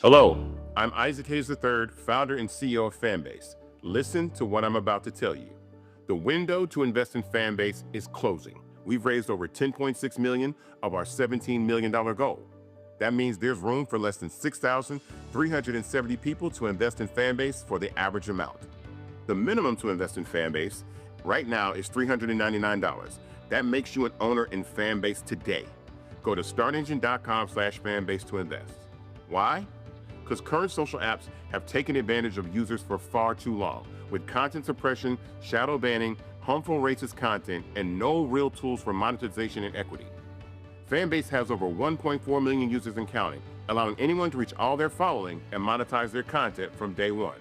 Hello, I'm Isaac Hayes III, founder and CEO of Fanbase. Listen to what I'm about to tell you. The window to invest in Fanbase is closing. We've raised over $10.6 million of our $17 million goal. That means there's room for less than 6,370 people to invest in Fanbase for the average amount. The minimum to invest in Fanbase right now is $399. That makes you an owner in Fanbase today. Go to startengine.com/fanbase to invest. Why? Because current social apps have taken advantage of users for far too long, with content suppression, shadow banning, harmful racist content, and no real tools for monetization and equity. Fanbase has over 1.4 million users and counting, allowing anyone to reach all their following and monetize their content from day one.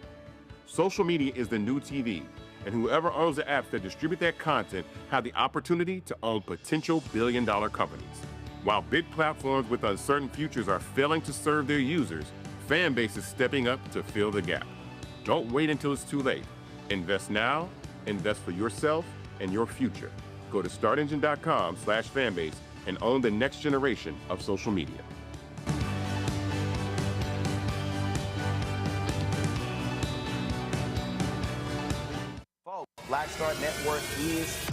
Social media is the new TV, and whoever owns the apps that distribute that content have the opportunity to own potential billion-dollar companies. While big platforms with uncertain futures are failing to serve their users, Fanbase is stepping up to fill the gap. Don't wait until it's too late. Invest now, invest for yourself and your future. Go to startengine.com/fanbase and own the next generation of social media. Folks, Black Star Network is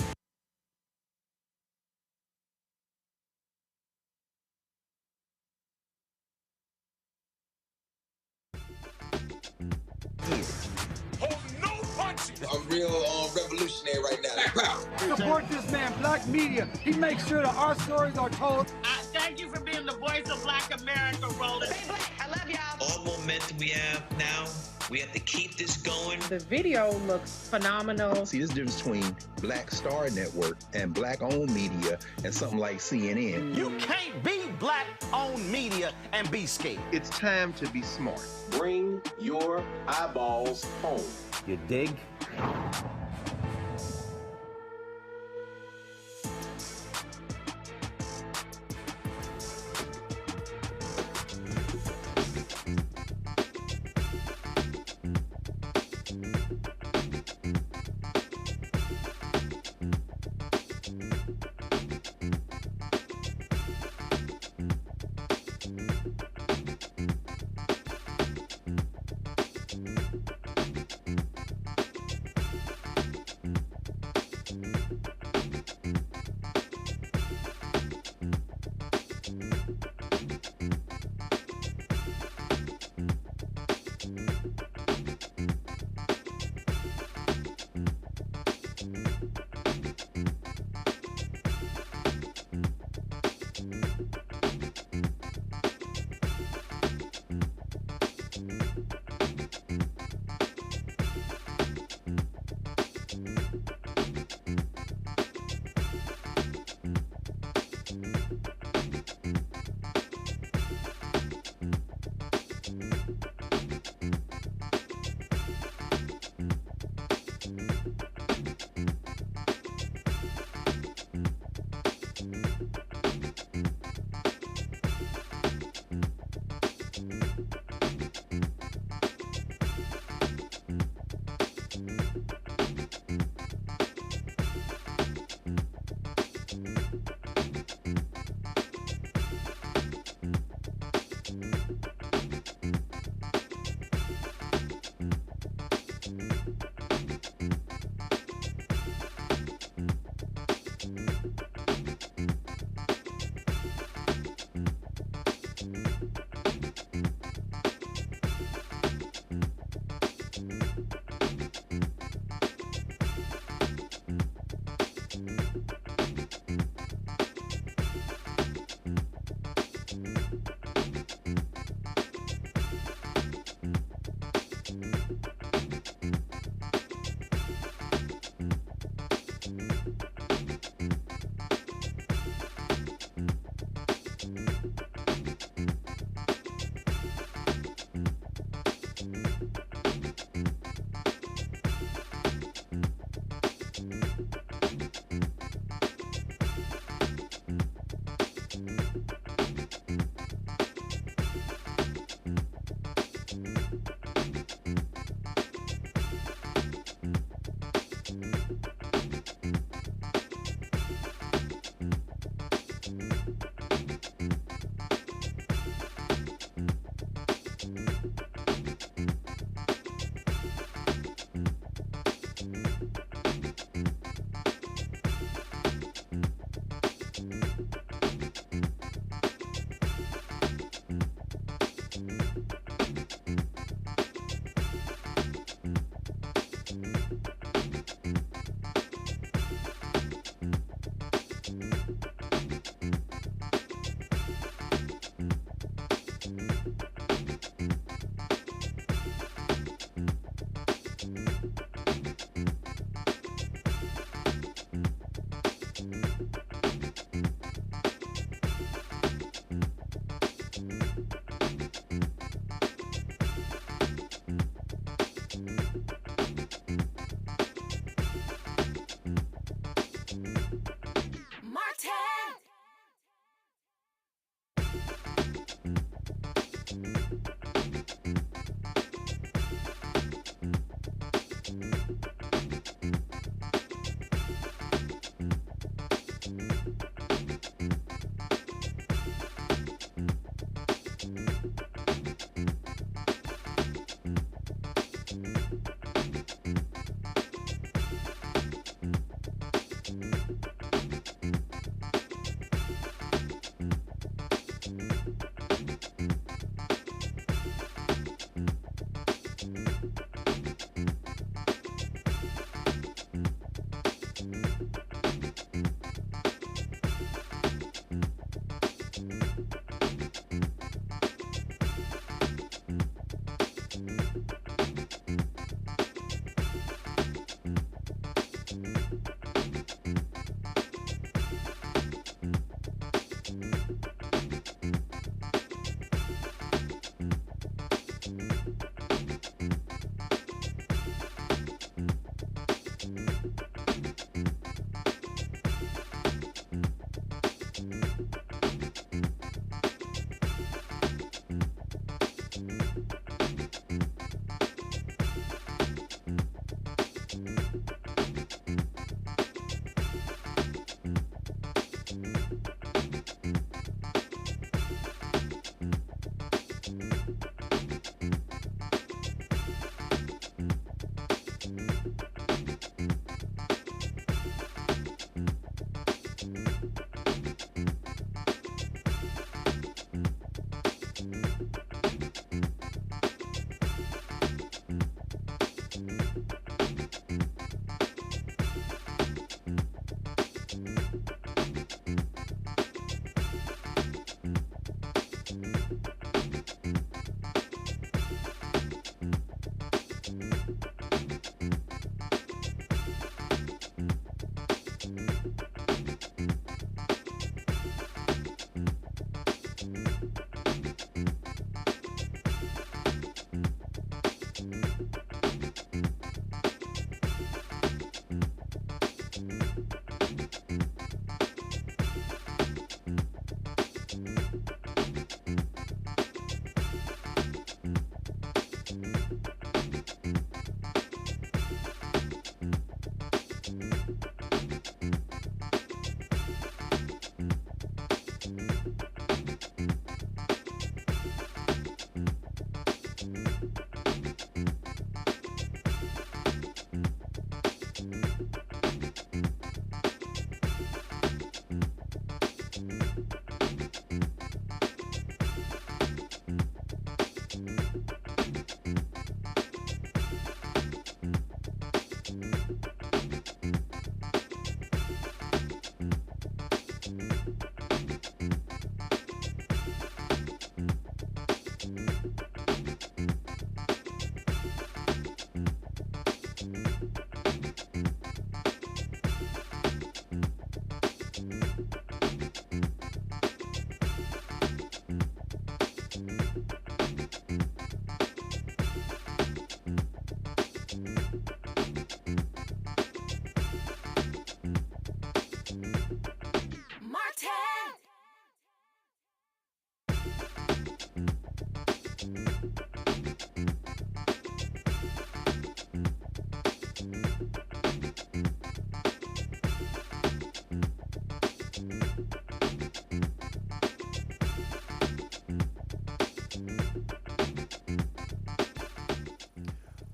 I'm real revolutionary right now. Support this man, Black Media. He makes sure that our stories are told. Thank you for being the voice of Black America, Roland. Stay black. I love y'all. All momentum we have now, we have to keep this going. The video looks phenomenal. See, this difference between Black Star Network and Black-owned media and something like CNN. You can't be Black-owned media and be scared. It's time to be smart. Bring your eyeballs home. You dig?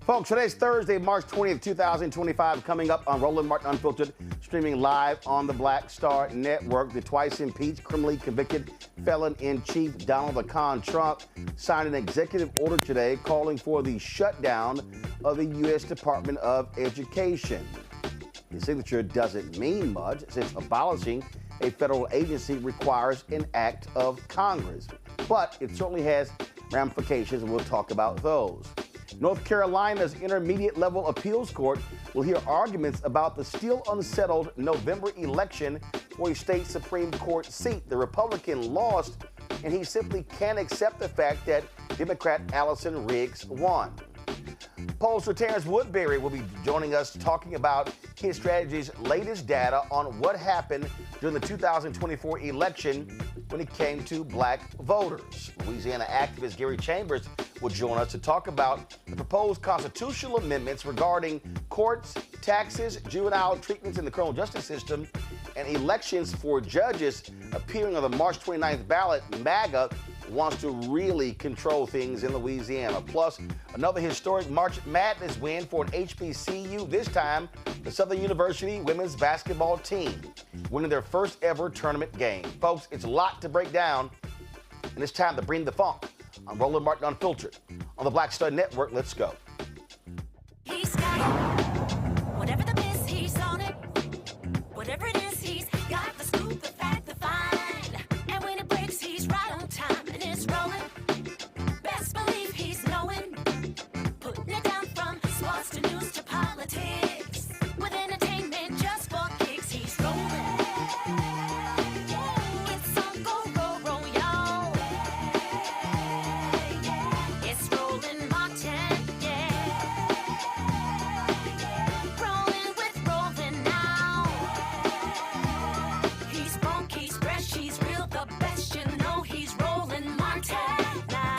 Folks, today's Thursday, March 20th, 2025, coming up on Roland Martin Unfiltered, streaming live on the Black Star Network. The twice-impeached, criminally convicted felon-in-chief Donald the Con Trump signed an executive order today calling for the shutdown of the U.S. Department of Education. His signature doesn't mean much since abolishing a federal agency requires an act of Congress. But it certainly has ramifications, and we'll talk about those. North Carolina's intermediate level appeals court will hear arguments about the still unsettled November election for a state Supreme Court seat. The Republican lost, and he simply can't accept the fact that Democrat Allison Riggs won. Pollster Terrance Woodbury will be joining us talking about his strategy's latest data on what happened during the 2024 election when it came to black voters. Louisiana activist Gary Chambers will join us to talk about the proposed constitutional amendments regarding courts, taxes, juvenile treatments in the criminal justice system, and elections for judges appearing on the March 29th ballot. MAGA wants to really control things in Louisiana. Plus, another historic March Madness win for an HBCU, this time the Southern University women's basketball team, winning their first ever tournament game. Folks, it's a lot to break down, and it's time to bring the funk on Roland Martin Unfiltered on the Black Star Network. Let's go. He's got it. Whatever the miss, he's on it. Whatever it is, he's got the scoop, the fact, the find. And when it breaks, he's right on time and it's rolling. Best believe he's knowing. Putting it down from sports to news to politics. With entertainment just for kicks, he's rolling. It's on go, roll, roll, y'all. It's Roland Martin, yeah. Rolling with Roland now. He's funk, he's fresh, he's real, the best, you know he's Roland Martin now.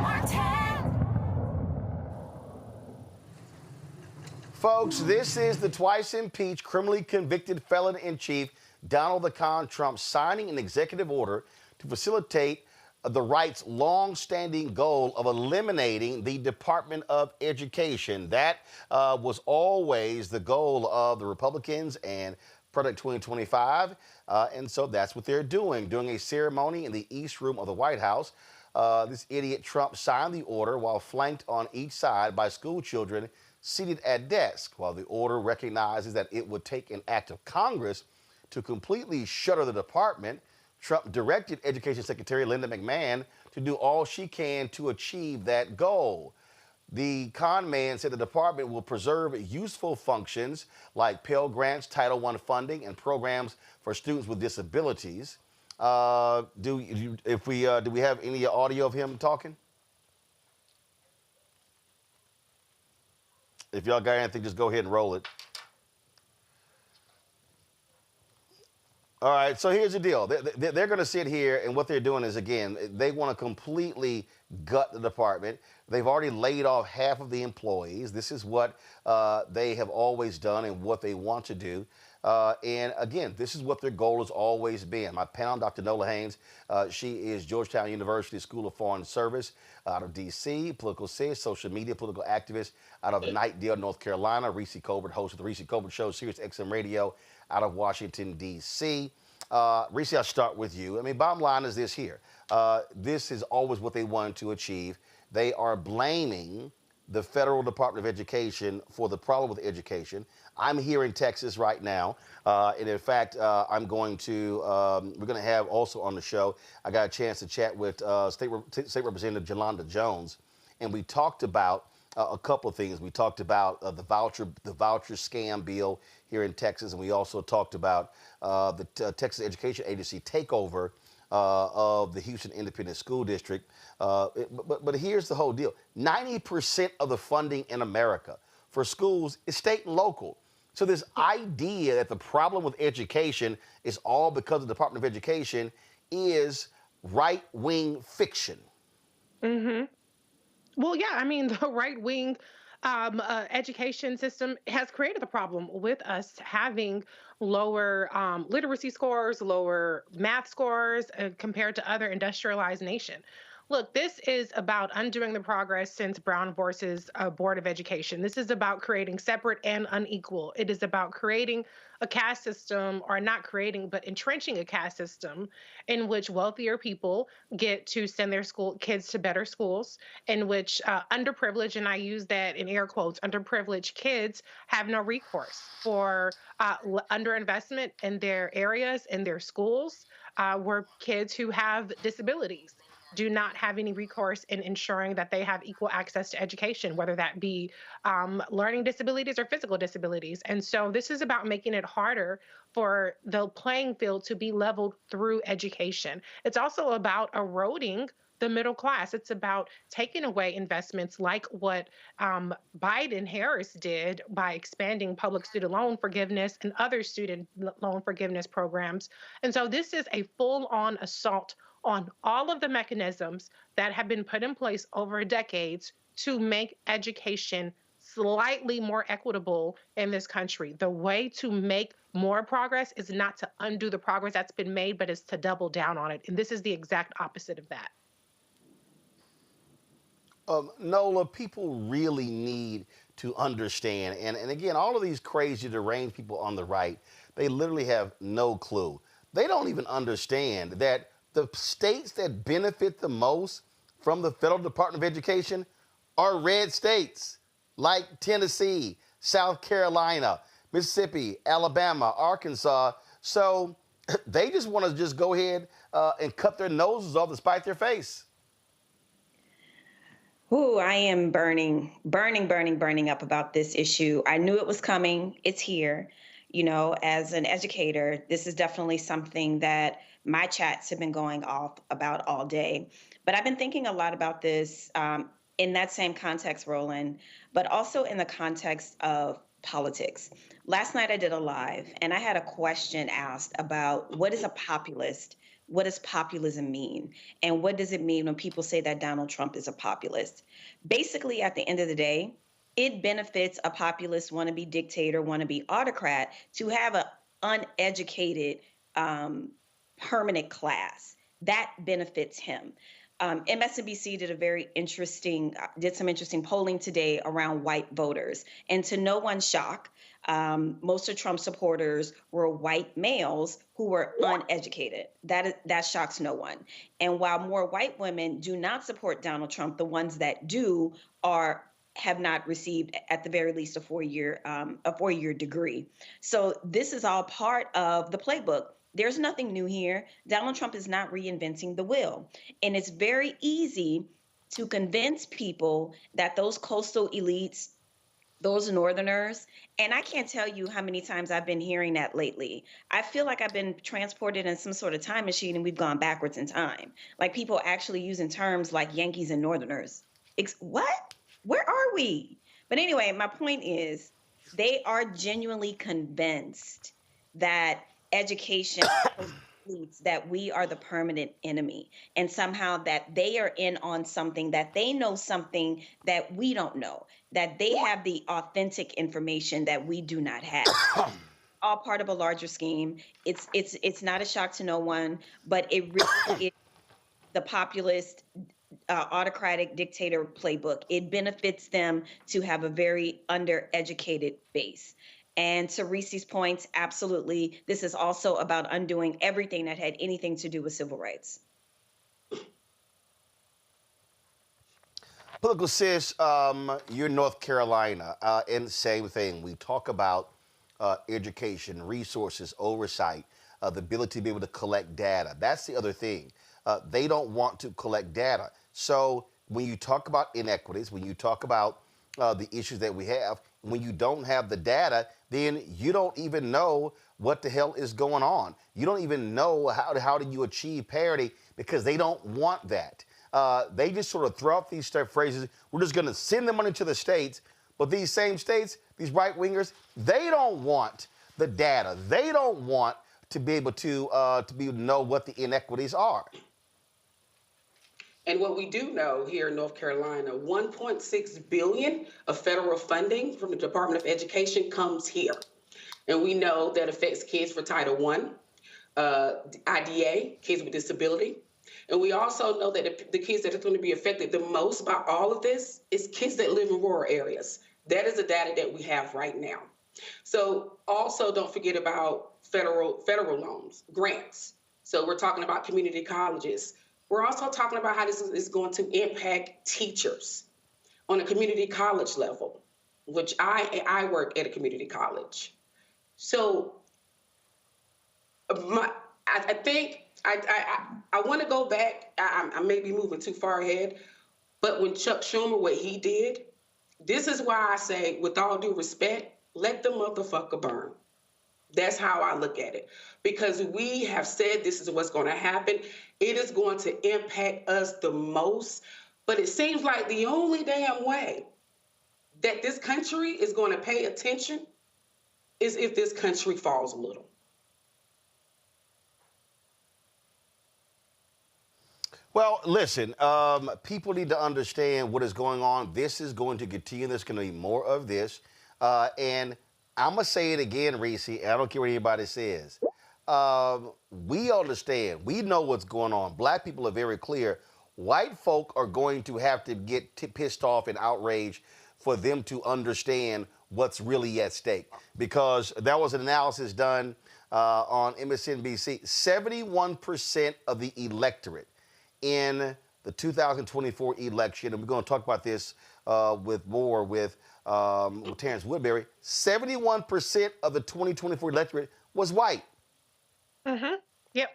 Martin. Folks, this is the twice-impeached, criminally convicted felon-in-chief Donald the Con Trump signing an executive order to facilitate the right's long-standing goal of eliminating the Department of Education. That was always the goal of the Republicans and Project 2025, and so that's what they're doing. During a ceremony in the East Room of the White House, this idiot Trump signed the order while flanked on each side by school children seated at desks. While the order recognizes that it would take an act of Congress to completely shutter the department, Trump directed Education Secretary Linda McMahon to do all she can to achieve that goal. The con man said the department will preserve useful functions like Pell Grants, Title I funding, and programs for students with disabilities. Do we have any audio of him talking? If y'all got anything, just go ahead and roll it. All right, so here's the deal. They're going to sit here, and what they're doing is, again, they want to completely gut the department. They've already laid off half of the employees. This is what they have always done and what they want to do. And again, this is what their goal has always been. My panel, Dr. Nola Haynes, she is Georgetown University School of Foreign Service out of D.C., political sis, social media, political activist out of Knightdale, North Carolina. Reese Colbert, host of the Reese Colbert Show, Sirius XM Radio out of Washington, D.C. Reese, I'll start with you. I mean, bottom line is this here. This is always what they wanted to achieve. They are blaming the Federal Department of Education for the problem with education. I'm here in Texas right now, and in fact, we're going to have also on the show, I got a chance to chat with State Representative Jolanda Jones, and we talked about a couple of things. We talked about the voucher scam bill here in Texas, and we also talked about the Texas Education Agency takeover of the Houston Independent School District. But here's the whole deal. 90% of the funding in America for schools is state and local. So this idea that the problem with education is all because of the Department of Education is right-wing fiction. Mm-hmm. Well, yeah, I mean, the right wing education system has created the problem with us having lower literacy scores, lower math scores compared to other industrialized nations. Look, this is about undoing the progress since Brown versus Board of Education. This is about creating separate and unequal. It is about creating a caste system, or not creating, but entrenching a caste system in which wealthier people get to send their school kids to better schools, in which underprivileged, and I use that in air quotes, underprivileged kids have no recourse for underinvestment in their areas, in their schools, where kids who have disabilities do not have any recourse in ensuring that they have equal access to education, whether that be learning disabilities or physical disabilities. And so this is about making it harder for the playing field to be leveled through education. It's also about eroding the middle class. It's about taking away investments like what Biden-Harris did by expanding public student loan forgiveness and other student loan forgiveness programs. And so this is a full-on assault on all of the mechanisms that have been put in place over decades to make education slightly more equitable in this country. The way to make more progress is not to undo the progress that's been made, but is to double down on it. And this is the exact opposite of that. Nola, people really need to understand, and again, all of these crazy, deranged people on the right, they literally have no clue. They don't even understand that the states that benefit the most from the Federal Department of Education are red states like Tennessee, South Carolina, Mississippi, Alabama, Arkansas. So they just want to just go ahead and cut their noses off to spite their face. Ooh, I am burning up about this issue. I knew it was coming. It's here. You know, as an educator, this is definitely something that my chats have been going off about all day. But I've been thinking a lot about this in that same context, Roland, but also in the context of politics. Last night I did a live and I had a question asked about what is a populist? What does populism mean? And what does it mean when people say that Donald Trump is a populist? Basically, at the end of the day, it benefits a populist, wannabe dictator, wannabe autocrat to have an uneducated permanent class. That benefits him. MSNBC did some interesting polling today around white voters. And to no one's shock, most of Trump supporters were white males who were uneducated. That shocks no one. And while more white women do not support Donald Trump, the ones that do have not received, at the very least, a four-year degree. So this is all part of the playbook. There's nothing new here. Donald Trump is not reinventing the wheel. And it's very easy to convince people that those coastal elites, those Northerners, and I can't tell you how many times I've been hearing that lately. I feel like I've been transported in some sort of time machine and we've gone backwards in time. Like people actually using terms like Yankees and Northerners. What? Where are we? But anyway, my point is they are genuinely convinced that education that we are the permanent enemy, and somehow that they are in on something, that they know something that we don't know, that they have the authentic information that we do not have. All part of a larger scheme. It's not a shock to no one, but it really is the populist autocratic dictator playbook. It benefits them to have a very undereducated base. And to Reese's points, absolutely, this is also about undoing everything that had anything to do with civil rights. Political sis, you're North Carolina, and the same thing. We talk about education, resources, oversight, the ability to be able to collect data. That's the other thing. They don't want to collect data. So when you talk about inequities, when you talk about the issues that we have, when you don't have the data, then you don't even know what the hell is going on. You don't even know how do you achieve parity, because they don't want that. They just sort of throw out these phrases. We're just going to send the money to the states. But these same states, these right-wingers, they don't want the data. They don't want to be able to know what the inequities are. And what we do know here in North Carolina, 1.6 billion of federal funding from the Department of Education comes here. And we know that affects kids for Title I, IDA, kids with disability. And we also know that the kids that are going to be affected the most by all of this is kids that live in rural areas. That is the data that we have right now. So also don't forget about federal loans, grants. So we're talking about community colleges. We're also talking about how this is going to impact teachers on a community college level, which I work at a community college. So I think I want to go back. I may be moving too far ahead, but when Chuck Schumer, what he did, this is why I say, with all due respect, let the motherfucker burn. That's how I look at it. Because we have said this is what's going to happen. It is going to impact us the most. But it seems like the only damn way that this country is going to pay attention is if this country falls a little. Well, listen, people need to understand what is going on. This is going to continue. There's going to be more of this. And I'm going to say it again, Reese, and I don't care what anybody says. We understand. We know what's going on. Black people are very clear. White folk are going to have to get pissed off and outraged for them to understand what's really at stake. Because there was an analysis done on MSNBC. 71% of the electorate in the 2024 election, and we're going to talk about this with Terrance Woodbury, 71% of the 2024 electorate was white. Mm-hmm. Yep.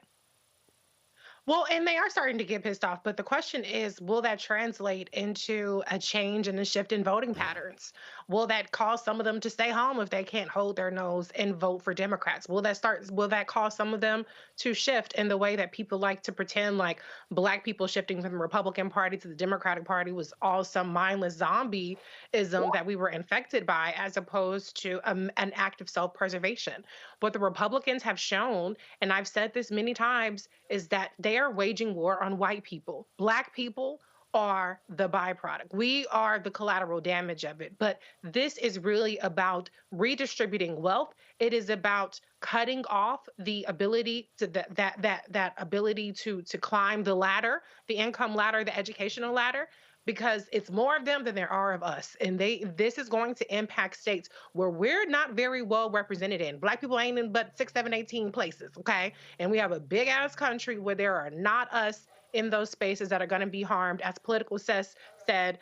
Well, and they are starting to get pissed off, but the question is, will that translate into a change and a shift in voting patterns? Will that cause some of them to stay home if they can't hold their nose and vote for Democrats? Will that cause some of them to shift in the way that people like to pretend like Black people shifting from the Republican Party to the Democratic Party was all some mindless zombieism that we were infected by, as opposed to an act of self-preservation? What the Republicans have shown, and I've said this many times, is that they are waging war on white people. Black people are the byproduct. We are the collateral damage of it. But this is really about redistributing wealth. It is about cutting off the ability to that ability to climb the ladder, the income ladder, the educational ladder, because it's more of them than there are of us. And this is going to impact states where we're not very well represented in. Black people ain't in but 6, 7, 18 places, okay? And we have a big ass country where there are not us in those spaces that are going to be harmed. As Political said,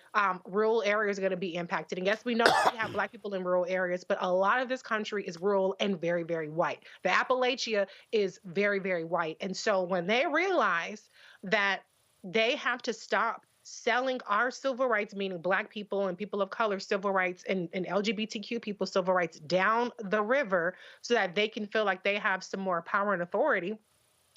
rural areas are going to be impacted. And yes, we know we have Black people in rural areas, but a lot of this country is rural and very, very white. The Appalachia is very, very white. And so when they realize that they have to stop selling our civil rights, meaning Black people and people of color civil rights and LGBTQ people civil rights, down the river so that they can feel like they have some more power and authority,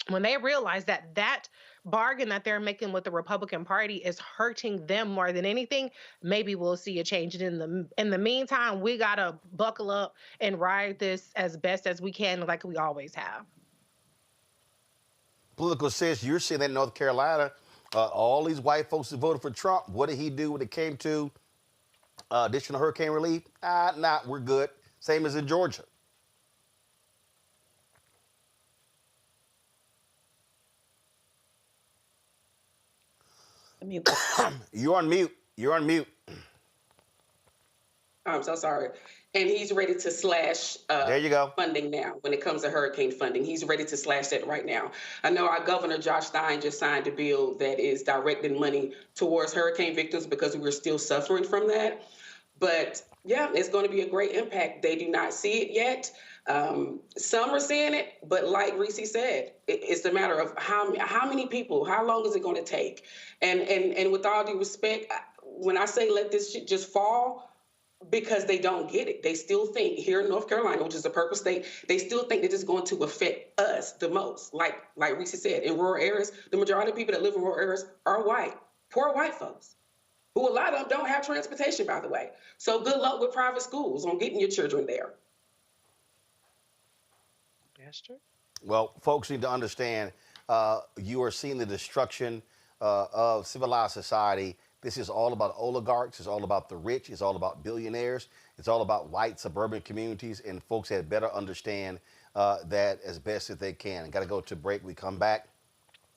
when they realize that that bargain that they're making with the Republican Party is hurting them more than anything, maybe we'll see a change. And in the meantime, we got to buckle up and ride this as best as we can, like we always have. Political says you're seeing that in North Carolina. All these white folks who voted for Trump, what did he do when it came to additional hurricane relief? We're good. Same as in Georgia. You're on mute. You're on mute. I'm so sorry. And he's ready to slash there you go. Funding now when it comes to hurricane funding. He's ready to slash that right now. I know our governor, Josh Stein, just signed a bill that is directing money towards hurricane victims because we're still suffering from that. But yeah, it's going to be a great impact. They do not see it yet. Some are seeing it, but like Reese said, it's a matter of how many people, how long is it going to take? And with all due respect, when I say let this shit just fall, because they don't get it. They still think here in North Carolina, which is a purple state, they still think that it's going to affect us the most. Like Reese said, in rural areas, the majority of people that live in rural areas are white, poor white folks, who a lot of them don't have transportation, by the way. So good luck with private schools on getting your children there. Well, folks need to understand you are seeing the destruction of civilized society. This is all about oligarchs. It's all about the rich. It's all about billionaires. It's all about white suburban communities, and folks had better understand that as best as they can. Got to go to break. We come back.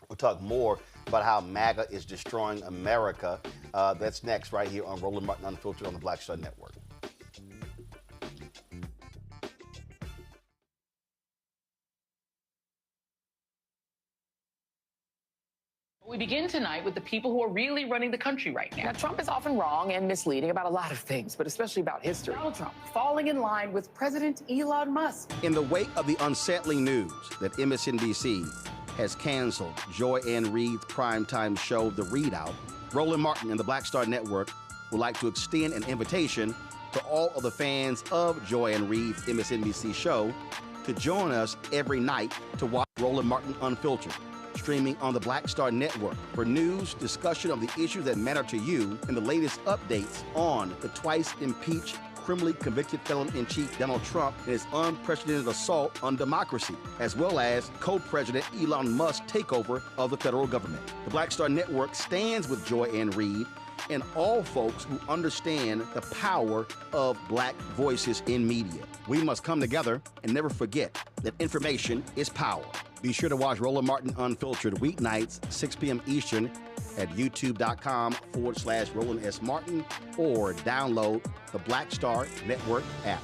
We'll talk more about how MAGA is destroying America. That's next right here on Roland Martin Unfiltered on the Black Star Network. We begin tonight with the people who are really running the country right now. Now, Trump is often wrong and misleading about a lot of things, but especially about history. Donald Trump falling in line with President Elon Musk. In the wake of the unsettling news that MSNBC has canceled Joy Ann Reid's primetime show, The Readout, Roland Martin and the Black Star Network would like to extend an invitation to all of the fans of Joy Ann Reid's MSNBC show to join us every night to watch Roland Martin Unfiltered, streaming on the Black Star Network for news, discussion of the issues that matter to you, and the latest updates on the twice-impeached, criminally convicted felon-in-chief Donald Trump and his unprecedented assault on democracy, as well as co-president Elon Musk's takeover of the federal government. The Black Star Network stands with Joy Ann Reid and all folks who understand the power of black voices in media. We must come together and never forget that information is power. Be sure to watch Roland Martin Unfiltered weeknights, 6 p.m. Eastern at youtube.com/Roland S. Martin or download the Black Star Network app.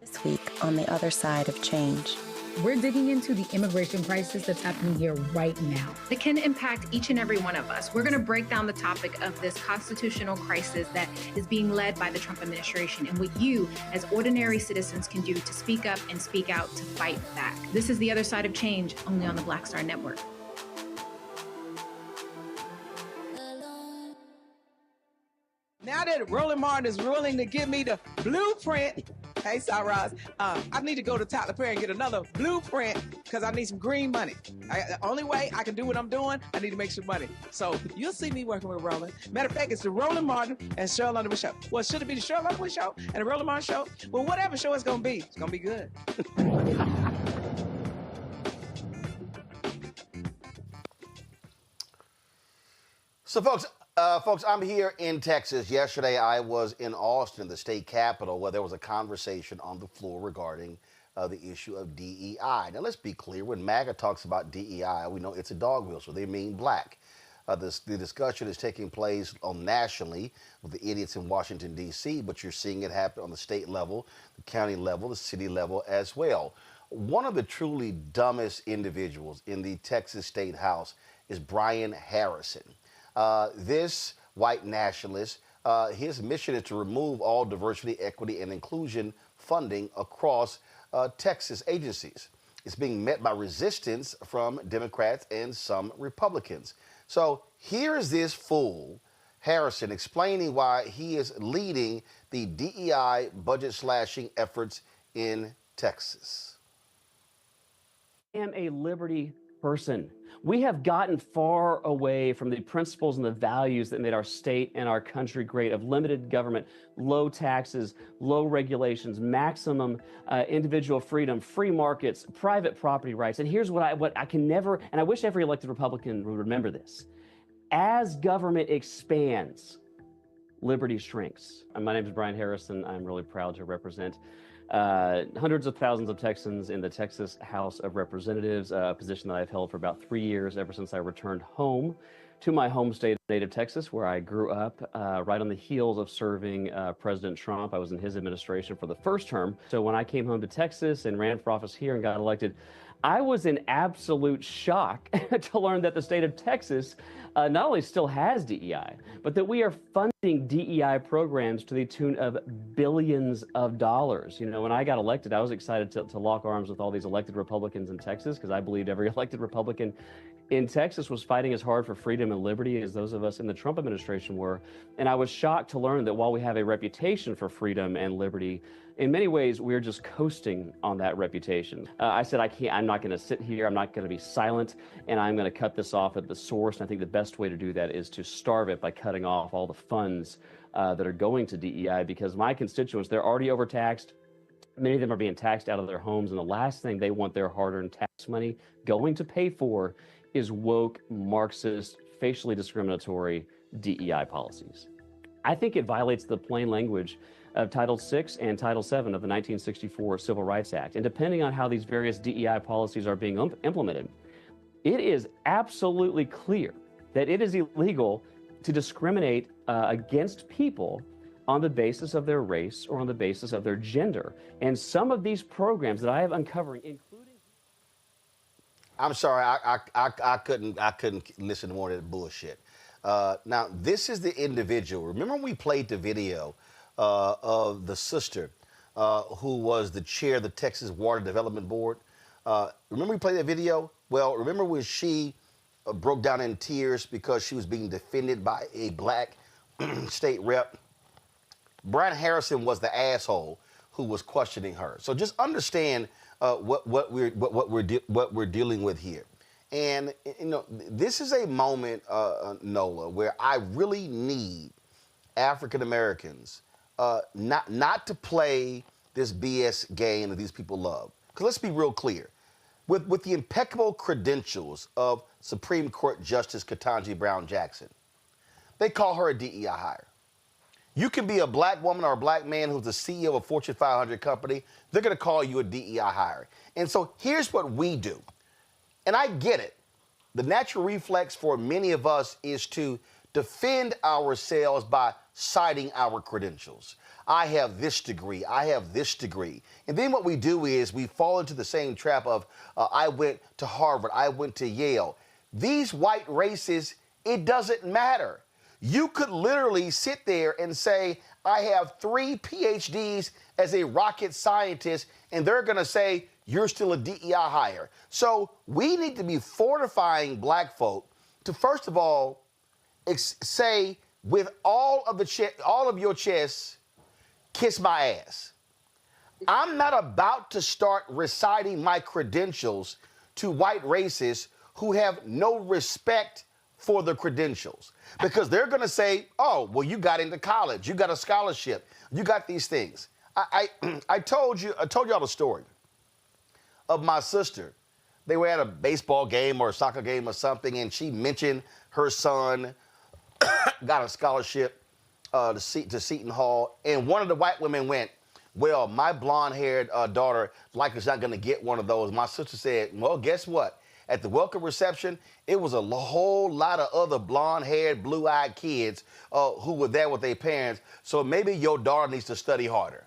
This week on The Other Side of Change. We're digging into the immigration crisis that's happening here right now. It can impact each and every one of us. We're going to break down the topic of this constitutional crisis that is being led by the Trump administration and what you, as ordinary citizens, can do to speak up and speak out to fight back. This is The Other Side of Change, only on the Black Star Network. Now that Roland Martin is willing to give me the blueprint, hey, Cyrus, I need to go to Tyler Perry and get another blueprint because I need some green money. The only way I can do what I'm doing, I need to make some money. So you'll see me working with Roland. Matter of fact, it's the Roland Martin and Cheryl Underwood show. Well, should it be the Cheryl Underwood show and the Roland Martin show? Well, whatever show it's going to be, it's going to be good. So, folks, I'm here in Texas. Yesterday, I was in Austin, the state capitol, where there was a conversation on the floor regarding the issue of DEI. Now, let's be clear. When MAGA talks about DEI, we know it's a dog whistle. They mean black. The discussion is taking place nationally with the idiots in Washington, D.C., but you're seeing it happen on the state level, the county level, the city level as well. One of the truly dumbest individuals in the Texas State House is Brian Harrison. This white nationalist, his mission is to remove all diversity, equity, and inclusion funding across Texas agencies. It's being met by resistance from Democrats and some Republicans. So here's this fool, Harrison, explaining why he is leading the DEI budget slashing efforts in Texas. I am a liberty person. We have gotten far away from the principles and the values that made our state and our country great, of limited government, low taxes, low regulations, maximum individual freedom, free markets, private property rights. And here's what I can never, and I wish every elected Republican would remember this. As government expands, liberty shrinks. My name is Brian Harrison. I'm really proud to represent hundreds of thousands of Texans in the Texas House of Representatives, a position that I've held for about 3 years, ever since I returned home to my home state of native Texas, where I grew up, right on the heels of serving President Trump. I was in his administration for the first term. So when I came home to Texas and ran for office here and got elected, I was in absolute shock to learn that the state of Texas not only still has DEI, but that we are funding DEI programs to the tune of billions of dollars. You know, when I got elected, I was excited to lock arms with all these elected Republicans in Texas, because I believed every elected Republican in Texas was fighting as hard for freedom and liberty as those of us in the Trump administration were. And I was shocked to learn that while we have a reputation for freedom and liberty, in many ways, we're just coasting on that reputation. I said, I'm not going to sit here. I'm not going to be silent, and I'm going to cut this off at the source. And I think the best way to do that is to starve it by cutting off all the funds that are going to DEI, because my constituents, they're already overtaxed. Many of them are being taxed out of their homes, and the last thing they want their hard-earned tax money going to pay for is woke Marxist facially discriminatory DEI policies. I think it violates the plain language of Title VI and Title VII of the 1964 Civil Rights Act. And depending on how these various DEI policies are being implemented, it is absolutely clear that it is illegal to discriminate against people on the basis of their race or on the basis of their gender. And some of these programs that I have uncovered, including... I'm sorry, I couldn't listen to more of that bullshit. Now, this is the individual. Remember when we played the video of the sister who was the chair of the Texas Water Development Board? Remember we played that video? Well, remember when she broke down in tears because she was being defended by a black state rep? Brian Harrison was the asshole who was questioning her. So just understand what we're dealing with here. And you know, this is a moment, Nola, where I really need African Americans not to play this BS game that these people love. Because let's be real clear. With the impeccable credentials of Supreme Court Justice Ketanji Brown Jackson, they call her a DEI hire. You can be a black woman or a black man who's the CEO of a Fortune 500 company. They're going to call you a DEI hire. And so here's what we do. And I get it. The natural reflex for many of us is to defend ourselves by citing our credentials. I have this degree. I have this degree. And then what we do is we fall into the same trap of I went to Harvard. I went to Yale. These white races, it doesn't matter. You could literally sit there and say, I have 3 PhDs as a rocket scientist, and they're going to say, you're still a DEI hire. So we need to be fortifying black folk to, first of all, say with all of your chest, kiss my ass. I'm not about to start reciting my credentials to white racists who have no respect for the credentials, because they're going to say, oh, well, you got into college, you got a scholarship, you got these things. I told y'all the story of my sister. They were at a baseball game or a soccer game or something, and she mentioned her son got a scholarship to Seton Hall, and one of the white women went, well, my blonde-haired daughter likely is not going to get one of those. My sister said, well, guess what? At the welcome reception, it was a whole lot of other blonde-haired, blue-eyed kids who were there with their parents, so maybe your daughter needs to study harder.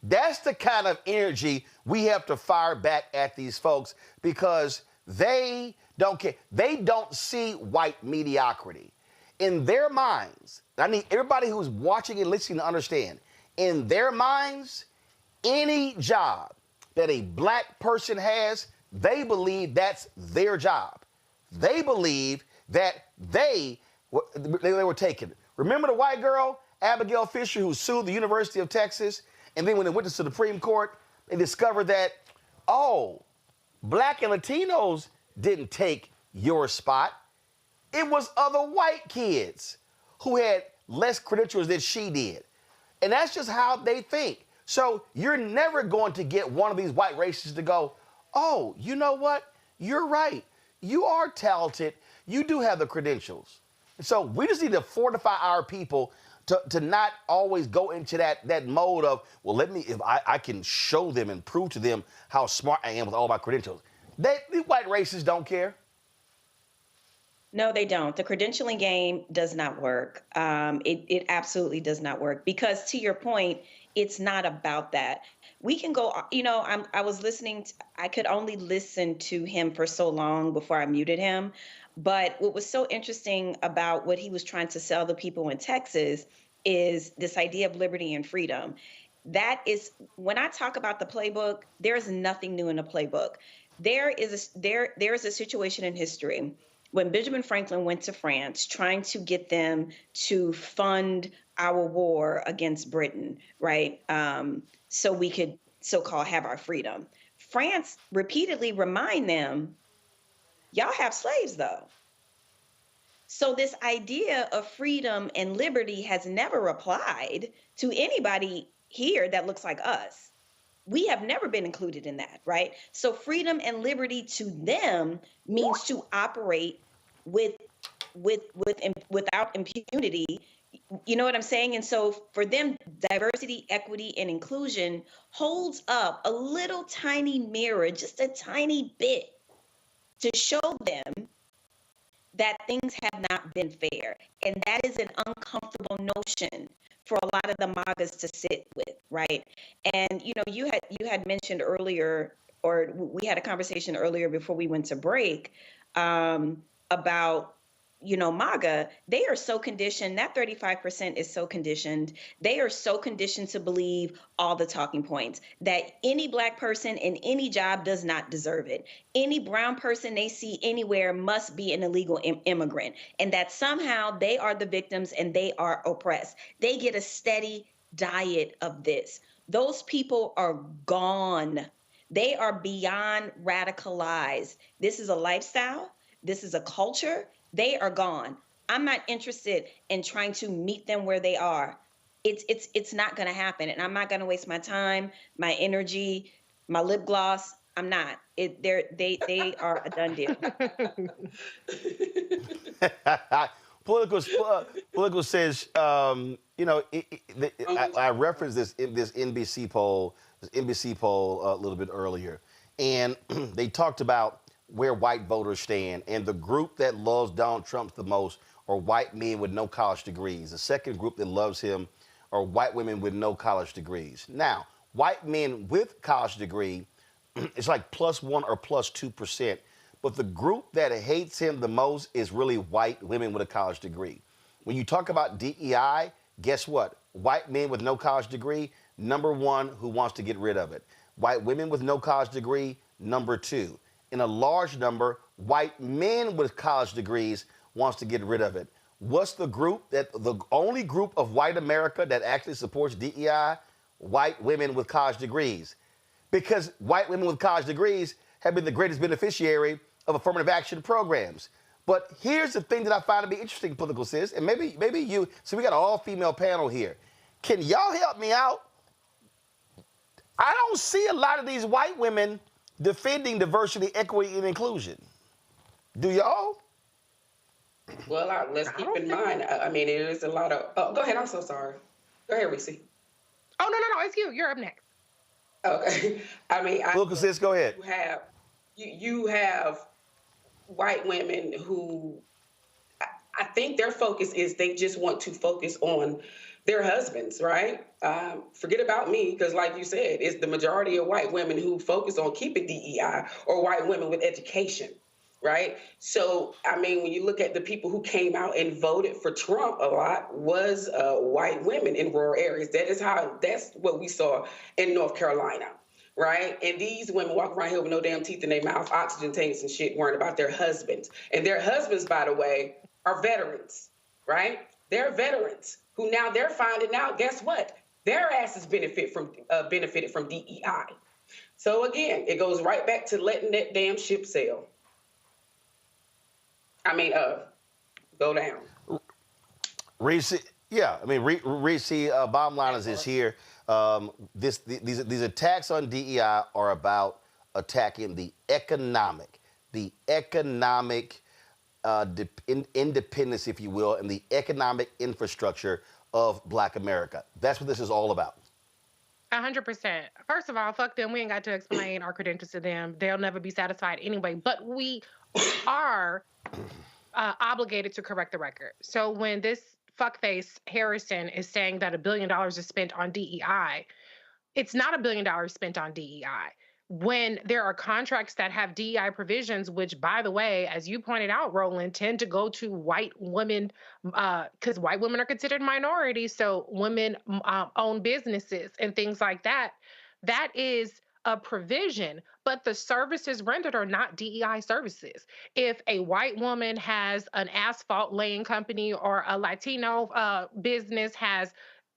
That's the kind of energy we have to fire back at these folks, because they don't care. They don't see white mediocrity. In their minds, I need everybody who's watching and listening to understand, in their minds, any job that a black person has, they believe that's their job. They believe that they were taken. Remember the white girl, Abigail Fisher, who sued the University of Texas? And then when they went to the Supreme Court, they discovered that, oh, black and Latinos didn't take your spot. It was other white kids who had less credentials than she did. And that's just how they think. So you're never going to get one of these white racists to go, oh, you know what? You're right. You are talented. You do have the credentials. So we just need to fortify our people to not always go into that mode of, well, if I can show them and prove to them how smart I am with all my credentials. These white racists don't care. No, they don't. The credentialing game does not work. It absolutely does not work, because to your point, it's not about that. We can go, I was listening, I could only listen to him for so long before I muted him. But what was so interesting about what he was trying to sell the people in Texas is this idea of liberty and freedom. That is, when I talk about the playbook, there's nothing new in the playbook. There is a situation in history when Benjamin Franklin went to France trying to get them to fund our war against Britain, right? So we could so-called have our freedom. France repeatedly remind them, y'all have slaves though. So this idea of freedom and liberty has never applied to anybody here that looks like us. We have never been included in that, right? So freedom and liberty to them means to operate with without impunity. You know what I'm saying? And so for them, diversity, equity, and inclusion holds up a little tiny mirror, just a tiny bit, to show them that things have not been fair. And that is an uncomfortable notion for a lot of the MAGAs to sit with, right? And you had mentioned earlier, or we had a conversation earlier before we went to break, about MAGA. They are so conditioned, that 35% is so conditioned. They are so conditioned to believe all the talking points, that any Black person in any job does not deserve it. Any brown person they see anywhere must be an illegal immigrant, and that somehow they are the victims and they are oppressed. They get a steady diet of this. Those people are gone. They are beyond radicalized. This is a lifestyle. This is a culture. They are gone. I'm not interested in trying to meet them where they are. It's not going to happen, and I'm not going to waste my time, my energy, my lip gloss. I'm not. They are a done deal. Political says, I referenced this NBC poll a little bit earlier, and they talked about where white voters stand, and the group that loves Donald Trump the most are white men with no college degrees. The second group that loves him are white women with no college degrees. Now, white men with college degree, it's like +1 or +2%, but the group that hates him the most is really white women with a college degree. When you talk about DEI, guess what? White men with no college degree, number one, who wants to get rid of it. White women with no college degree, number two. In a large number, white men with college degrees wants to get rid of it. What's the only group of white America that actually supports DEI? White women with college degrees. Because white women with college degrees have been the greatest beneficiary of affirmative action programs. But here's the thing that I find to be interesting, political sis, and maybe you, so we got an all-female panel here. Can y'all help me out? I don't see a lot of these white women defending diversity, equity, and inclusion. Do y'all? Well, let's keep in mind, it is a lot of... Oh, go ahead. I'm so sorry. Go ahead, Reese. Oh, no. It's you. You're up next. Okay. Political sis, go ahead. You have white women who... I think their focus is they just want to focus on their husbands, right? Forget about me, because like you said, it's the majority of white women who focus on keeping DEI, or white women with education, right? So, when you look at the people who came out and voted for Trump a lot was white women in rural areas. That's what we saw in North Carolina, right? And these women walk around here with no damn teeth in their mouth, oxygen tanks and shit, worrying about their husbands. And their husbands, by the way, are veterans, right? They're veterans who now they're finding out, guess what? Their asses benefited from DEI. So again, it goes right back to letting that damn ship sail. Go down. Reese, Reese, bottom line is here. These attacks on DEI are about attacking the economic independence, if you will, and the economic infrastructure of Black America. That's what this is all about. 100%. First of all, fuck them. We ain't got to explain our credentials to them. They'll never be satisfied anyway. But we are obligated to correct the record. So when this fuckface Harrison is saying that $1 billion is spent on DEI, it's not $1 billion spent on DEI. When there are contracts that have DEI provisions, which, by the way, as you pointed out, Roland, tend to go to white women, because white women are considered minorities, so women own businesses and things like that. That is a provision, but the services rendered are not DEI services. If a white woman has an asphalt laying company, or a Latino business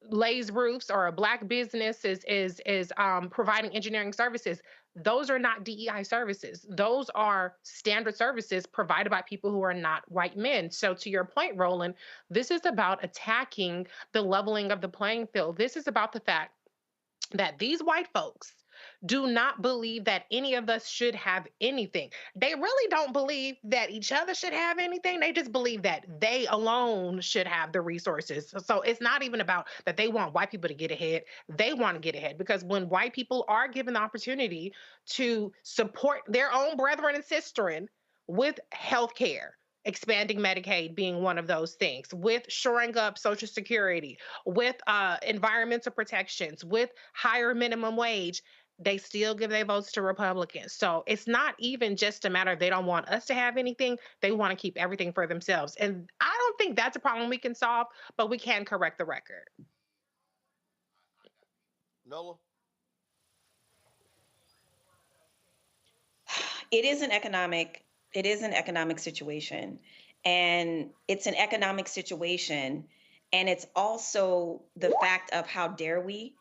lays roofs, or a Black business is providing engineering services, those are not DEI services. Those are standard services provided by people who are not white men. So to your point, Roland, this is about attacking the leveling of the playing field. This is about the fact that these white folks do not believe that any of us should have anything. They really don't believe that each other should have anything. They just believe that they alone should have the resources. So it's not even about that they want white people to get ahead. They want to get ahead because when white people are given the opportunity to support their own brethren and sisterin with health care, expanding Medicaid being one of those things, with shoring up Social Security, with environmental protections, with higher minimum wage, they still give their votes to Republicans. So it's not even just a matter of they don't want us to have anything, they want to keep everything for themselves. And I don't think that's a problem we can solve, but we can correct the record. Nola? It is an economic situation. And it's an economic situation. And it's also the fact of how dare we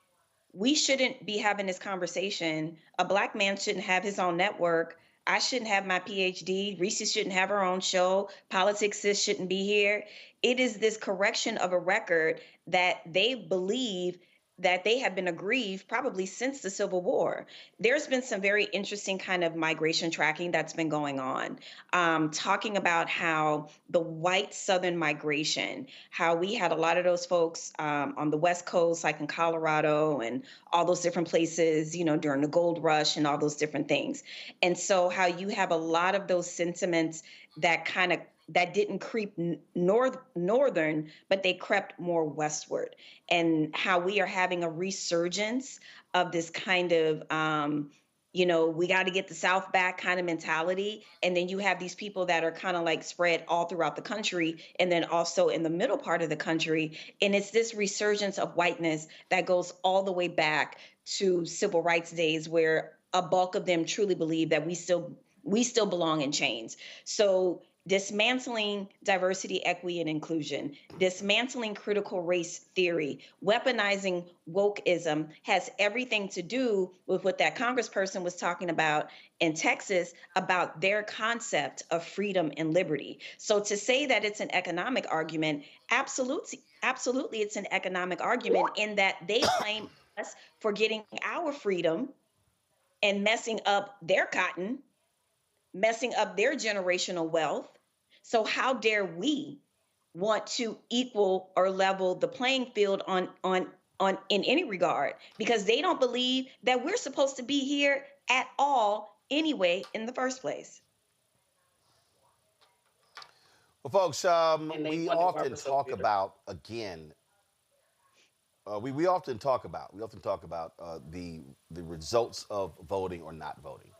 shouldn't be having this conversation. A Black man shouldn't have his own network. I shouldn't have my PhD. Reese shouldn't have her own show. Politics Sis shouldn't be here. It is this correction of a record that they believe that they have been aggrieved probably since the Civil War. There's been some very interesting kind of migration tracking that's been going on, talking about how the white Southern migration, how we had a lot of those folks on the West Coast, like in Colorado and all those different places, you know, during the gold rush and all those different things. And so how you have a lot of those sentiments that didn't creep northern, but they crept more westward, and how we are having a resurgence of this kind of, we got to get the South back kind of mentality. And then you have these people that are kind of like spread all throughout the country, and then also in the middle part of the country. And it's this resurgence of whiteness that goes all the way back to civil rights days, where a bulk of them truly believe that we still belong in chains. So dismantling diversity, equity, and inclusion, dismantling critical race theory, weaponizing wokeism has everything to do with what that congressperson was talking about in Texas about their concept of freedom and liberty. So to say that it's an economic argument, absolutely it's an economic argument in that they blame us for getting our freedom and messing up their cotton, messing up their generational wealth. So how dare we want to equal or level the playing field on in any regard, because they don't believe that we're supposed to be here at all anyway in the first place. Well, folks, we often talk about we often talk about the results of voting or not voting.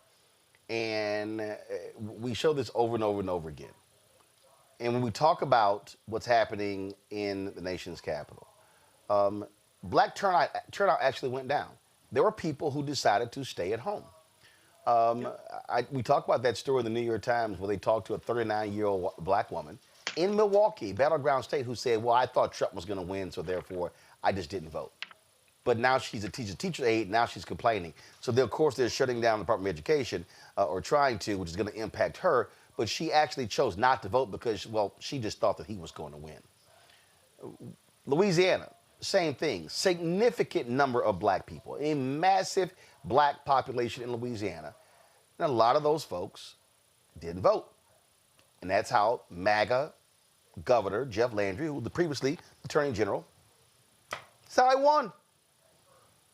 And we show this over and over and over again. And when we talk about what's happening in the nation's capital, Black turnout actually went down. There were people who decided to stay at home. We talked about that story in the New York Times where they talked to a 39-year-old Black woman in Milwaukee, battleground state, who said, well, I thought Trump was going to win, so therefore I just didn't vote. But now she's a teacher aide, now she's complaining. So of course they're shutting down the Department of Education, or trying to, which is going to impact her. But she actually chose not to vote because, well, she just thought that he was going to win. Louisiana, same thing. Significant number of Black people, a massive Black population in Louisiana. And a lot of those folks didn't vote. And that's how MAGA Governor Jeff Landry, who was previously Attorney General, that's how he won.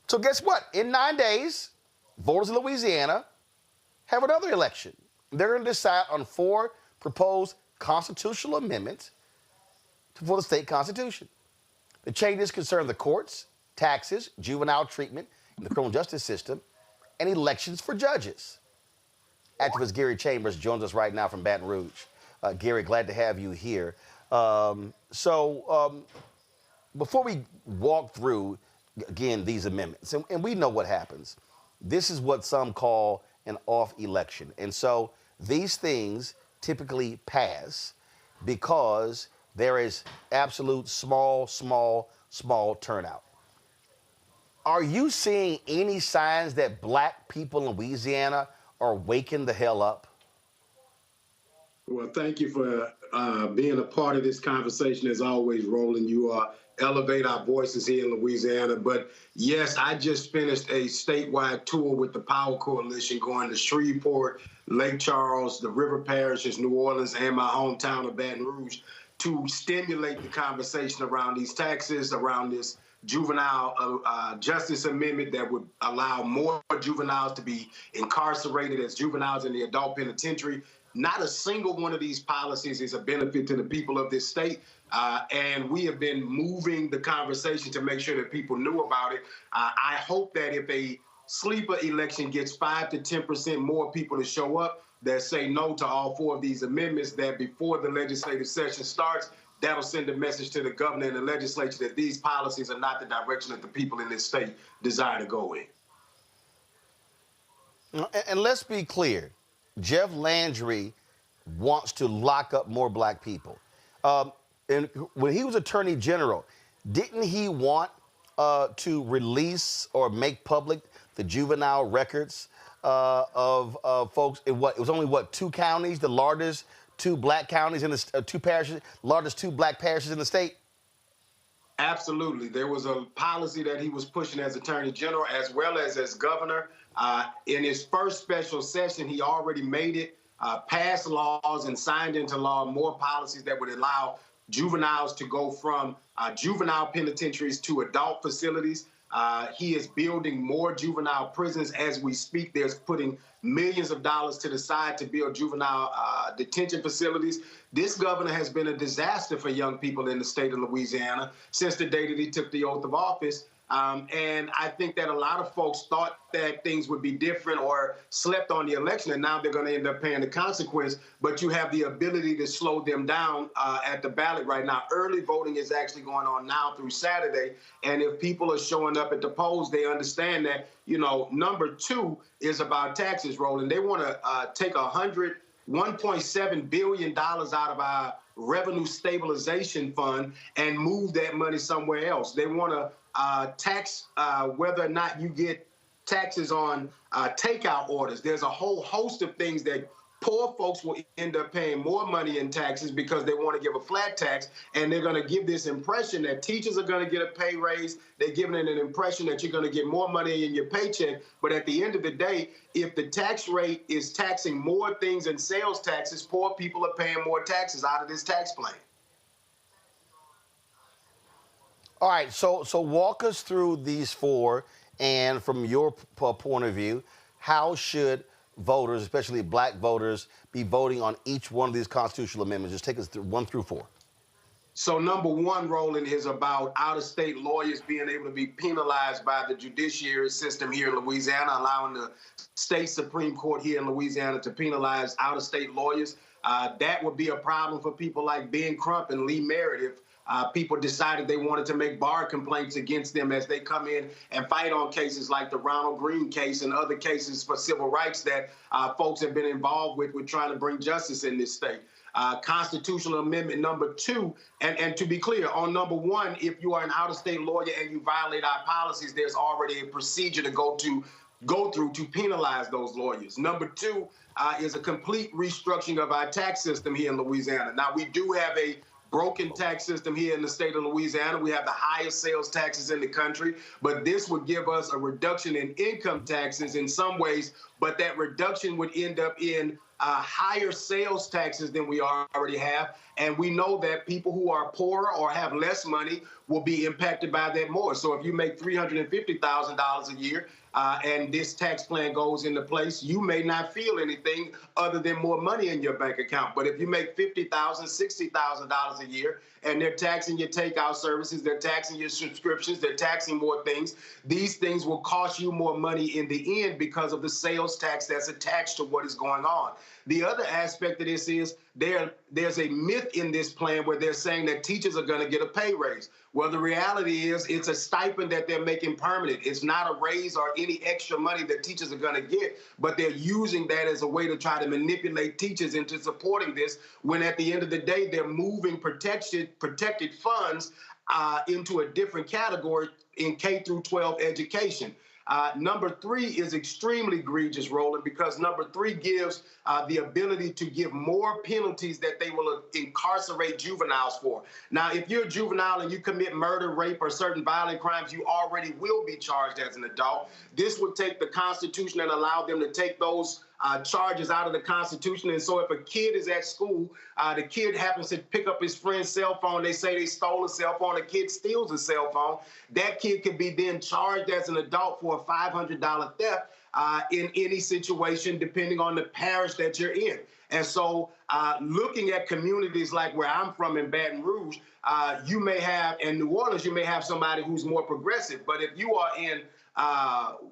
So guess what? In 9 days, voters in Louisiana have another election. They're going to decide on 4 proposed constitutional amendments for the state constitution. The changes concern the courts, taxes, juvenile treatment in the criminal justice system, and elections for judges. Activist Gary Chambers joins us right now from Baton Rouge. Gary, glad to have you here. Before we walk through, again, these amendments, and we know what happens. This is what some call an off election. And so these things typically pass because there is absolute small turnout. Are you seeing any signs that Black people in Louisiana are waking the hell up? Well, thank you for being a part of this conversation. As always, Roland, you are elevate our voices here in Louisiana. But yes, I just finished a statewide tour with the Power Coalition going to Shreveport, Lake Charles, the river parishes, New Orleans, and my hometown of Baton Rouge to stimulate the conversation around these taxes, around this juvenile justice amendment that would allow more juveniles to be incarcerated as juveniles in the adult penitentiary. Not a single one of these policies is a benefit to the people of this state. And we have been moving the conversation to make sure that people knew about it. I hope that if a sleeper election gets 5 to 10% more people to show up that say no to all 4 of these amendments, that before the legislative session starts, that'll send a message to the governor and the legislature that these policies are not the direction that the people in this state desire to go in. And let's be clear, Jeff Landry wants to lock up more black people. And when he was Attorney General, didn't he want to release or make public the juvenile records of folks in it was only 2 counties, the largest 2 black counties in the 2 parishes, largest 2 black parishes in the state? Absolutely. There was a policy that he was pushing as Attorney General as well as governor. In his first special session, he already made it, passed laws and signed into law more policies that would allow juveniles to go from juvenile penitentiaries to adult facilities. He is building more juvenile prisons as we speak. There's putting millions of dollars to the side to build juvenile detention facilities. This governor has been a disaster for young people in the state of Louisiana since the day that he took the oath of office. And I think that a lot of folks thought that things would be different or slept on the election, and now they're going to end up paying the consequence. But you have the ability to slow them down at the ballot right now. Early voting is actually going on now through Saturday. And if people are showing up at the polls, they understand that, number 2 is about taxes, Roland. They want to take $1.7 billion out of our revenue stabilization fund and move that money somewhere else. They want to tax whether or not you get taxes on takeout orders. There's a whole host of things that poor folks will end up paying more money in taxes because they want to give a flat tax, and they're going to give this impression that teachers are going to get a pay raise. They're giving it an impression that you're going to get more money in your paycheck. But at the end of the day, if the tax rate is taxing more things than sales taxes, poor people are paying more taxes out of this tax plan. All right, so walk us through these 4, and from your point of view, how should voters, especially black voters, be voting on each one of these constitutional amendments? Just take us through 1 through 4. So number 1, Roland, is about out-of-state lawyers being able to be penalized by the judiciary system here in Louisiana, allowing the state Supreme Court here in Louisiana to penalize out-of-state lawyers. That would be a problem for people like Ben Crump and Lee Merritt if people decided they wanted to make bar complaints against them as they come in and fight on cases like the Ronald Green case and other cases for civil rights that folks have been involved with trying to bring justice in this state. Constitutional Amendment number 2, and to be clear, on number 1, if you are an out-of-state lawyer and you violate our policies, there's already a procedure to go through to penalize those lawyers. Number 2 is a complete restructuring of our tax system here in Louisiana. Now, we do have a broken tax system here in the state of Louisiana. We have the highest sales taxes in the country, but this would give us a reduction in income taxes in some ways, but that reduction would end up in higher sales taxes than we already have. And we know that people who are poorer or have less money will be impacted by that more. So if you make $350,000 a year and this tax plan goes into place, you may not feel anything other than more money in your bank account. But if you make $50,000, $60,000 a year and they're taxing your takeout services, they're taxing your subscriptions, they're taxing more things, these things will cost you more money in the end because of the sales tax that's attached to what is going on. The other aspect of this is there's a myth in this plan where they're saying that teachers are going to get a pay raise. Well, the reality is it's a stipend that they're making permanent. It's not a raise or any extra money that teachers are going to get, but they're using that as a way to try to manipulate teachers into supporting this, when at the end of the day, they're moving protected funds into a different category in K through 12 education. Number 3 is extremely egregious, Roland, because number 3 gives the ability to give more penalties that they will incarcerate juveniles for. Now, if you're a juvenile and you commit murder, rape, or certain violent crimes, you already will be charged as an adult. This would take the Constitution and allow them to take those charges out of the Constitution. And so if a kid is at school, the kid happens to pick up his friend's cell phone, they say they stole a cell phone, a kid steals a cell phone, that kid could be then charged as an adult for a $500 theft in any situation, depending on the parish that you're in. And so looking at communities like where I'm from in Baton Rouge, you may have, in New Orleans, you may have somebody who's more progressive. But if you are in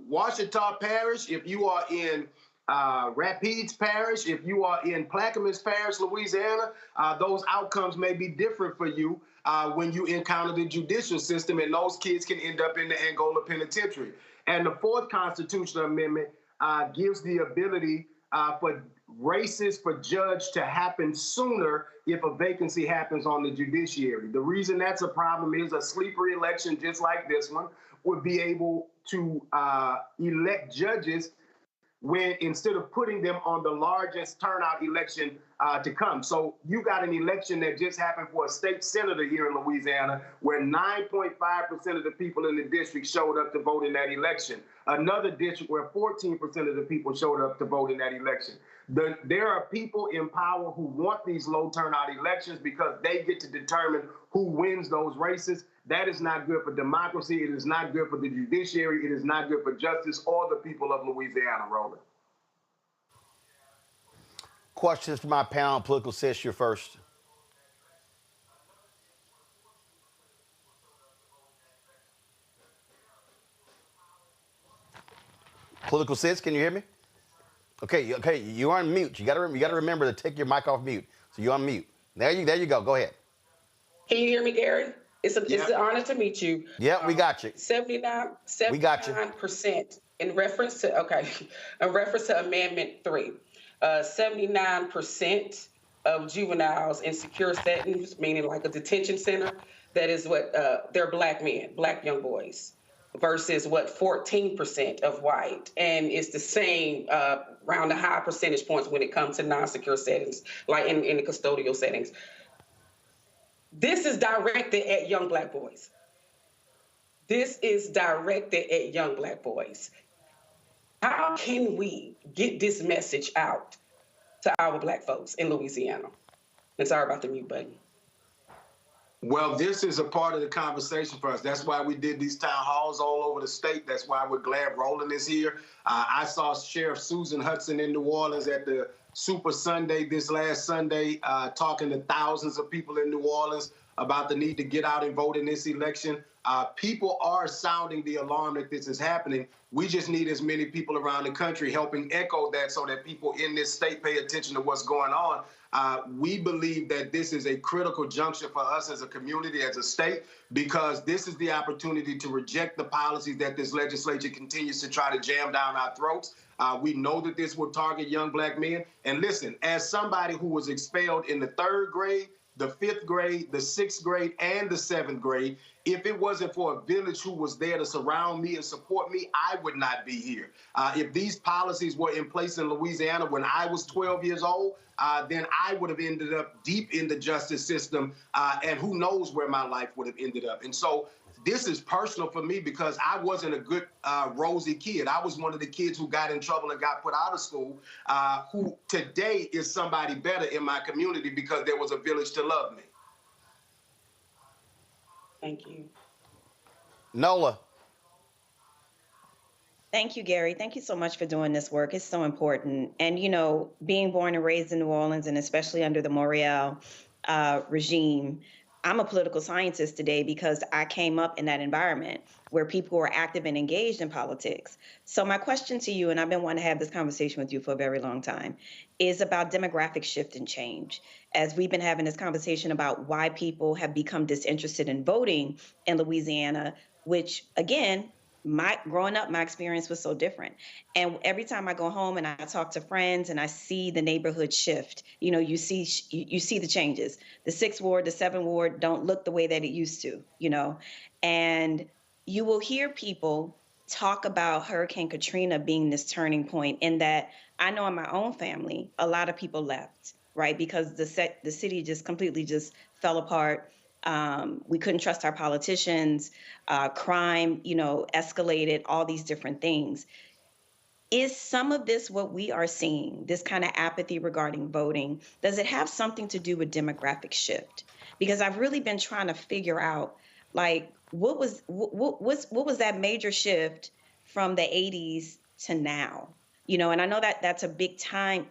Ouachita Parish, if you are in Rapides Parish, if you are in Plaquemines Parish, Louisiana, those outcomes may be different for you when you encounter the judicial system, and those kids can end up in the Angola Penitentiary. And the 4th Constitutional Amendment gives the ability for races for judge to happen sooner if a vacancy happens on the judiciary. The reason that's a problem is a sleeper election just like this one would be able to elect judges when instead of putting them on the largest turnout election to come. So you got an election that just happened for a state senator here in Louisiana where 9.5% of the people in the district showed up to vote in that election. Another district where 14% of the people showed up to vote in that election. There are people in power who want these low turnout elections because they get to determine who wins those races. That is not good for democracy. It is not good for the judiciary. It is not good for justice or the people of Louisiana, Roland. Questions for my panel. Political Sis, you're first. Political Sis, can you hear me? Okay, you're on mute. You got to remember to take your mic off mute. So you're on mute. There you go. Go ahead. Can you hear me, Gary? It's an honor to meet you. Yeah, we got you. 79% in reference to Amendment 3. 79% of juveniles in secure settings, meaning like a detention center, that is what they're black men, black young boys, versus 14% of white. And it's the same around the high percentage points when it comes to non-secure settings, like in the custodial settings. This is directed at young black boys. This is directed at young black boys. How can we get this message out to our black folks in Louisiana? And sorry about the mute button. Well, this is a part of the conversation for us. That's why we did these town halls all over the state. That's why we're glad Roland is here. I saw Sheriff Susan Hudson in New Orleans at the Super Sunday this last Sunday, talking to thousands of people in New Orleans about the need to get out and vote in this election. People are sounding the alarm that this is happening. We just need as many people around the country helping echo that so that people in this state pay attention to what's going on. We believe that this is a critical juncture for us as a community, as a state, because this is the opportunity to reject the policies that this legislature continues to try to jam down our throats. We know that this will target young black men. And listen, as somebody who was expelled in the 3rd grade, the 5th grade, the 6th grade, and the 7th grade, if it wasn't for a village who was there to surround me and support me, I would not be here. If these policies were in place in Louisiana when I was 12 years old, then I would have ended up deep in the justice system, and who knows where my life would have ended up. And so this is personal for me because I wasn't a good, rosy kid. I was one of the kids who got in trouble and got put out of school, who today is somebody better in my community because there was a village to love me. Thank you. Nola. Thank you, Gary. Thank you so much for doing this work. It's so important. And, you know, being born and raised in New Orleans, and especially under the Morial regime, I'm a political scientist today because I came up in that environment where people were active and engaged in politics. So my question to you, and I've been wanting to have this conversation with you for a very long time, is about demographic shift and change. As we've been having this conversation about why people have become disinterested in voting in Louisiana, which, again, growing up, my experience was so different. And every time I go home and I talk to friends and I see the neighborhood shift, you know, you see the changes. The 6th ward, the 7th ward don't look the way that it used to, you know. And you will hear people talk about Hurricane Katrina being this turning point, in that I know in my own family, a lot of people left, right? Because the city just completely just fell apart. We couldn't trust our politicians. Crime, escalated, all these different things. Is some of this what we are seeing, this kind of apathy regarding voting? Does it have something to do with demographic shift? Because I've really been trying to figure out, like, what was that major shift from the 80s to now? And I know that that's a big time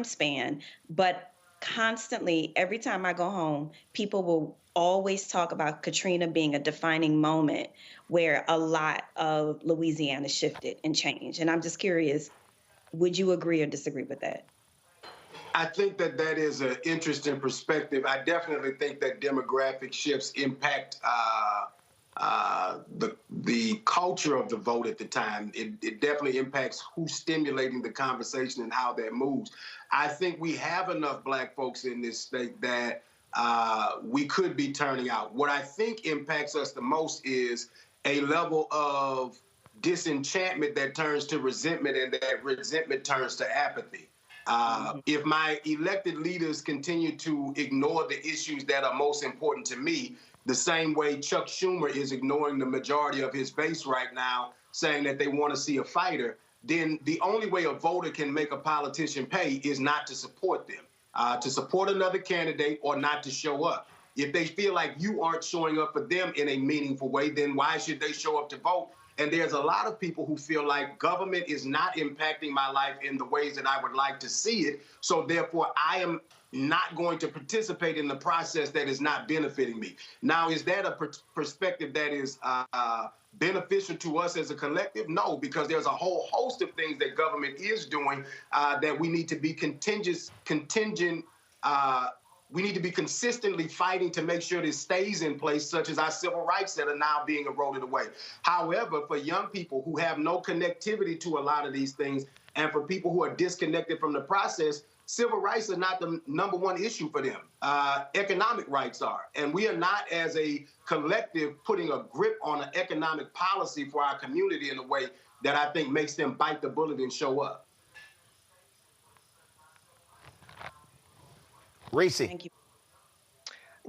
span, but constantly, every time I go home, people will always talk about Katrina being a defining moment where a lot of Louisiana shifted and changed. And I'm just curious, would you agree or disagree with that? I think that is an interesting perspective. I definitely think that demographic shifts impact the culture of the vote at the time. It definitely impacts who's stimulating the conversation and how that moves. I think we have enough Black folks in this state that we could be turning out. What I think impacts us the most is a level of disenchantment that turns to resentment, and that resentment turns to apathy. If my elected leaders continue to ignore the issues that are most important to me, the same way Chuck Schumer is ignoring the majority of his base right now, saying that they want to see a fighter, then the only way a voter can make a politician pay is not to support them, to support another candidate, or not to show up. If they feel like you aren't showing up for them in a meaningful way, then why should they show up to vote? And there's a lot of people who feel like government is not impacting my life in the ways that I would like to see it. So therefore, I am not going to participate in the process that is not benefiting me. Now, is that a perspective that is beneficial to us as a collective? No, because there's a whole host of things that government is doing that we need to be we need to be consistently fighting to make sure this stays in place, such as our civil rights that are now being eroded away. However, for young people who have no connectivity to a lot of these things, and for people who are disconnected from the process, civil rights are not the number one issue for them. Economic rights are. And we are not, as a collective, putting a grip on an economic policy for our community in a way that I think makes them bite the bullet and show up. Reese. Thank you.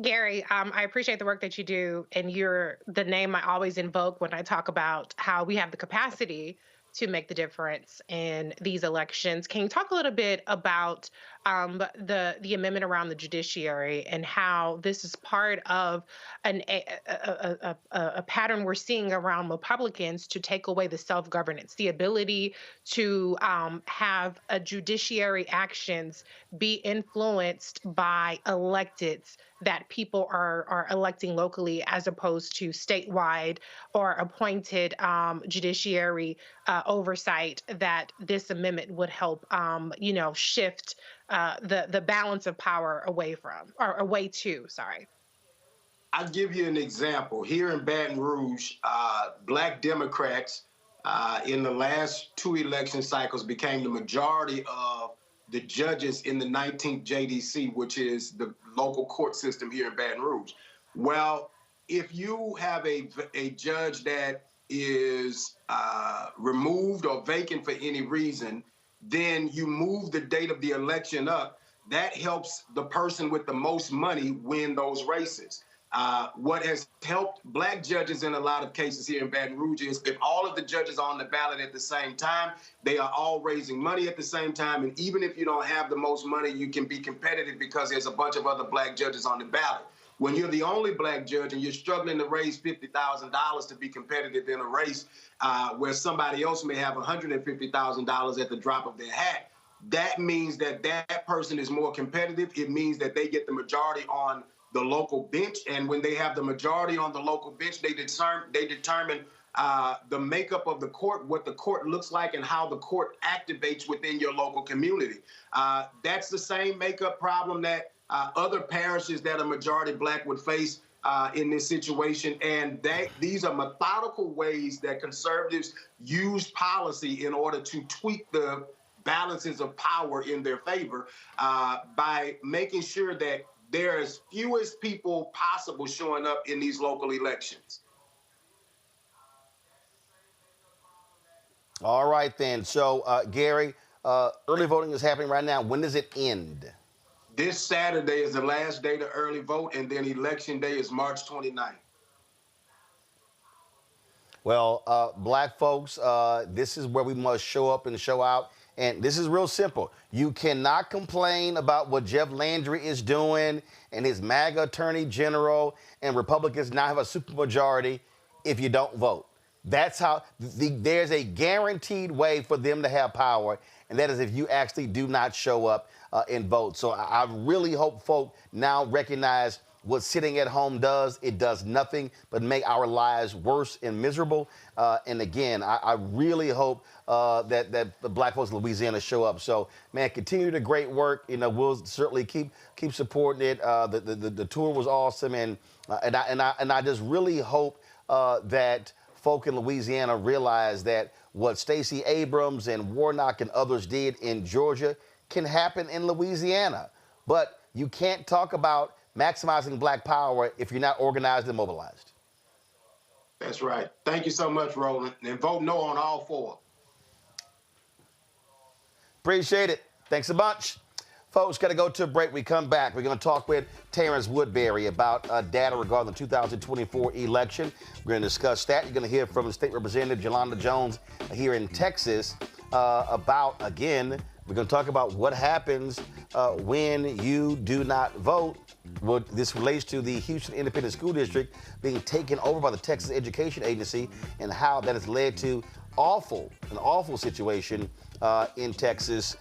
Gary, I appreciate the work that you do, and you're the name I always invoke when I talk about how we have the capacity to make the difference in these elections. Can you talk a little bit about the amendment around the judiciary and how this is part of a pattern we're seeing around Republicans to take away the self-governance, the ability to have a judiciary actions be influenced by electeds that people are electing locally, as opposed to statewide or appointed judiciary oversight, that this amendment would help, shift the balance of power away to. I'll give you an example. Here in Baton Rouge, Black Democrats in the last two election cycles became the majority of the judges in the 19th JDC, which is the local court system here in Baton Rouge. Well, if you have a judge that is removed or vacant for any reason, then you move the date of the election up. That helps the person with the most money win those races. What has helped Black judges in a lot of cases here in Baton Rouge is if all of the judges are on the ballot at the same time, they are all raising money at the same time. And even if you don't have the most money, you can be competitive because there's a bunch of other Black judges on the ballot. When you're the only Black judge and you're struggling to raise $50,000 to be competitive in a race where somebody else may have $150,000 at the drop of their hat, that means that person is more competitive. It means that they get the majority on the local bench. And when they have the majority on the local bench, they determine the makeup of the court, what the court looks like, and how the court activates within your local community. That's the same makeup problem that other parishes that are majority Black would face in this situation. And these are methodical ways that conservatives use policy in order to tweak the balances of power in their favor by making sure that there are as few as people possible showing up in these local elections. All right, then. So, Gary, early voting is happening right now. When does it end? This Saturday is the last day to early vote, and then Election Day is March 29th. Well, black folks, this is where we must show up and show out. And this is real simple. You cannot complain about what Jeff Landry is doing and his MAGA attorney general and Republicans now have a supermajority if you don't vote. That's how there's a guaranteed way for them to have power, and that is if you actually do not show up and vote. So I really hope folk now recognize what sitting at home does. It does nothing but make our lives worse and miserable. And again, I really hope that the black folks in Louisiana show up. So, man, continue the great work. You know, we'll certainly keep supporting it. The tour was awesome, and I just really hope that folk in Louisiana realize that what Stacey Abrams and Warnock and others did in Georgia can happen in Louisiana. But you can't talk about maximizing black power if you're not organized and mobilized. That's right. Thank you so much, Roland. And vote no on all four. Appreciate it. Thanks a bunch. Folks, got to go to a break. We come back. We're going to talk with Terrance Woodbury about data regarding the 2024 election. We're going to discuss that. You're going to hear from State Representative Yolanda Jones here in Texas about, again, we're going to talk about what happens when you do not vote. Well, this relates to the Houston Independent School District being taken over by the Texas Education Agency and how that has led to an awful situation in Texas.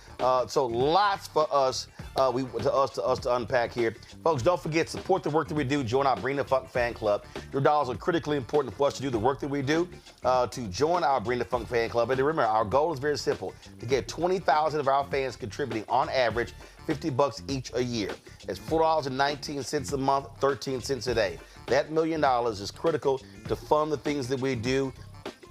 So lots for us to unpack here. Folks, don't forget, support the work that we do. Join our Bring the Funk fan club. Your dollars are critically important for us to do the work that we do. To join our Bring the Funk fan club, and remember, our goal is very simple: to get 20,000 of our fans contributing on average $50 each a year. That's $4.19 a month, 13 cents a day. That $1 million is critical to fund the things that we do,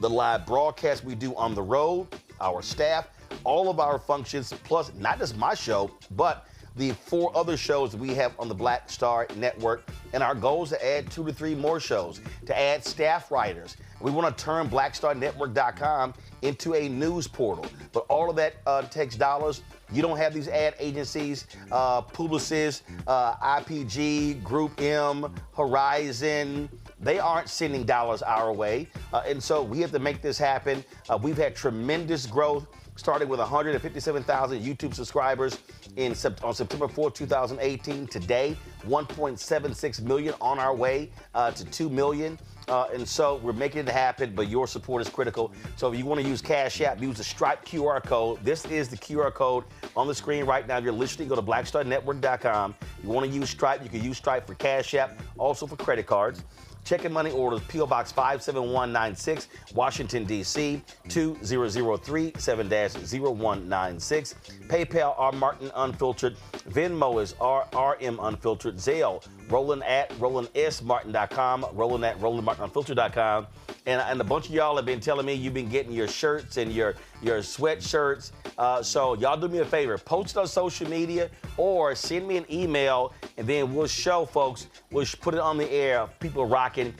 the live broadcast we do on the road, our staff, all of our functions, plus not just my show, but the 4 other shows that we have on the Black Star Network. And our goal is to add 2 to 3 more shows, to add staff writers. We want to turn blackstarnetwork.com into a news portal. But all of that takes dollars. You don't have these ad agencies, Publicis, IPG, Group M, Horizon. They aren't sending dollars our way. And so we have to make this happen. We've had tremendous growth, starting with 157,000 YouTube subscribers on September 4, 2018. Today, 1.76 million, on our way to 2 million. And so we're making it happen, but your support is critical. So if you want to use Cash App, use the Stripe QR code. This is the QR code on the screen right now. If you're listening, go to blackstarnetwork.com. You want to use Stripe, you can use Stripe for Cash App, also for credit cards. Check and money orders, P.O. Box 57196, Washington, D.C., 20037-0196. PayPal, R. Martin Unfiltered. Venmo is RM Unfiltered. Zelle, Roland at RolandSMartin.com, Roland at RolandMartinUnfiltered.com. And a bunch of y'all have been telling me you've been getting your shirts and your sweatshirts. So y'all do me a favor, post on social media or send me an email, and then we'll show folks, we'll put it on the air. People rocking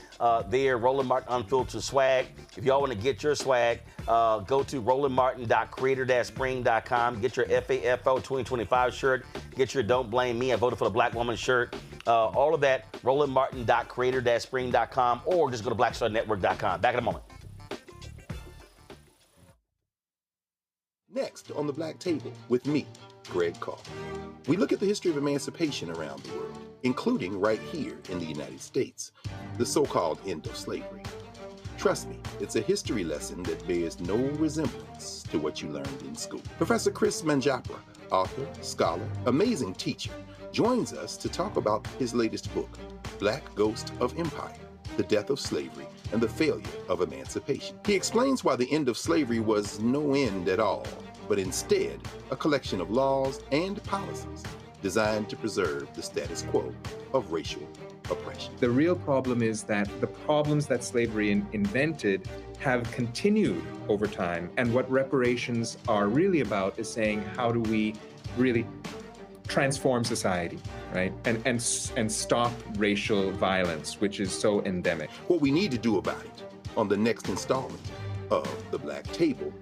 their Roland Martin Unfiltered swag. If y'all want to get your swag, go to rolandmartin.creator-spring.com. Get your FAFO 2025 shirt. Get your Don't Blame Me, I Voted for the Black Woman shirt. All of that, rolandmartin.creator-spring.com, or just go to blackstarnetwork.com. Back in a moment. Next on the Black Table with me, Greg Carr. We look at the history of emancipation around the world, including right here in the United States, the so-called end of slavery. Trust me, it's a history lesson that bears no resemblance to what you learned in school. Professor Chris Manjapra, author, scholar, amazing teacher, joins us to talk about his latest book, Black Ghost of Empire, The Death of Slavery and the Failure of Emancipation. He explains why the end of slavery was no end at all, but instead a collection of laws and policies designed to preserve the status quo of racial oppression. The real problem is that the problems that slavery invented have continued over time. And what reparations are really about is saying, how do we really transform society, right? And stop racial violence, which is so endemic. What we need to do about it on the next installment of The Black Table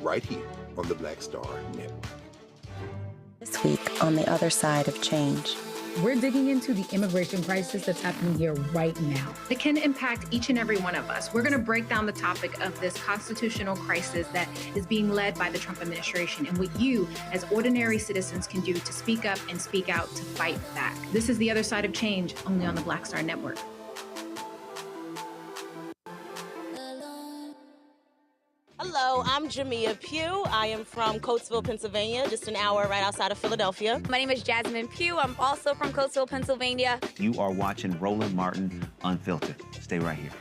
right here on the Black Star Network. This week on the other side of change. We're digging into the immigration crisis that's happening here right now. It can impact each and every one of us. We're going to break down the topic of this constitutional crisis that is being led by the Trump administration and what you, as ordinary citizens, can do to speak up and speak out to fight back. This is The Other Side of Change, only on the Black Star Network. Hello, I'm Jamia Pugh. I am from Coatesville, Pennsylvania, just an hour right outside of Philadelphia. My name is Jasmine Pugh. I'm also from Coatesville, Pennsylvania. You are watching Roland Martin Unfiltered. Stay right here.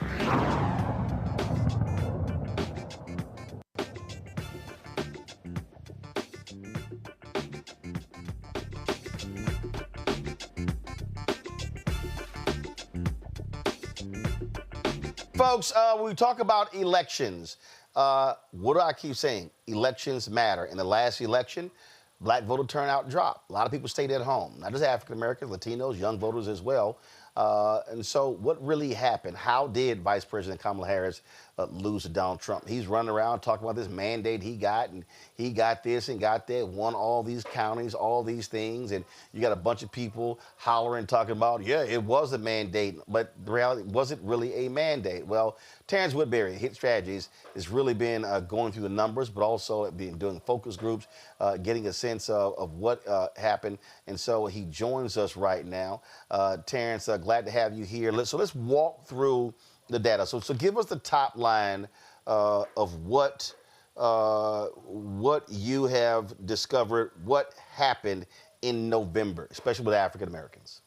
Folks, we talk about elections. What do I keep saying? Elections matter. In the last election, black voter turnout dropped. A lot of people stayed at home, not just African Americans, Latinos, young voters as well. And so what really happened? How did Vice President Kamala Harris lose to Donald Trump? He's running around talking about this mandate he got, and he got this and got that, won all these counties, all these things, and you got a bunch of people hollering, talking about, yeah, it was a mandate, but the reality, was it really a mandate? Well, Terrance Woodbury, Hit Strategies, has really been going through the numbers, but also been doing focus groups, getting a sense of what happened, and so he joins us right now. Terrance, glad to have you here. Let's walk through the data. So give us the top line of what you have discovered, what happened in November, especially with African Americans.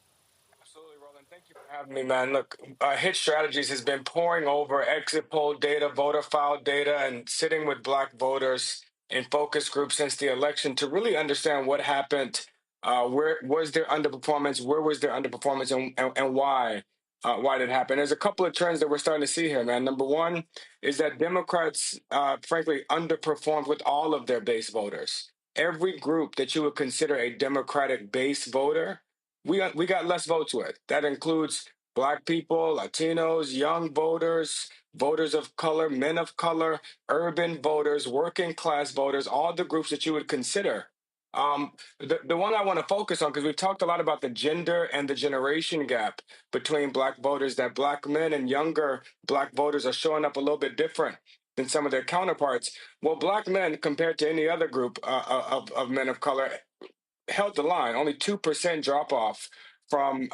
Absolutely, Roland. Thank you for having me, man. Look, Hit Strategies has been poring over exit poll data, voter file data, and sitting with black voters in focus groups since the election to really understand what happened. Where was there underperformance? Where was there underperformance, and why? Why did it happen? There's a couple of trends that we're starting to see here, man. Number one is that Democrats, frankly, underperformed with all of their base voters. Every group that you would consider a Democratic base voter, we got less votes with. That includes Black people, Latinos, young voters, voters of color, men of color, urban voters, working class voters, all the groups that you would consider. The one I want to focus on, because we've talked a lot about the gender and the generation gap between black voters, that black men and younger black voters are showing up a little bit different than some of their counterparts. Well, black men, compared to any other group of men of color, held the line. Only 2% drop off from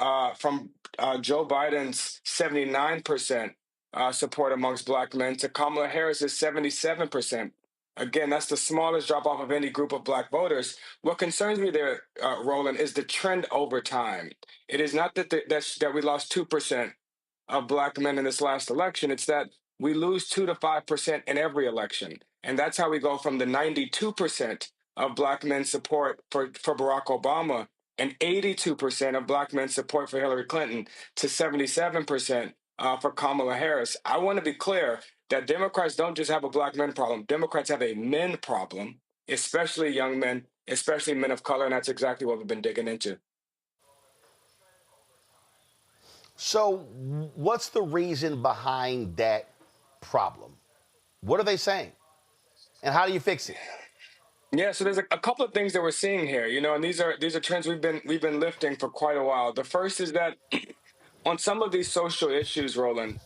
Joe Biden's 79% support amongst black men to Kamala Harris's 77%. Again, that's the smallest drop-off of any group of black voters. What concerns me there, Roland, is the trend over time. It is not that we lost 2% of black men in this last election. It's that we lose 2 to 5% in every election. And that's how we go from the 92% of black men's support for Barack Obama and 82% of black men's support for Hillary Clinton to 77% for Kamala Harris. I want to be clear that Democrats don't just have a black men problem. Democrats have a men problem, especially young men, especially men of color, and that's exactly what we've been digging into. So what's the reason behind that problem? What are they saying? And how do you fix it? Yeah, so there's a couple of things that we're seeing here, and these are trends we've been lifting for quite a while. The first is that on some of these social issues, Roland,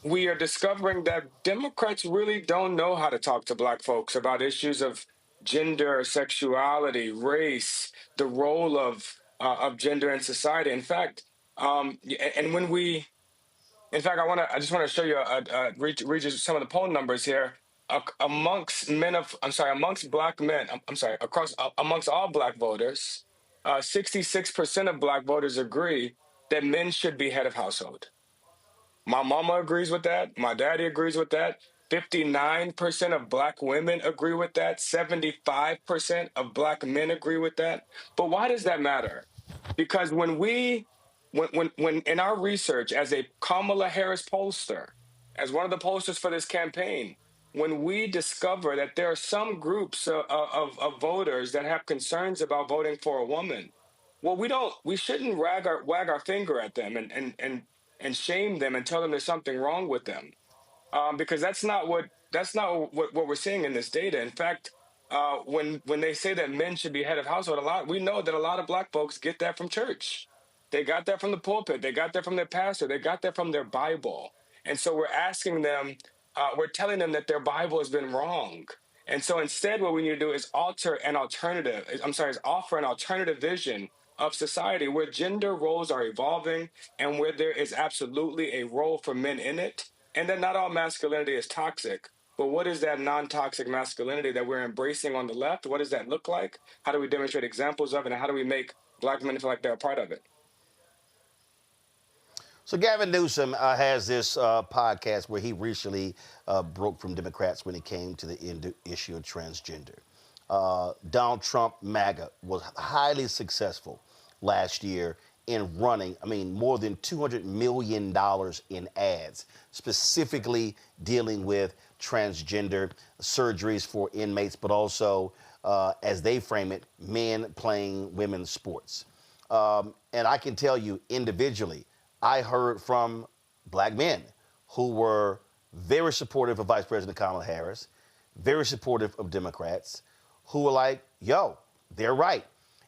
we are discovering that Democrats really don't know how to talk to black folks about issues of gender, sexuality, race, the role of gender in society. In fact, I just want to show you read you some of the poll numbers here. Amongst black men, amongst all black voters, 66% of black voters agree that men should be head of household. My mama agrees with that. My daddy agrees with that. 59% of black women agree with that. 75% of black men agree with that. But why does that matter? Because when in our research as a Kamala Harris pollster, as one of the pollsters for this campaign, when we discover that there are some groups of voters that have concerns about voting for a woman, well, we shouldn't wag our finger at them and shame them and tell them there's something wrong with them, because that's not what That's not what we're seeing in this data. In fact, when they say that men should be head of household, we know that a lot of black folks get that from church. They got that from the pulpit. They got that from their pastor. They got that from their Bible. And so we're asking them, we're telling them that their Bible has been wrong. And so instead, what we need to do is offer an alternative vision of society where gender roles are evolving and where there is absolutely a role for men in it. And that not all masculinity is toxic. But what is that non-toxic masculinity that we're embracing on the left? What does that look like? How do we demonstrate examples of it? And how do we make black men feel like they're a part of it? So Gavin Newsom has this podcast where he recently broke from Democrats when it came to the issue of transgender. Donald Trump, MAGA, was highly successful last year in running, more than $200 million in ads, specifically dealing with transgender surgeries for inmates, but also, as they frame it, men playing women's sports. And I can tell you individually, I heard from black men who were very supportive of Vice President Kamala Harris, very supportive of Democrats, who were like, yo, they're right.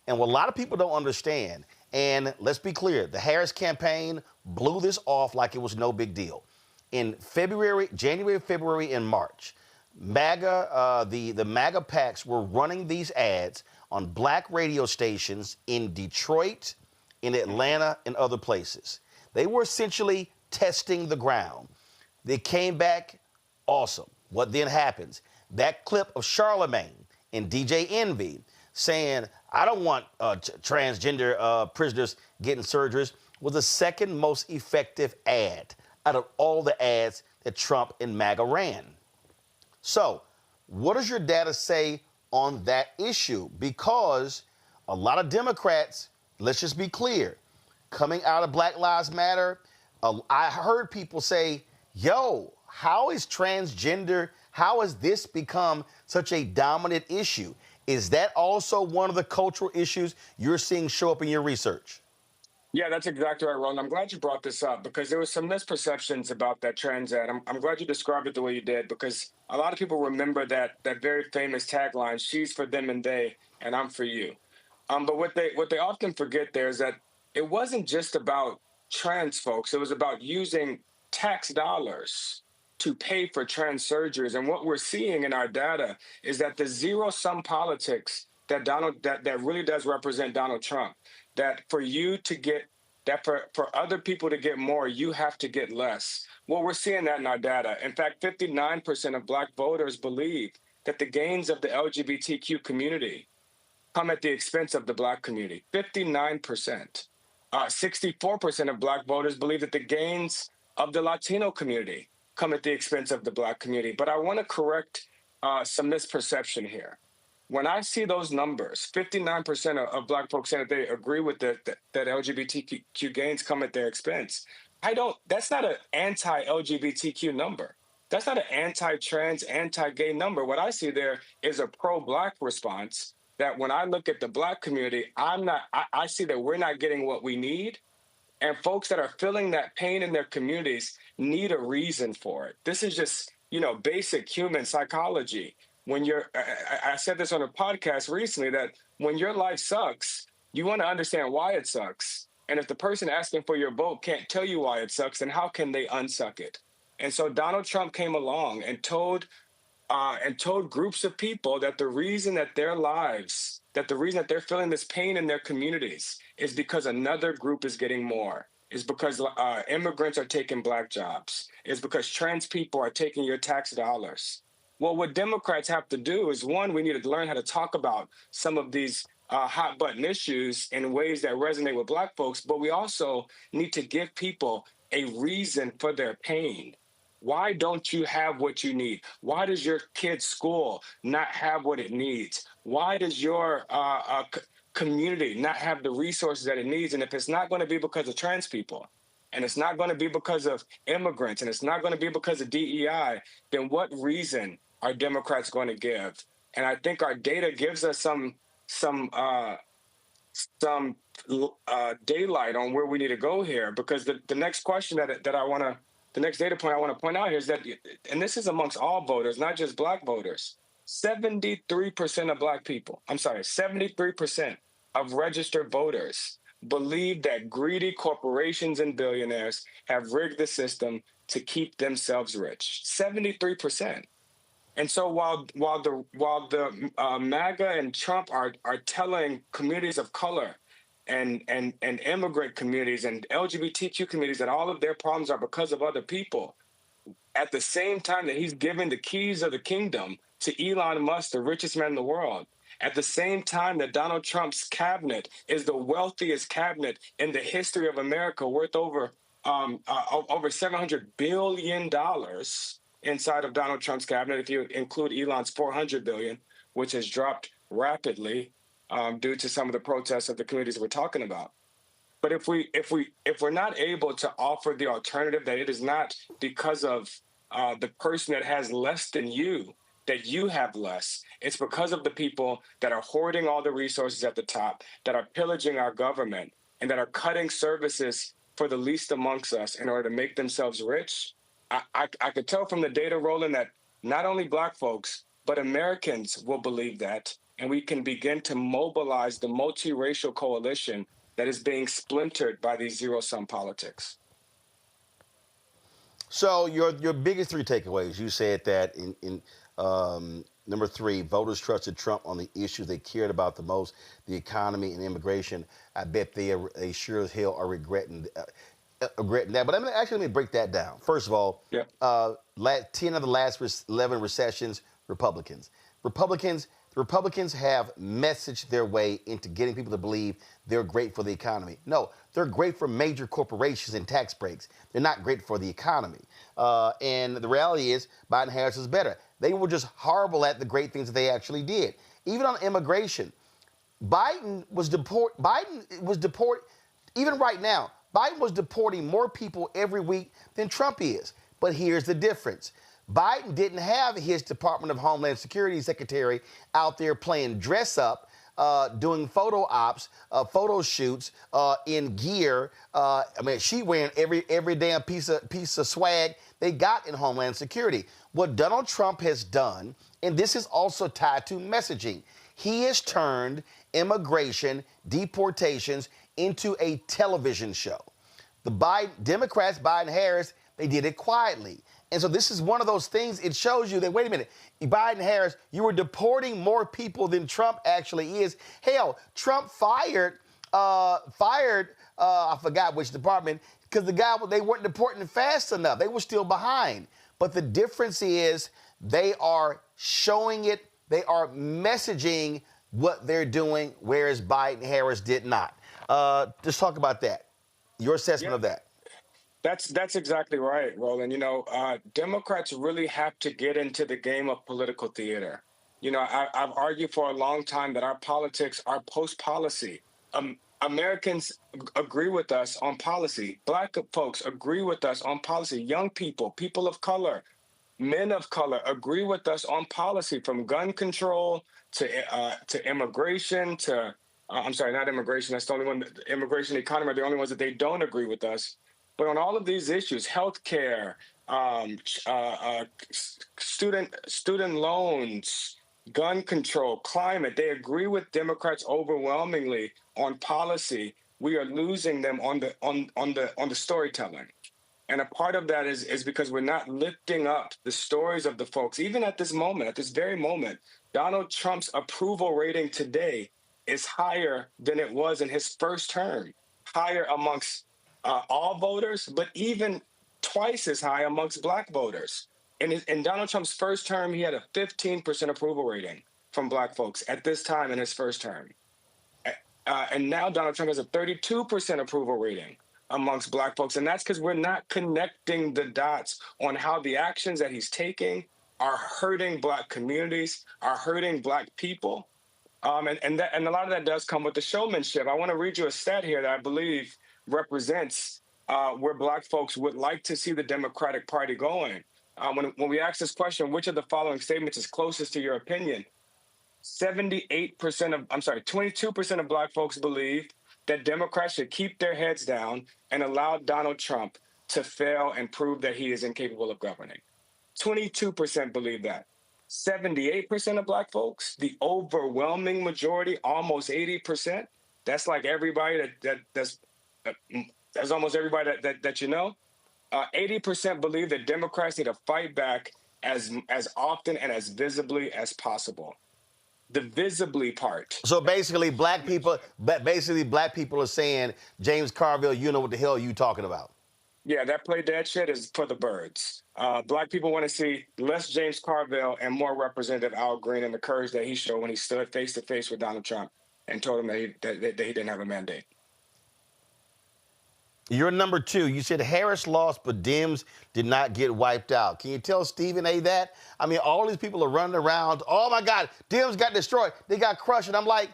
And what a lot of people don't understand, and let's be clear, the Harris campaign blew this off like it was no big deal. In January, February, and March, MAGA, the MAGA PACs were running these ads on black radio stations in Detroit, in Atlanta, and other places. They were essentially testing the ground. They came back awesome. What then happens? That clip of Charlemagne and DJ Envy saying, I don't want transgender prisoners getting surgeries, was the second most effective ad out of all the ads that Trump and MAGA ran. So what does your data say on that issue? Because a lot of Democrats, let's just be clear, coming out of Black Lives Matter, I heard people say, yo, how has this become such a dominant issue? Is that also one of the cultural issues you're seeing show up in your research? Yeah, that's exactly right, Roland. I'm glad you brought this up because there was some misperceptions about that trans ad. I'm glad you described it the way you did because a lot of people remember that very famous tagline, she's for them and they, and I'm for you. But what they often forget there is that it wasn't just about trans folks. It was about using tax dollars to pay for trans surgeries. And what we're seeing in our data is that the zero-sum politics that really does represent Donald Trump, that for you to get, that for other people to get more, you have to get less. Well, we're seeing that in our data. In fact, 59% of black voters believe that the gains of the LGBTQ community come at the expense of the black community. 59%. 64% of black voters believe that the gains of the Latino community come at the expense of the black community. But I want to correct some misperception here. When I see those numbers, 59% of black folks saying that they agree with that LGBTQ gains come at their expense. That's not an anti-LGBTQ number. That's not an anti-trans, anti-gay number. What I see there is a pro-black response that when I look at the black community, I see that we're not getting what we need. And folks that are feeling that pain in their communities need a reason for it. This is just, basic human psychology. When I said this on a podcast recently, that when your life sucks, you want to understand why it sucks. And if the person asking for your vote can't tell you why it sucks, then how can they unsuck it? And so Donald Trump came along and told groups of people that the reason that they're feeling this pain in their communities is because another group is getting more, is because immigrants are taking black jobs, is because trans people are taking your tax dollars. Well, what Democrats have to do is, one, we need to learn how to talk about some of these hot button issues in ways that resonate with black folks, but we also need to give people a reason for their pain. Why don't you have what you need? Why does your kid's school not have what it needs? Why does your community not have the resources that it needs? And if it's not going to be because of trans people, and it's not going to be because of immigrants, and it's not going to be because of DEI, then what reason are Democrats going to give? And I think our data gives us some daylight on where we need to go here, because the next question that I want to the next data point I want to point out here is that, and this is amongst all voters, not just black voters, 73% of black people, 73% of registered voters believe that greedy corporations and billionaires have rigged the system to keep themselves rich. 73%. And so while the MAGA and Trump are telling communities of color and immigrant communities and LGBTQ communities that all of their problems are because of other people, at the same time that he's giving the keys of the kingdom to Elon Musk, the richest man in the world, at the same time that Donald Trump's cabinet is the wealthiest cabinet in the history of America, worth over $700 billion inside of Donald Trump's cabinet, if you include Elon's $400 billion, which has dropped rapidly due to some of the protests of the communities we're talking about. But if we're not able to offer the alternative, that it is not because of the person that has less than you that you have less, it's because of the people that are hoarding all the resources at the top, that are pillaging our government, and that are cutting services for the least amongst us in order to make themselves rich. I could tell from the data, Roland, that not only black folks, but Americans will believe that, and we can begin to mobilize the multiracial coalition that is being splintered by these zero-sum politics. So your biggest three takeaways, you said that in number three, voters trusted Trump on the issues they cared about the most, the economy and immigration. I bet they sure as hell are regretting that. But let me break that down. First of all, 10 of the last 11 recessions, Republicans. The Republicans have messaged their way into getting people to believe they're great for the economy. No, they're great for major corporations and tax breaks. They're not great for the economy. And the reality is Biden-Harris is better. They were just horrible at the great things that they actually did. Even on immigration, Biden was even right now, Biden was deporting more people every week than Trump is. But here's the difference. Biden didn't have his Department of Homeland Security secretary out there playing dress up, doing photo ops, photo shoots in gear. She wearing every damn piece of swag they got in Homeland Security. What Donald Trump has done, and this is also tied to messaging, he has turned immigration, deportations into a television show. The Democrats, Biden-Harris, they did it quietly. And so this is one of those things, it shows you that, wait a minute, Biden-Harris, you were deporting more people than Trump actually is. Hell, Trump fired, I forgot which department, because they weren't deporting fast enough. They were still behind. But the difference is they are showing it, they are messaging what they're doing, whereas Biden-Harris did not. Just talk about that, your assessment of that. That's exactly right, Roland. Democrats really have to get into the game of political theater. I've argued for a long time that our politics are post-policy. Americans agree with us on policy. Black folks agree with us on policy. Young people, people of color, men of color agree with us on policy, from gun control to immigration to not immigration. That's the only one. Immigration and economy are the only ones that they don't agree with us. But on all of these issues, healthcare, student loans, gun control, climate, they agree with Democrats overwhelmingly on policy. We are losing them on the storytelling. And a part of that is because we're not lifting up the stories of the folks. Even at this moment, at this very moment, Donald Trump's approval rating today is higher than it was in his first term, higher amongst all voters, but even twice as high amongst black voters. In Donald Trump's first term, he had a 15% approval rating from black folks at this time in his first term. And now Donald Trump has a 32% approval rating amongst black folks. And that's because we're not connecting the dots on how the actions that he's taking are hurting black communities, are hurting black people. And a lot of that does come with the showmanship. I want to read you a stat here that I believe represents where black folks would like to see the Democratic Party going. When we ask this question, which of the following statements is closest to your opinion? 22% of black folks believe that Democrats should keep their heads down and allow Donald Trump to fail and prove that he is incapable of governing. 22% believe that. 78% of Black folks, the overwhelming majority, almost 80%, that's like everybody that's almost everybody that you know. 80% believe that Democrats need to fight back as often and as visibly as possible. The visibly part. So basically, black people are saying, James Carville, you know what the hell you talking about. Yeah, that play dead shit is for the birds. Black people want to see less James Carville and more Representative Al Green and the courage that he showed when he stood face to face with Donald Trump and told him that he didn't have a mandate. You're number 2. You said Harris lost, but Dems did not get wiped out. Can you tell Stephen A. that? I mean, all these people are running around. Oh, my God, Dems got destroyed. They got crushed. And I'm like,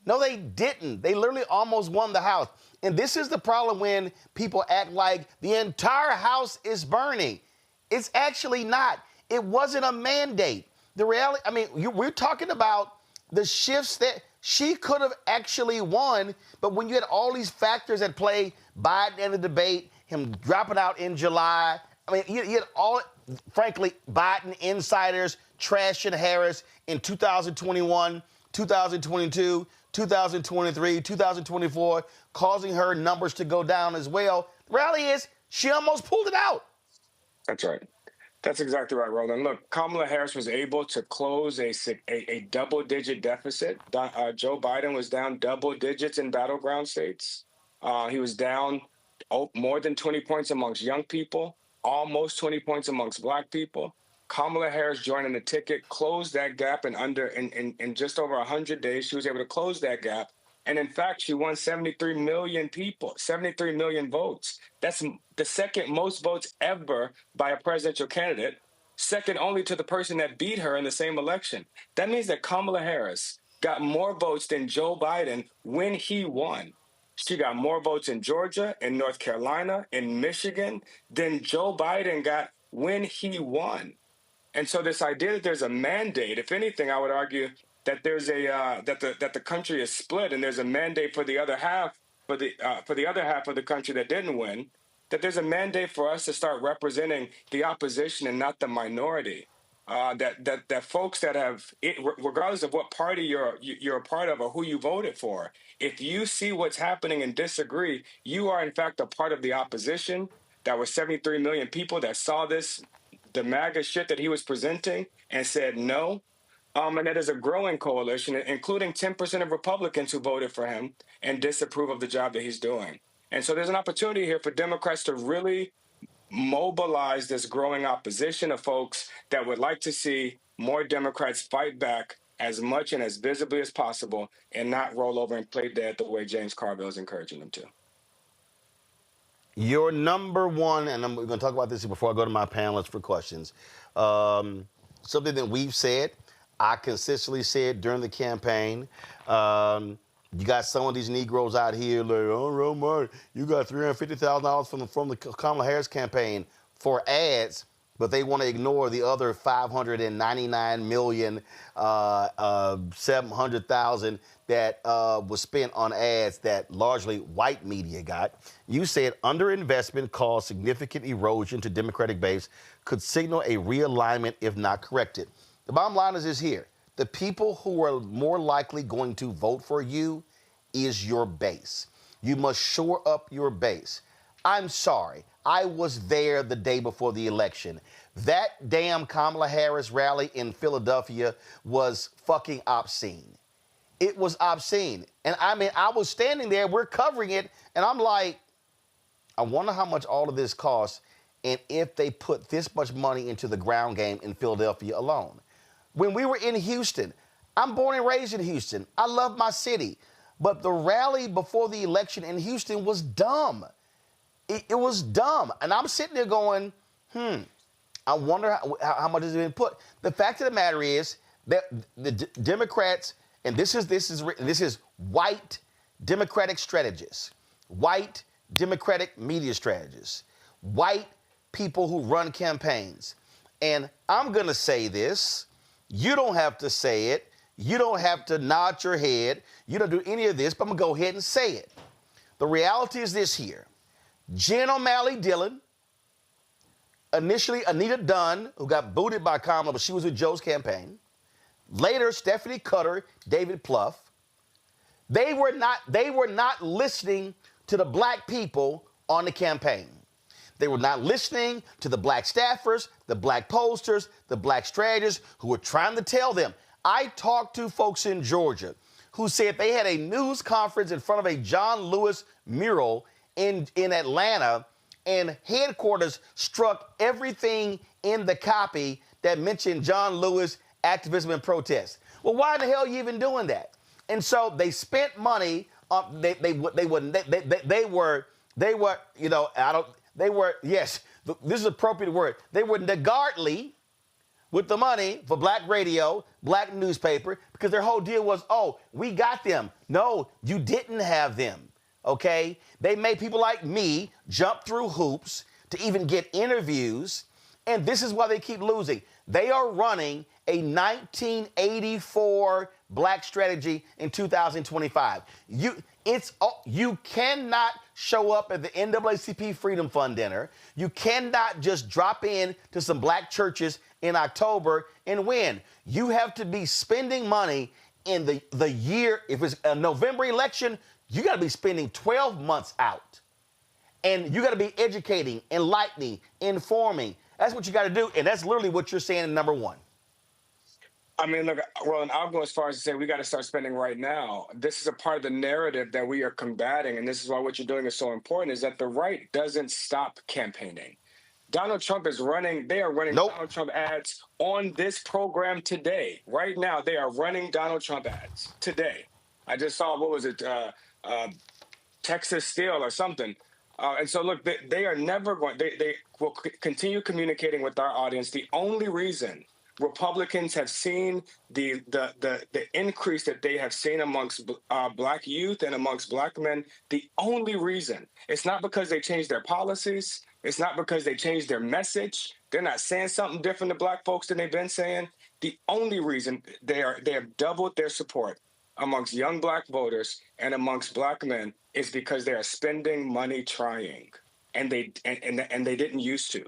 no, they didn't. They literally almost won the House. And this is the problem when people act like the entire House is burning. It's actually not. It wasn't a mandate. The reality, I mean, we're talking about the shifts that she could have actually won, but when you had all these factors at play, Biden in the debate, him dropping out in July, I mean, you had all, frankly, Biden insiders trashing Harris in 2021, 2022, 2023, 2024, causing her numbers to go down as well. The reality is she almost pulled it out. That's right. That's exactly right, Roland. Look, Kamala Harris was able to close a double-digit deficit. Joe Biden was down double digits in battleground states. He was down more than 20 points amongst young people, almost 20 points amongst Black people. Kamala Harris joining the ticket closed that gap in just over 100 days. She was able to close that gap. And in fact, she won 73 million people, 73 million votes. That's the second most votes ever by a presidential candidate, second only to the person that beat her in the same election. That means that Kamala Harris got more votes than Joe Biden when he won. She got more votes in Georgia, in North Carolina, in Michigan than Joe Biden got when he won. And so this idea that there's a mandate, if anything, I would argue that there's that the country is split and there's a mandate for the other half for the other half of the country that didn't win, that there's a mandate for us to start representing the opposition and not the minority. That folks that have, regardless of what party you're a part of or who you voted for, if you see what's happening and disagree, you are in fact a part of the opposition. That was 73 million people that saw the MAGA shit that he was presenting and said no. And that is a growing coalition, including 10% of Republicans who voted for him and disapprove of the job that he's doing. And so there's an opportunity here for Democrats to really mobilize this growing opposition of folks that would like to see more Democrats fight back as much and as visibly as possible and not roll over and play dead the way James Carville is encouraging them to. Your number 1, and we're going to talk about this before I go to my panelists for questions, something that we've said, I consistently said during the campaign, you got some of these Negroes out here like, oh, Roman, you got $350,000 from the Kamala Harris campaign for ads, but they want to ignore the other $599,700,000 that was spent on ads that largely white media got. You said underinvestment caused significant erosion to Democratic base, could signal a realignment if not corrected. The bottom line is this here. The people who are more likely going to vote for you is your base. You must shore up your base. I'm sorry. I was there the day before the election. That damn Kamala Harris rally in Philadelphia was fucking obscene. It was obscene. And I mean, I was standing there, we're covering it, and I'm like, I wonder how much all of this costs and if they put this much money into the ground game in Philadelphia alone. When we were in Houston, I'm born and raised in Houston. I love my city. But the rally before the election in Houston was dumb. It was dumb. And I'm sitting there going, I wonder how much has been put. The fact of the matter is that the Democrats, and this is white Democratic strategists, white Democratic media strategists, white people who run campaigns. And I'm going to say this. You don't have to say it. You don't have to nod your head. You don't do any of this, but I'm going to go ahead and say it. The reality is this here. Jen O'Malley Dillon, Initially, Anita Dunn, who got booted by Kamala, but she was with Joe's campaign. Later, Stephanie Cutter, David Plouffe. They were not listening to the black people on the campaign. They were not listening to the black staffers, the black pollsters, the black strategists who were trying to tell them. I talked to folks in Georgia who said they had a news conference in front of a John Lewis mural in Atlanta, and headquarters struck everything in the copy that mentioned John Lewis activism and protest. Well, why the hell are you even doing that? And so they spent money. They were yes, this is an appropriate word. They were niggardly with the money for black radio, black newspaper, because their whole deal was, oh, we got them. No, you didn't have them, okay? They made people like me jump through hoops to even get interviews, and this is why they keep losing. They are running a 1984 black strategy in 2025. You cannot show up at the NAACP Freedom Fund dinner. You cannot just drop in to some black churches in October and win. You have to be spending money in the year. If it's a November election, you got to be spending 12 months out. And you got to be educating, enlightening, informing. That's what you got to do. And that's literally what you're saying in number one. I mean, look, Roland, I'll go as far as to say we got to start spending right now. This is a part of the narrative that we are combating, and this is why what you're doing is so important, is that the right doesn't stop campaigning. Donald Trump is running, they are running Donald Trump ads on this program today. Right now, they are running Donald Trump ads today. I just saw, what was it, Texas Steel or something. And so, look, they are never going, they will continue communicating with our audience. The only reason Republicans have seen the increase that they have seen amongst black youth and amongst black men, the only reason, it's not because they changed their policies. It's not because they changed their message. They're not saying something different to black folks than they've been saying. The only reason they have doubled their support amongst young black voters and amongst black men is because they are spending money trying, and they didn't used to.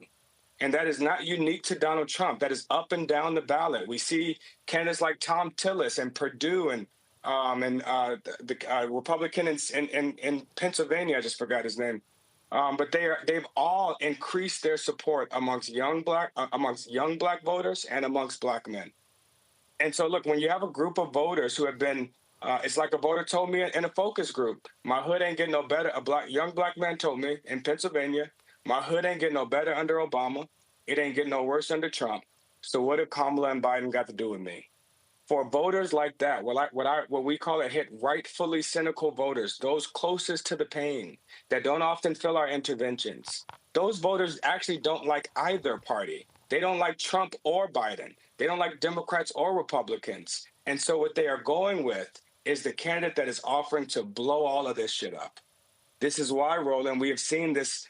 And that is not unique to Donald Trump. That is up and down the ballot. We see candidates like Tom Tillis and Perdue and the Republican in Pennsylvania. I just forgot his name. But they've all increased their support amongst young black voters and amongst black men. And so, look, when you have a group of voters who have been, it's like a voter told me in a focus group, my hood ain't getting no better. Young black man told me in Pennsylvania, my hood ain't getting no better under Obama. It ain't getting no worse under Trump. So what have Kamala and Biden got to do with me? For voters like that, what we call it, hit rightfully cynical voters, those closest to the pain, that don't often feel our interventions, those voters actually don't like either party. They don't like Trump or Biden. They don't like Democrats or Republicans. And so what they are going with is the candidate that is offering to blow all of this shit up. This is why, Roland, we have seen this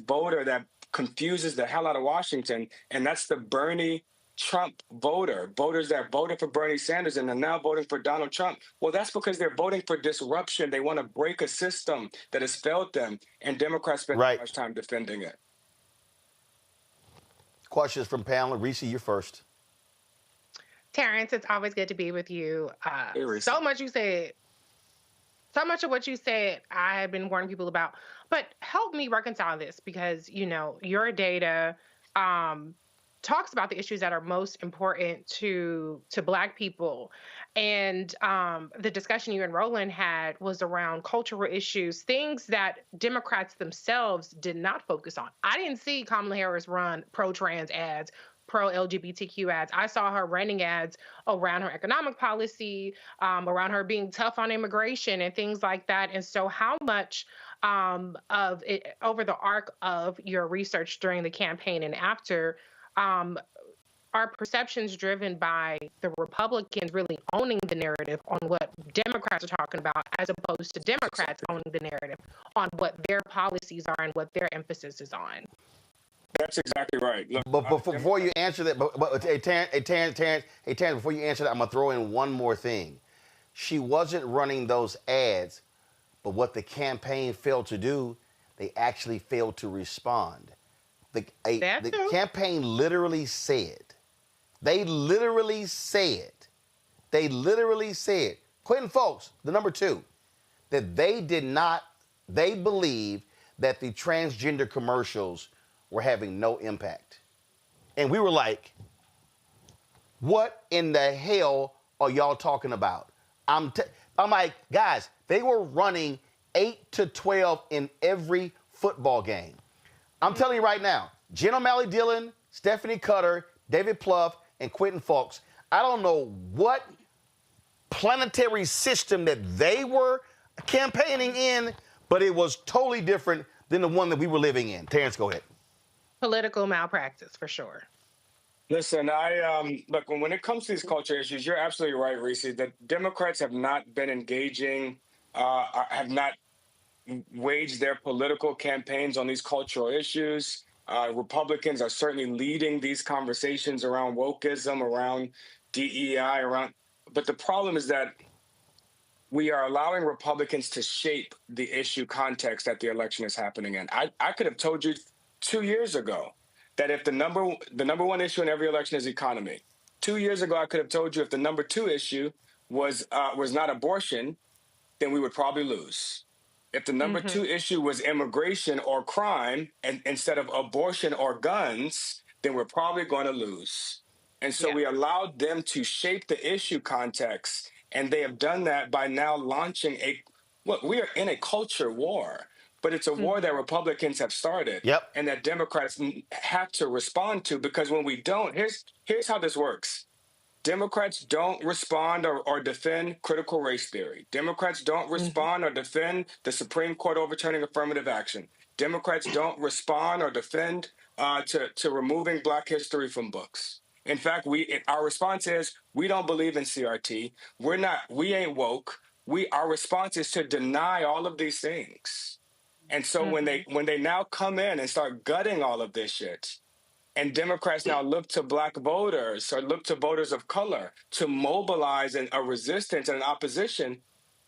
voter that confuses the hell out of Washington, and that's the Bernie Trump voters that voted for Bernie Sanders and are now voting for Donald Trump. Well, that's because they're voting for disruption. They want to break a system that has failed them, and Democrats spend too much time defending it. Questions from panel. Reese, you're first. Terrance, it's always good to be with you. So much of what you said, I have been warning people about. But help me reconcile this, because, your data talks about the issues that are most important to Black people. And the discussion you and Roland had was around cultural issues, things that Democrats themselves did not focus on. I didn't see Kamala Harris run pro-trans ads, pro-LGBTQ ads. I saw her running ads around her economic policy, around her being tough on immigration and things like that. And so how much of it over the arc of your research during the campaign and after are perceptions driven by the Republicans really owning the narrative on what Democrats are talking about, as opposed to Democrats owning the narrative on what their policies are and what their emphasis is on? That's exactly right. Look, but before you answer that, Terrance, before you answer that, I'm going to throw in one more thing. She wasn't running those ads, but what the campaign failed to do, they actually failed to respond. The campaign literally said, Quentin Folks, the number two, that they believe that the transgender commercials were having no impact. And we were like, what in the hell are y'all talking about? I'm like, guys, they were running 8 to 12 in every football game. I'm telling you right now, Jen O'Malley Dillon, Stephanie Cutter, David Plouffe, and Quentin Folks, I don't know what planetary system that they were campaigning in, but it was totally different than the one that we were living in. Terrance, go ahead. Political malpractice, for sure. Listen, look, when it comes to these culture issues, you're absolutely right, Reese. The Democrats have not been engaging, have not waged their political campaigns on these cultural issues. Republicans are certainly leading these conversations around wokeism, around DEI, but the problem is that we are allowing Republicans to shape the issue context that the election is happening in. I could have told you 2 years ago that if the number one issue in every election is economy. 2 years ago, I could have told you if the number two issue was not abortion, then we would probably lose. If the number two issue was immigration or crime, and instead of abortion or guns, then we're probably going to lose. And so we allowed them to shape the issue context, and they have done that by now launching we are in a culture war. But it's a war that Republicans have started and that Democrats have to respond to, because when we don't, here's how this works. Democrats don't respond or defend critical race theory. Democrats don't respond or defend the Supreme Court overturning affirmative action. Democrats don't respond or defend to removing Black history from books. In fact, our response is we don't believe in CRT. We ain't woke. Our response is to deny all of these things. And so when they now come in and start gutting all of this shit, and Democrats now look to Black voters or look to voters of color to mobilize a resistance and an opposition,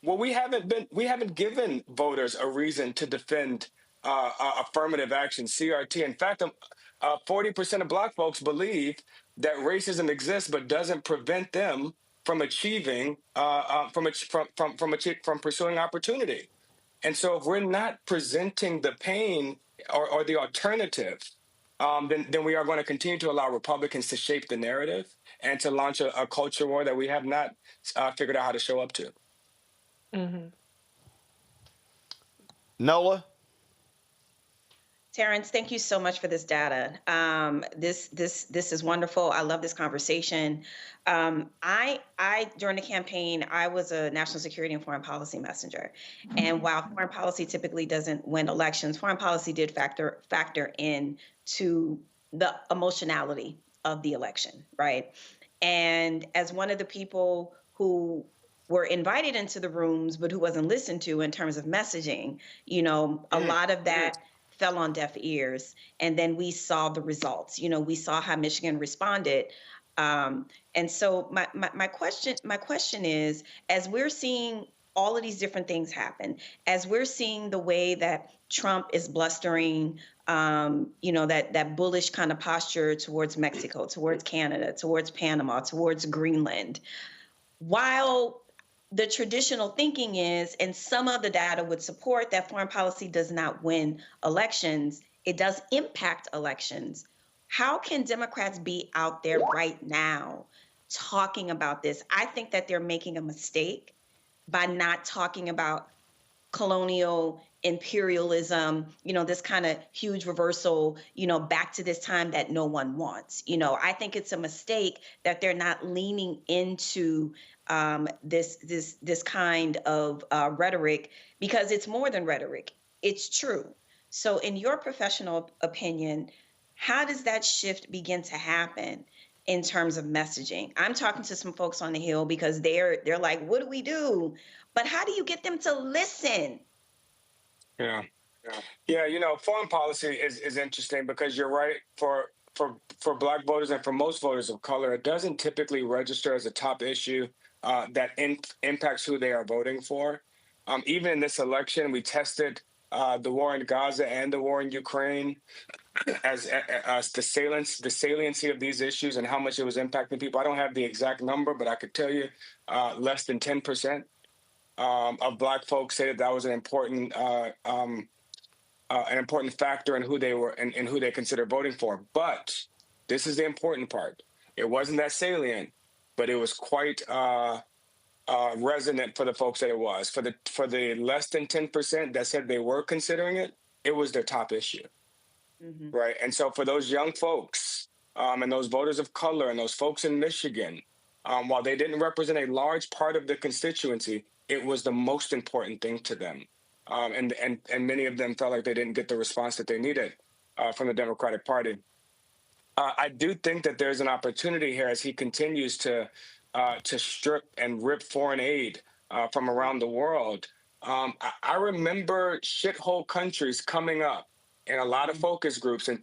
well, we haven't given voters a reason to defend affirmative action, CRT. In fact, 40% of Black folks believe that racism exists but doesn't prevent them from achieving from pursuing opportunity. And so if we're not presenting the pain or the alternative, then we are going to continue to allow Republicans to shape the narrative and to launch a culture war that we have not figured out how to show up to. Nola? Terrance, thank you so much for this data. This is wonderful. I love this conversation. I during the campaign, I was a national security and foreign policy messenger. And while foreign policy typically doesn't win elections, foreign policy did factor in to the emotionality of the election, right? And as one of the people who were invited into the rooms, but who wasn't listened to in terms of messaging, a lot of that fell on deaf ears. And then we saw the results. We saw how Michigan responded. And so my question is, as we're seeing all of these different things happen, as we're seeing the way that Trump is blustering, that bullish kind of posture towards Mexico, towards Canada, towards Panama, towards Greenland, while the traditional thinking is, and some of the data would support, that foreign policy does not win elections, it does impact elections. How can Democrats be out there right now talking about this? I think that they're making a mistake by not talking about colonial imperialism, this kind of huge reversal, back to this time that no one wants. I think it's a mistake that they're not leaning into this kind of rhetoric, because it's more than rhetoric. It's true. So in your professional opinion, how does that shift begin to happen in terms of messaging? I'm talking to some folks on the Hill because they're like, what do we do? But how do you get them to listen? Yeah. Foreign policy is interesting because you're right. For Black voters and for most voters of color, it doesn't typically register as a top issue that impacts who they are voting for. Even in this election, we tested the war in Gaza and the war in Ukraine. as the saliency of these issues and how much it was impacting people. I don't have the exact number, but I could tell you less than 10% of Black folks say that was an important factor in who they were and who they consider voting for. But this is the important part. It wasn't that salient, but it was quite resonant for the folks that it was. For the less than 10% that said they were considering it, it was their top issue. Mm-hmm. Right. And so for those young folks and those voters of color and those folks in Michigan, while they didn't represent a large part of the constituency, it was the most important thing to them. And many of them felt like they didn't get the response that they needed from the Democratic Party. I do think that there's an opportunity here as he continues to strip and rip foreign aid from around the world. I remember shithole countries coming up in a lot of focus groups in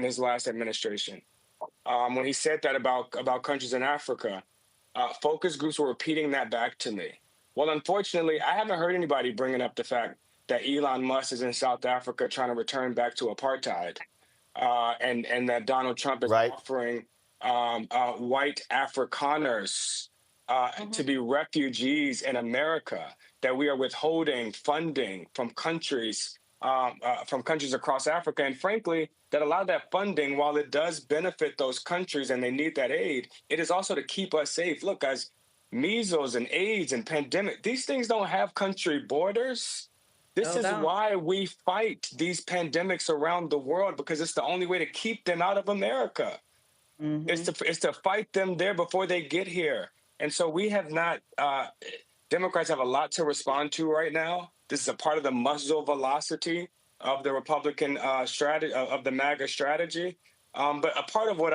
his last administration. When he said that about countries in Africa, focus groups were repeating that back to me. Well, unfortunately, I haven't heard anybody bringing up the fact that Elon Musk is in South Africa trying to return back to apartheid, and that Donald Trump is offering white Afrikaners to be refugees in America, that we are withholding funding from countries across Africa. And frankly, that a lot of that funding, while it does benefit those countries and they need that aid, it is also to keep us safe. Look, guys, measles and AIDS and pandemic, these things don't have country borders. This is why we fight these pandemics around the world, because it's the only way to keep them out of America. Mm-hmm. It's to fight them there before they get here. And so we have not, Democrats have a lot to respond to right now. This is a part of the muzzle velocity of the Republican strategy, of the MAGA strategy. But a part of what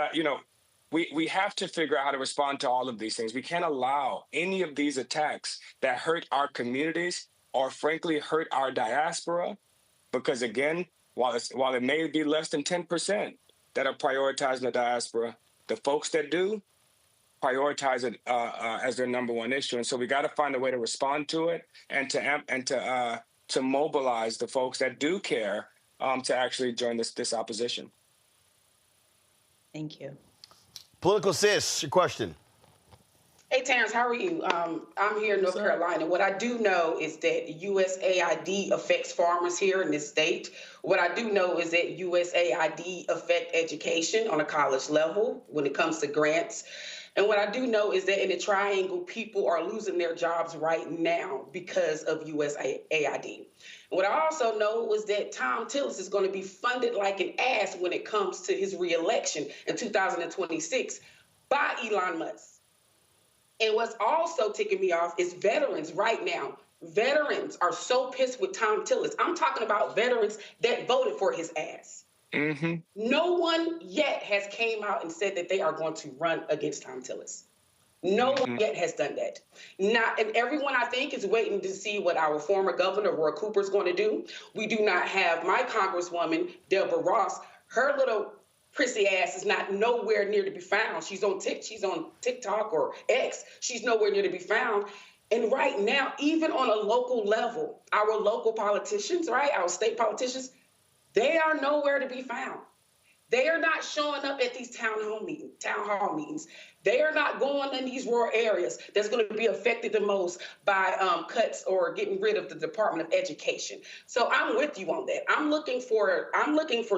we have to figure out how to respond to all of these things. We can't allow any of these attacks that hurt our communities or frankly hurt our diaspora, because again, while it may be less than 10% that are prioritizing the diaspora, the folks that do prioritize it as their number one issue. And so we got to find a way to respond to it and to mobilize the folks that do care to actually join this opposition. Thank you. Political Sis, your question. Hey, Terrance, how are you? I'm here in North Carolina. What I do know is that USAID affects farmers here in this state. What I do know is that USAID affects education on a college level when it comes to grants. And what I do know is that in the triangle, people are losing their jobs right now because of USAID. And what I also know is that Tom Tillis is going to be funded like an ass when it comes to his reelection in 2026 by Elon Musk. And what's also ticking me off is veterans right now. Veterans are so pissed with Tom Tillis. I'm talking about veterans that voted for his ass. Mm-hmm. No one yet has came out and said that they are going to run against Tom Tillis. No one yet has done that. And everyone, I think, is waiting to see what our former governor, Roy Cooper, is going to do. We do not have my Congresswoman, Deborah Ross. Her little prissy ass is not nowhere near to be found. She's on TikTok or X. She's nowhere near to be found. And right now, even on a local level, our local politicians, right, our state politicians, they are nowhere to be found. They are not showing up at these town hall meetings. They are not going in these rural areas that's going to be affected the most by cuts or getting rid of the Department of Education. So I'm with you on that. I'm looking for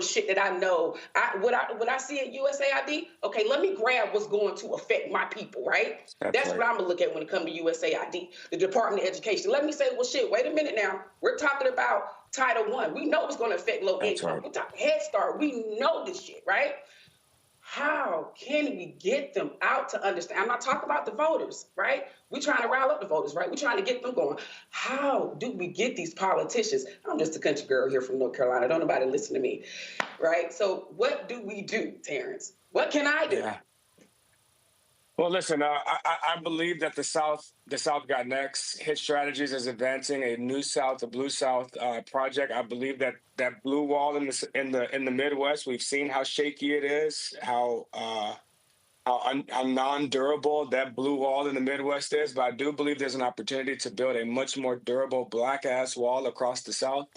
shit that I know. What I see at USAID, okay, let me grab what's going to affect my people, right? That's what I'm going to look at when it comes to USAID, the Department of Education. Let me say, well, shit, wait a minute now. We're talking about Title I. We know it's going to affect low income. We're talking Head Start. We know this shit, right? How can we get them out to understand? I'm not talking about the voters, right? We're trying to rile up the voters, right? We're trying to get them going. How do we get these politicians? I'm just a country girl here from North Carolina. Don't nobody listen to me, right? So what do we do, Terrance? What can I do? Yeah. Well, listen, I believe that the South got next. Hit Strategies is advancing a New South, a Blue South project. I believe that blue wall in the Midwest, we've seen how shaky it is, how non-durable that blue wall in the Midwest is. But I do believe there's an opportunity to build a much more durable black-ass wall across the South.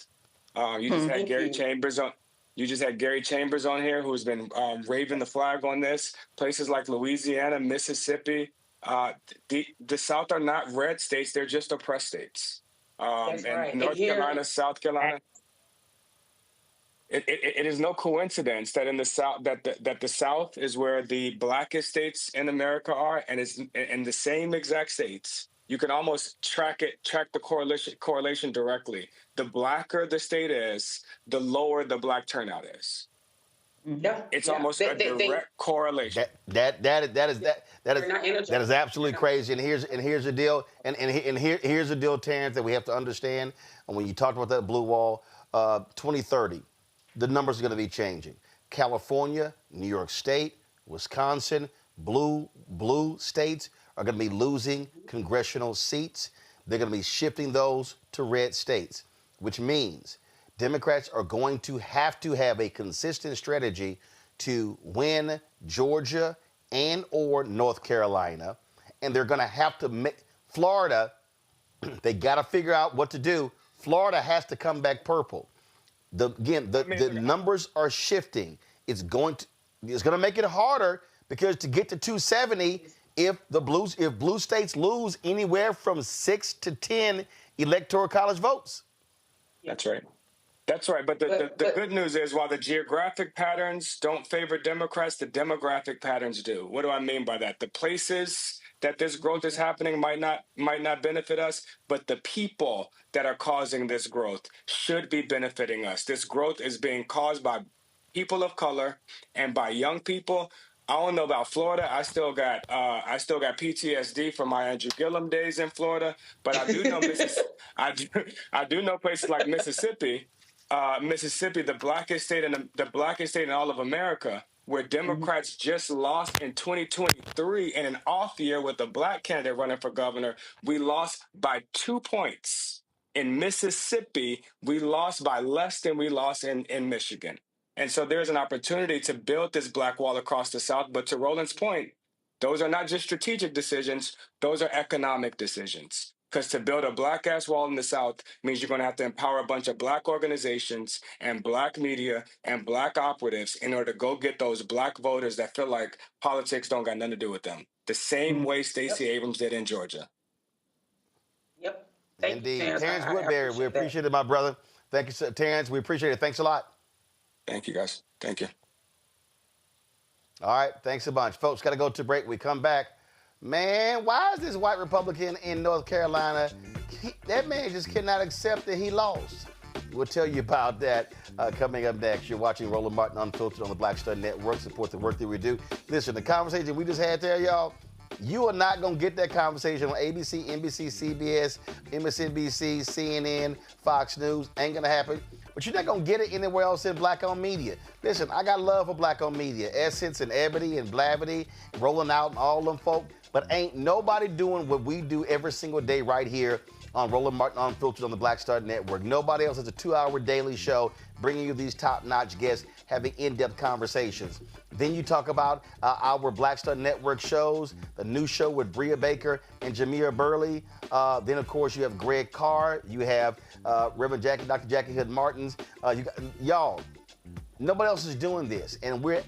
You just had Gary Chambers on. You just had Gary Chambers on here, who's been waving the flag on this. Places like Louisiana, Mississippi, the South are not red states; they're just oppressed states. That's right. And North Carolina, South Carolina. It is no coincidence that in the South that the South is where the blackest states in America are, and it's in the same exact states. You can almost track the correlation directly. The blacker the state is, the lower the black turnout is. Yeah, it's almost a direct correlation. That is absolutely crazy. And here's the deal. Here's the deal, Terrance, that we have to understand. And when you talked about that blue wall, 2030, the numbers are going to be changing. California, New York State, Wisconsin, blue states are going to be losing congressional seats. They're going to be shifting those to red states, which means Democrats are going to have a consistent strategy to win Georgia and or North Carolina. And they're going to have to make Florida, they got to figure out what to do. Florida has to come back purple. The numbers are shifting. It's going to make it harder because to get to 270, if blue states lose anywhere from 6 to 10 electoral college votes. That's right. That's right. But the good news is, while the geographic patterns don't favor Democrats, the demographic patterns do. What do I mean by that? The places that this growth is happening might not benefit us, but the people that are causing this growth should be benefiting us. This growth is being caused by people of color and by young people. I don't know about Florida. I still got PTSD from my Andrew Gillum days in Florida, but I do know I do know places like Mississippi. Mississippi, the blackest state in all of America, where Democrats just lost in 2023 in an off year with a black candidate running for governor. We lost by 2 points. In Mississippi, we lost by less than we lost in Michigan. And so there's an opportunity to build this black wall across the South. But to Roland's point, those are not just strategic decisions. Those are economic decisions. Because to build a black-ass wall in the South means you're going to have to empower a bunch of black organizations and black media and black operatives in order to go get those black voters that feel like politics don't got nothing to do with them. The same way Stacey Abrams did in Georgia. Yep. Indeed. Terrance Woodbury, we appreciate it, my brother. Thank you, Terrance. We appreciate it. Thanks a lot. Thank you, guys. Thank you. All right. Thanks a bunch. Folks, got to go to break. We come back. Man, why is this white Republican in North Carolina? That man just cannot accept that he lost. We'll tell you about that coming up next. You're watching Roland Martin Unfiltered on the Black Star Network. Support the work that we do. Listen, the conversation we just had there, y'all, you are not going to get that conversation on ABC, NBC, CBS, MSNBC, CNN, Fox News. Ain't going to happen. But you're not going to get it anywhere else in black-owned media. Listen, I got love for black-owned media. Essence and Ebony and Blavity, Rolling Out and all them folk. But ain't nobody doing what we do every single day right here on Roland Martin Unfiltered on the Black Star Network. Nobody else has a 2-hour daily show bringing you these top-notch guests, having in-depth conversations. Then you talk about our Black Star Network shows, the new show with Bria Baker and Jamia Burley. Then, of course, you have Greg Carr. You have Reverend Dr. Jackie Hood Martins. Y'all, nobody else is doing this. And we're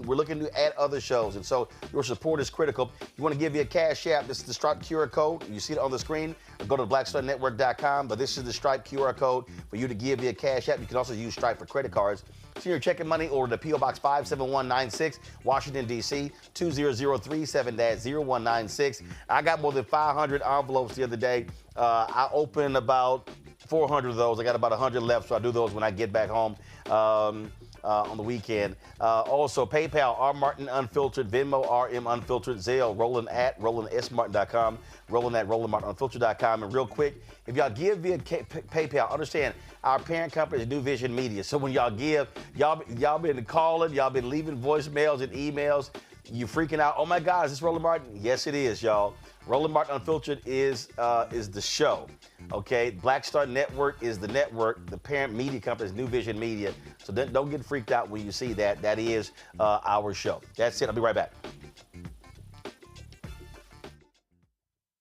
looking to add other shows. And so your support is critical. You want to give you a Cash App. This is the Stripe QR code. You see it on the screen. Go to blackstarnetwork.com. But this is the Stripe QR code for you to give you a Cash App. You can also use Stripe for credit cards. So you're checking money order to P.O. Box 57196, Washington, D.C., 20037-0196. I got more than 500 envelopes the other day. I opened about 400 of those. I got about 100 left, so I do those when I get back home on the weekend. Also, PayPal, R. Martin Unfiltered, Venmo, RM Unfiltered, Zelle, Roland@RolandSMartin.com, Roland@RolandMartinUnfiltered.com. And real quick, if y'all give via PayPal, understand our parent company is New Vision Media. So when y'all give, y'all been calling, y'all been leaving voicemails and emails. You freaking out. Oh my God, is this Roland Martin? Yes, it is, y'all. Roland Martin Unfiltered is the show. Okay, Black Star Network is the network. The parent media company is New Vision Media. So don't get freaked out when you see that. That is our show. That's it. I'll be right back.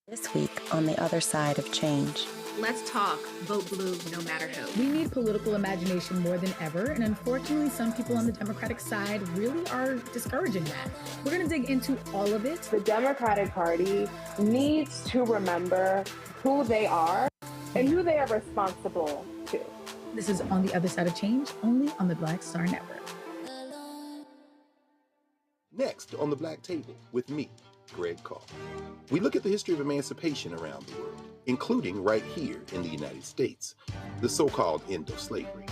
This week on the other side of change. Let's talk. Vote blue no matter who. We need political imagination more than ever, and unfortunately, some people on the Democratic side really are discouraging that. We're going to dig into all of it. The Democratic Party needs to remember who they are and who they are responsible to. This is On the Other Side of Change, only on the Black Star Network. Next on the Black Table with me, Greg Carr. We look at the history of emancipation around the world, including right here in the United States, the so-called end of slavery.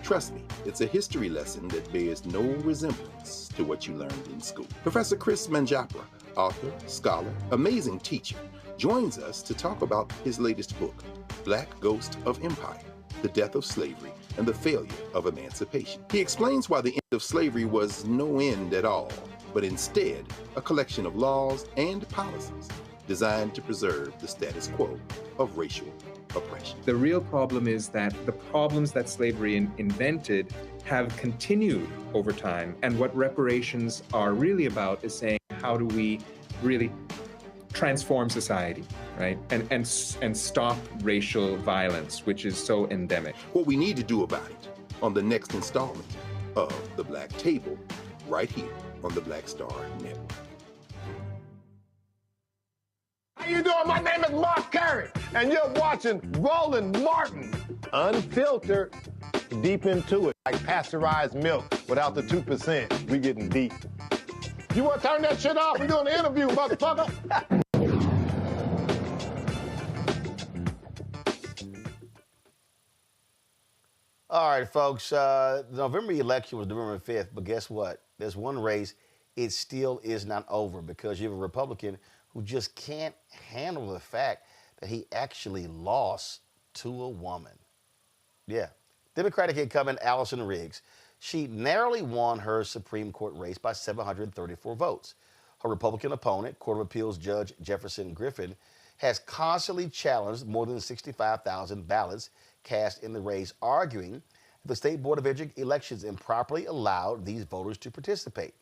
Trust me, it's a history lesson that bears no resemblance to what you learned in school. Professor Chris Manjapra, author, scholar, amazing teacher, joins us to talk about his latest book, Black Ghost of Empire, The Death of Slavery and the Failure of Emancipation. He explains why the end of slavery was no end at all, but instead a collection of laws and policies designed to preserve the status quo of racial oppression. The real problem is that the problems that slavery invented have continued over time. And what reparations are really about is saying, how do we really transform society, right? And stop racial violence, which is so endemic. What we need to do about it on the next installment of The Black Table, right here on the Black Star Network. How you doing? My name is Mark Carey, and you're watching Roland Martin Unfiltered. Deep into it, like pasteurized milk without the 2%. We getting deep. You want to turn that shit off? We're doing an interview, motherfucker. All right, folks, the November election was November 5th, but guess what? There's one race, it still is not over because you have a Republican who just can't handle the fact that he actually lost to a woman. Yeah. Democratic incumbent Allison Riggs. She narrowly won her Supreme Court race by 734 votes. Her Republican opponent, Court of Appeals Judge Jefferson Griffin, has constantly challenged more than 65,000 ballots cast in the race, arguing that the State Board of Elections improperly allowed these voters to participate.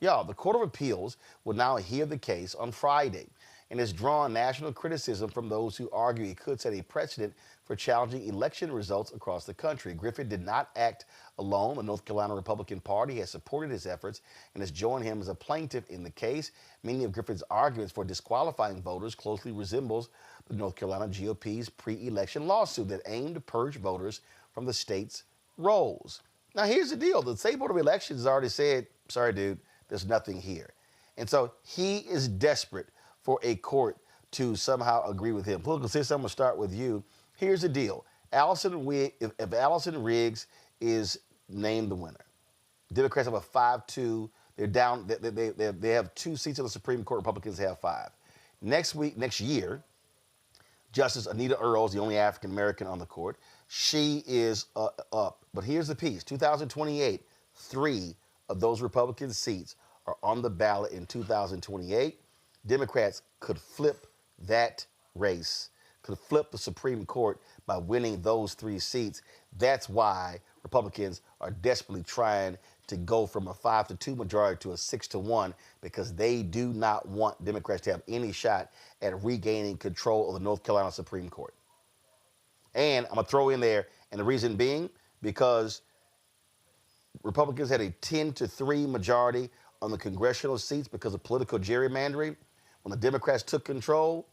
Y'all, the Court of Appeals will now hear the case on Friday and has drawn national criticism from those who argue it could set a precedent for challenging election results across the country. Griffin did not act alone. The North Carolina Republican Party has supported his efforts and has joined him as a plaintiff in the case. Many of Griffin's arguments for disqualifying voters closely resembles the North Carolina GOP's pre-election lawsuit that aimed to purge voters from the state's rolls. Now, here's the deal. The State Board of Elections has already said, sorry, dude, there's nothing here. And so he is desperate for a court to somehow agree with him. Political system, I'm going to start with you. Here's the deal. If Allison Riggs is named the winner, Democrats have a 5-2. They're down. They have 2 seats on the Supreme Court. Republicans have 5. Next year, Justice Anita Earl is the only African American on the court. She is up. But here's the piece. 2028, 3 of those Republican seats are on the ballot in 2028. Democrats could flip that race, could flip the Supreme Court by winning those 3 seats. That's why Republicans are desperately trying to go from a 5-2 majority to a 6-1, because they do not want Democrats to have any shot at regaining control of the North Carolina Supreme Court. And I'm going to throw in there, and the reason being, because Republicans had a 10-3 majority on the congressional seats because of political gerrymandering. When the Democrats took control,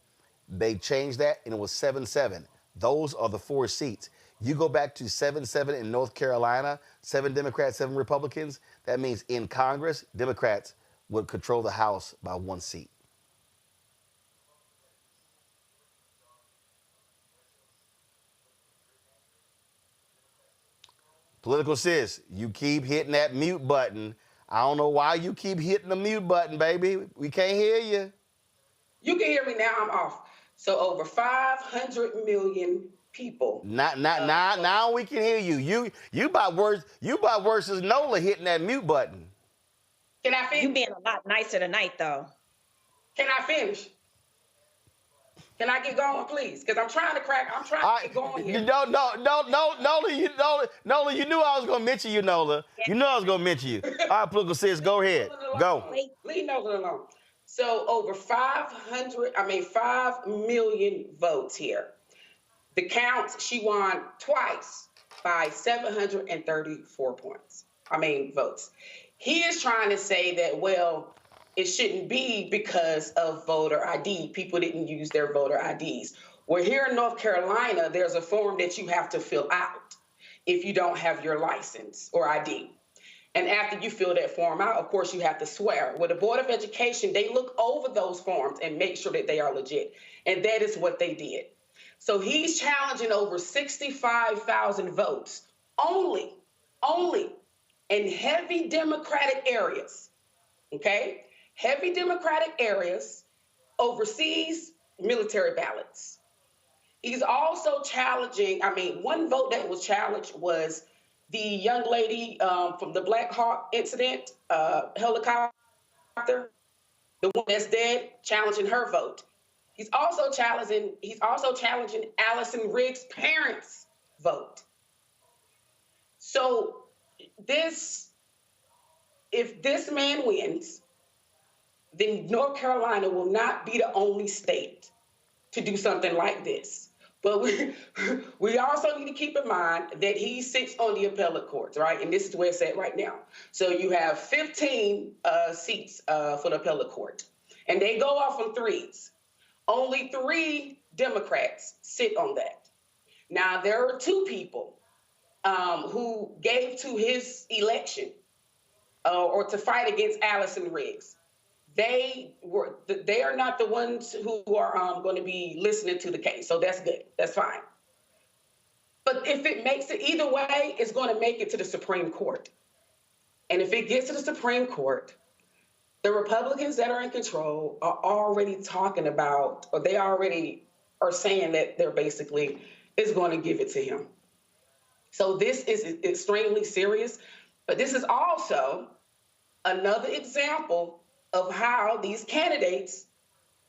they changed that, and it was 7-7. Those are the 4 seats. You go back to 7-7 in North Carolina, 7 Democrats, 7 Republicans. That means in Congress, Democrats would control the House by 1 seat. Political sis, you keep hitting that mute button. I don't know why you keep hitting the mute button, baby. We can't hear you. You can hear me now. I'm off. So over 500 million people. Now we can hear you. You about worse as Nola hitting that mute button. Can I finish? You being a lot nicer tonight, though. Can I finish? Can I get going, please? Because I'm trying to get going here. Nola, you knew I was going to mention you, Nola. You knew I was going to mention you. All right, political sis, go ahead. Go. Leave Nola alone. So over 5 million votes here. The counts, she won twice by 734 votes. He is trying to say that, well, it shouldn't be because of voter ID. People didn't use their voter IDs. Well, here in North Carolina, there's a form that you have to fill out if you don't have your license or ID. And after you fill that form out, of course, you have to swear. With the Board of Education, they look over those forms and make sure that they are legit. And that is what they did. So he's challenging over 65,000 votes only in heavy Democratic areas, okay? Heavy Democratic areas, overseas military ballots. He's also challenging, one vote that was challenged was the young lady from the Black Hawk incident, helicopter, the one that's dead, challenging her vote. He's also challenging Allison Riggs' parents' vote. So if this man wins, then North Carolina will not be the only state to do something like this. But we also need to keep in mind that he sits on the appellate courts, right? And this is where it's at right now. So you have 15 seats for the appellate court, and they go off on threes. Only 3 Democrats sit on that. Now, there are 2 people who gave to his election or to fight against Allison Riggs. They are not the ones who are going to be listening to the case. So that's good. That's fine. But if it makes it either way, it's going to make it to the Supreme Court. And if it gets to the Supreme Court, the Republicans that are in control are already talking about, or they already are saying that they're basically is going to give it to him. So this is extremely serious. But this is also another example of how these candidates,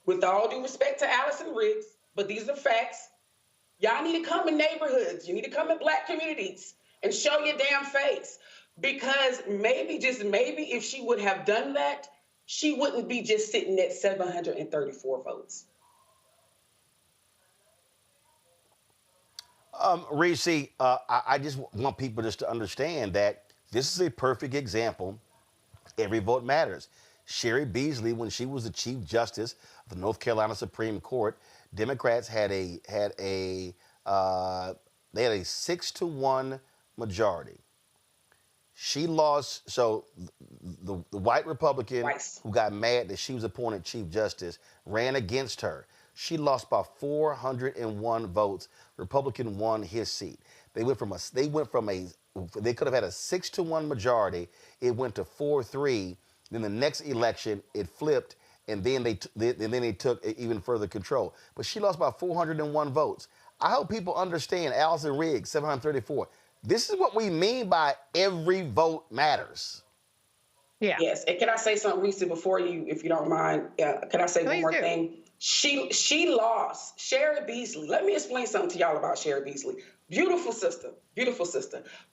with all due respect to Allison Riggs, but these are facts, y'all need to come in neighborhoods. You need to come in Black communities and show your damn face. Because maybe, just maybe, if she would have done that, she wouldn't be just sitting at 734 votes. Reese, I just want people just to understand that this is a perfect example. Every vote matters. Sherry Beasley, when she was the Chief Justice of the North Carolina Supreme Court, Democrats had a 6-1 majority. She lost, so the white Republican who got mad that she was appointed Chief Justice ran against her. She lost by 401 votes. Republican won his seat. They could have had a 6-1 majority. It went to 4-3. Then the next election, it flipped, and then they took even further control. But she lost by 401 votes. I hope people understand Allison Riggs, 734. This is what we mean by every vote matters. Yeah. Yes. And can I say something, Reese, before you, if you don't mind? Can I say one more thing? She lost. Sherry Beasley. Let me explain something to y'all about Sherry Beasley. Beautiful sister.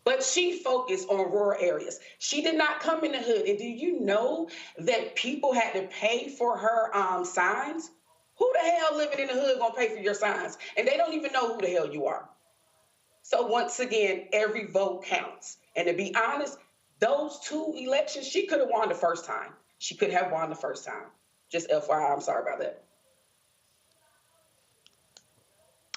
But she focused on rural areas. She did not come in the hood. And do you know that people had to pay for her signs? Who the hell living in the hood gonna pay for your signs? And they don't even know who the hell you are. So once again, every vote counts. And to be honest, those 2 elections, she could have won the first time. Just FYI, I'm sorry about that.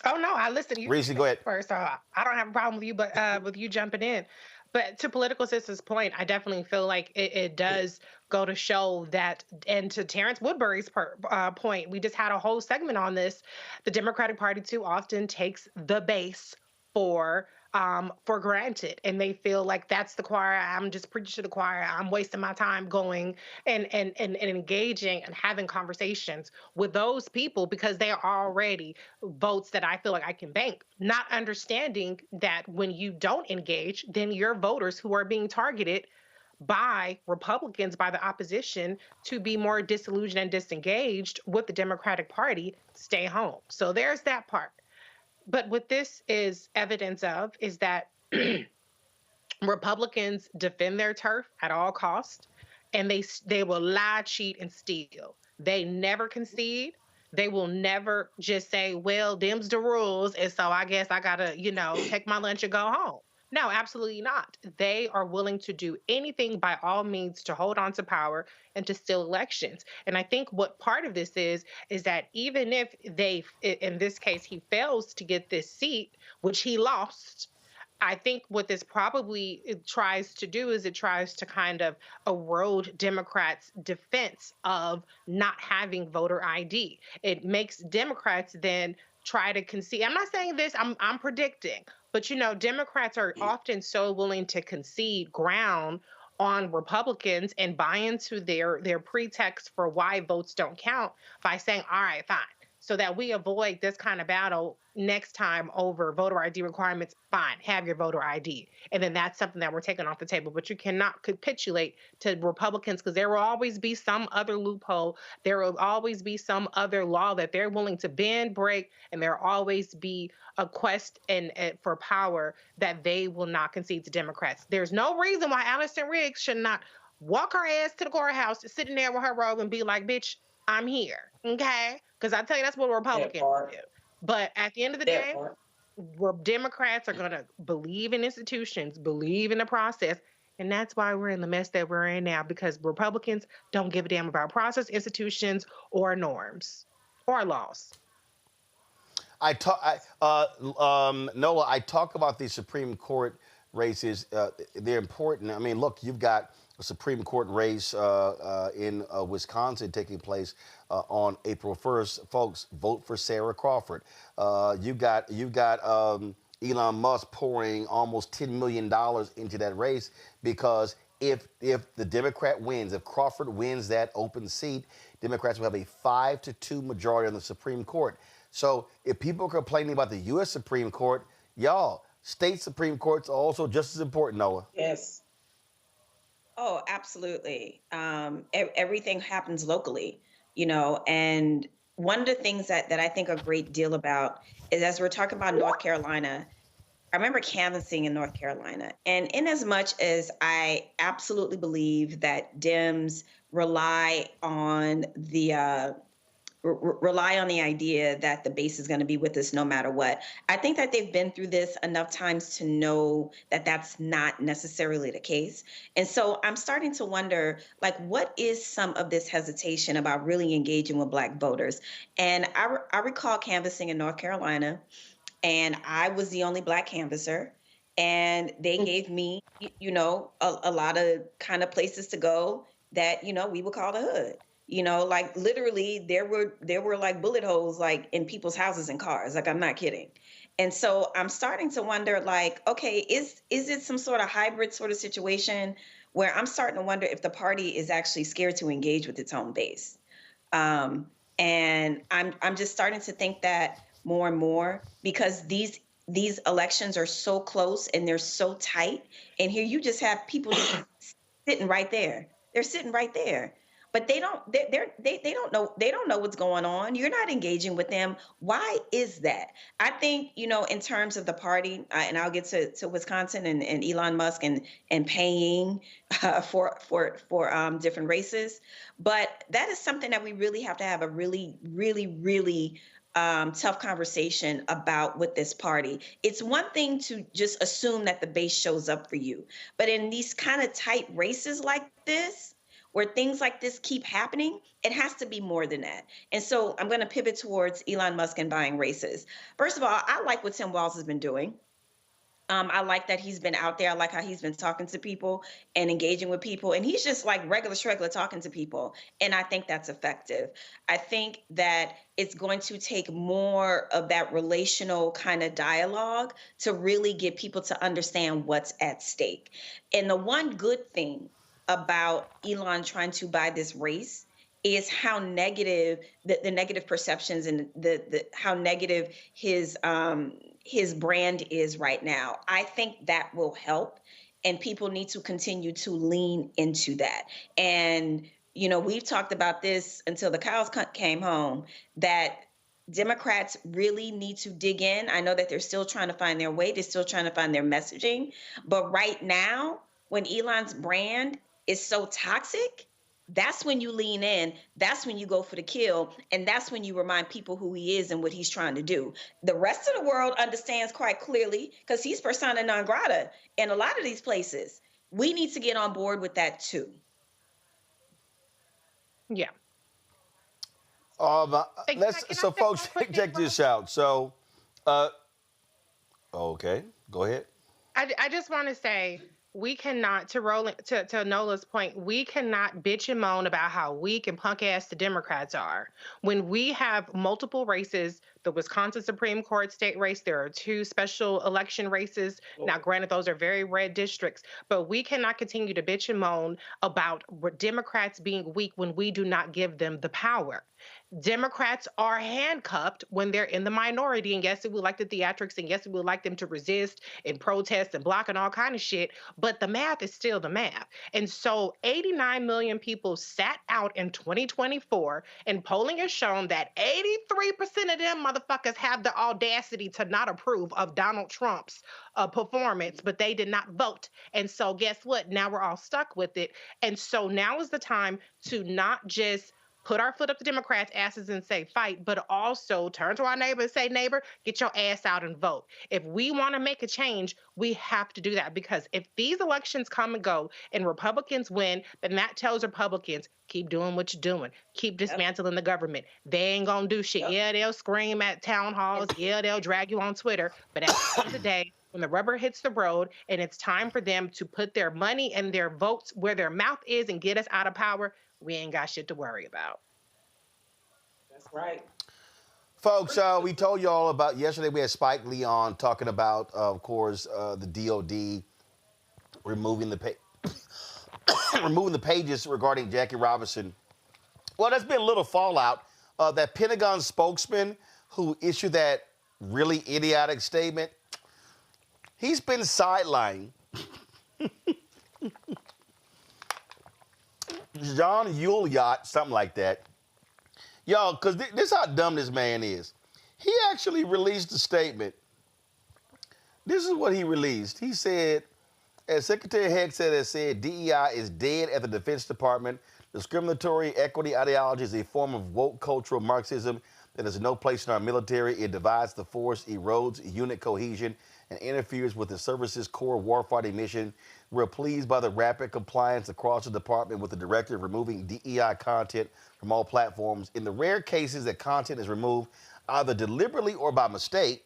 Oh, no, I listened to you. Reese, go ahead. First, I don't have a problem with you, but with you jumping in. But to Political Sisters' point, I definitely feel like it does go to show that, and to Terrance Woodbury's point, we just had a whole segment on this. The Democratic Party too often takes the base for granted, and they feel like that's the choir. I'm just preaching to the choir. I'm wasting my time going and engaging and having conversations with those people because they are already votes that I feel like I can bank. Not understanding that when you don't engage, then your voters who are being targeted by Republicans, by the opposition, to be more disillusioned and disengaged with the Democratic Party, stay home. So there's that part. But what this is evidence of is that Republicans defend their turf at all costs, and they will lie, cheat, and steal. They never concede. They will never just say, well, them's the rules. And so I guess I got to, take my lunch and go home. No, absolutely not. They are willing to do anything by all means to hold on to power and to steal elections. And I think what part of this is that even if in this case, he fails to get this seat, which he lost, I think what this probably tries to do is it tries to kind of erode Democrats' defense of not having voter ID. It makes Democrats then try to concede. I'm not saying this, I'm predicting, but Democrats are often so willing to concede ground on Republicans and buy into their pretext for why votes don't count by saying, all right, fine. So that we avoid this kind of battle next time over voter ID requirements, fine, have your voter ID. And then that's something that we're taking off the table. But you cannot capitulate to Republicans because there will always be some other loophole. There will always be some other law that they're willing to bend, break, and there will always be a quest for power that they will not concede to Democrats. There's no reason why Allison Riggs should not walk her ass to the courthouse, sitting there with her robe and be like, bitch, I'm here, okay? Because I tell you, that's what Republicans do. But at the end of the day, Democrats are going to believe in institutions, believe in the process, and that's why we're in the mess that we're in now, because Republicans don't give a damn about process, institutions, or norms, or laws. Nola, I talk about these Supreme Court races. They're important. I mean, look, you've got a Supreme Court race in Wisconsin taking place on April 1st. Folks, vote for Sarah Crawford. You've got Elon Musk pouring almost $10 million into that race because if the Democrat wins, if Crawford wins that open seat, Democrats will have a 5-2 majority on the Supreme Court. So if people are complaining about the U.S. Supreme Court, y'all, state Supreme Courts are also just as important, Noah. Yes. Oh, absolutely. Everything happens locally, and one of the things that I think a great deal about is, as we're talking about North Carolina, I remember canvassing in North Carolina. And in as much as I absolutely believe that Dems rely on the idea that the base is going to be with us no matter what. I think that they've been through this enough times to know that that's not necessarily the case. And so I'm starting to wonder, what is some of this hesitation about really engaging with Black voters? And I recall canvassing in North Carolina, and I was the only Black canvasser. And they gave me, a lot of kind of places to go that, we would call the hood. Literally there were like bullet holes like in people's houses and cars. I'm not kidding. And so I'm starting to wonder, okay, is it some sort of hybrid sort of situation where I'm starting to wonder if the party is actually scared to engage with its own base? And I'm just starting to think that more and more, because these elections are so close and they're so tight. And here you just have people just sitting right there. They're sitting right there. But they don't know what's going on. You're not engaging with them. Why is that? I think, in terms of the party, and I'll get to Wisconsin and Elon Musk and paying for different races. But that is something that we really have to have a really, really, really tough conversation about with this party. It's one thing to just assume that the base shows up for you. But in these kind of tight races like this, where things like this keep happening, it has to be more than that. And so I'm going to pivot towards Elon Musk and buying races. First of all, I like what Tim Walz has been doing. I like that he's been out there. I like how he's been talking to people and engaging with people. And he's just like regular talking to people. And I think that's effective. I think that it's going to take more of that relational kind of dialogue to really get people to understand what's at stake. And the one good thing about Elon trying to buy this race is how negative the negative perceptions and the how negative his brand is right now. I think that will help, and people need to continue to lean into that. And we've talked about this until the cows came home, that Democrats really need to dig in. I know that they're still trying to find their way. They're still trying to find their messaging. But right now, when Elon's brand is so toxic, That's when you lean in. That's when you go for the kill. And that's when you remind people who he is and what he's trying to do. The rest of the world understands quite clearly because he's persona non grata in a lot of these places. We need to get on board with that too. Yeah. So folks, check this out. So, okay, go ahead. I just want to say, we cannot, to Nola's point, we cannot bitch and moan about how weak and punk ass the Democrats are. When we have multiple races, the Wisconsin Supreme Court state race, there are 2 special election races. Now, granted, those are very red districts, but we cannot continue to bitch and moan about Democrats being weak when we do not give them the power. Democrats are handcuffed when they're in the minority. And yes, we would like the theatrics, and yes, we would like them to resist and protest and block and all kind of shit. But the math is still the math. And so 89 million people sat out in 2024, and polling has shown that 83% of them motherfuckers have the audacity to not approve of Donald Trump's performance, but they did not vote. And so guess what? Now we're all stuck with it. And so now is the time to not just put our foot up the Democrats' asses and say fight, but also turn to our neighbor and say, neighbor, get your ass out and vote. If we want to make a change, we have to do that, because if these elections come and go and Republicans win, then that tells Republicans, keep doing what you're doing. Keep dismantling the government. They ain't going to do shit. Yeah, they'll scream at town halls. Yeah, they'll drag you on Twitter. But at the end of the day, when the rubber hits the road and it's time for them to put their money and their votes where their mouth is and get us out of power, we ain't got shit to worry about. That's right. Folks, we told you all about, yesterday we had Spike Lee on talking about, of course, the DOD removing the removing the pages regarding Jackie Robinson. Well, there's been a little fallout. That Pentagon spokesman who issued that really idiotic statement, he's been sidelined. John Ulyott, something like that. Y'all, because this is how dumb this man is. He actually released a statement. This is what he released. He said, as Secretary Hegseth has said, DEI is dead at the Defense Department. Discriminatory equity ideology is a form of woke cultural Marxism that has no place in our military. It divides the force, erodes unit cohesion, and interferes with the service's core warfighting mission. We're pleased by the rapid compliance across the department with the directive removing DEI content from all platforms. In the rare cases that content is removed, either deliberately or by mistake,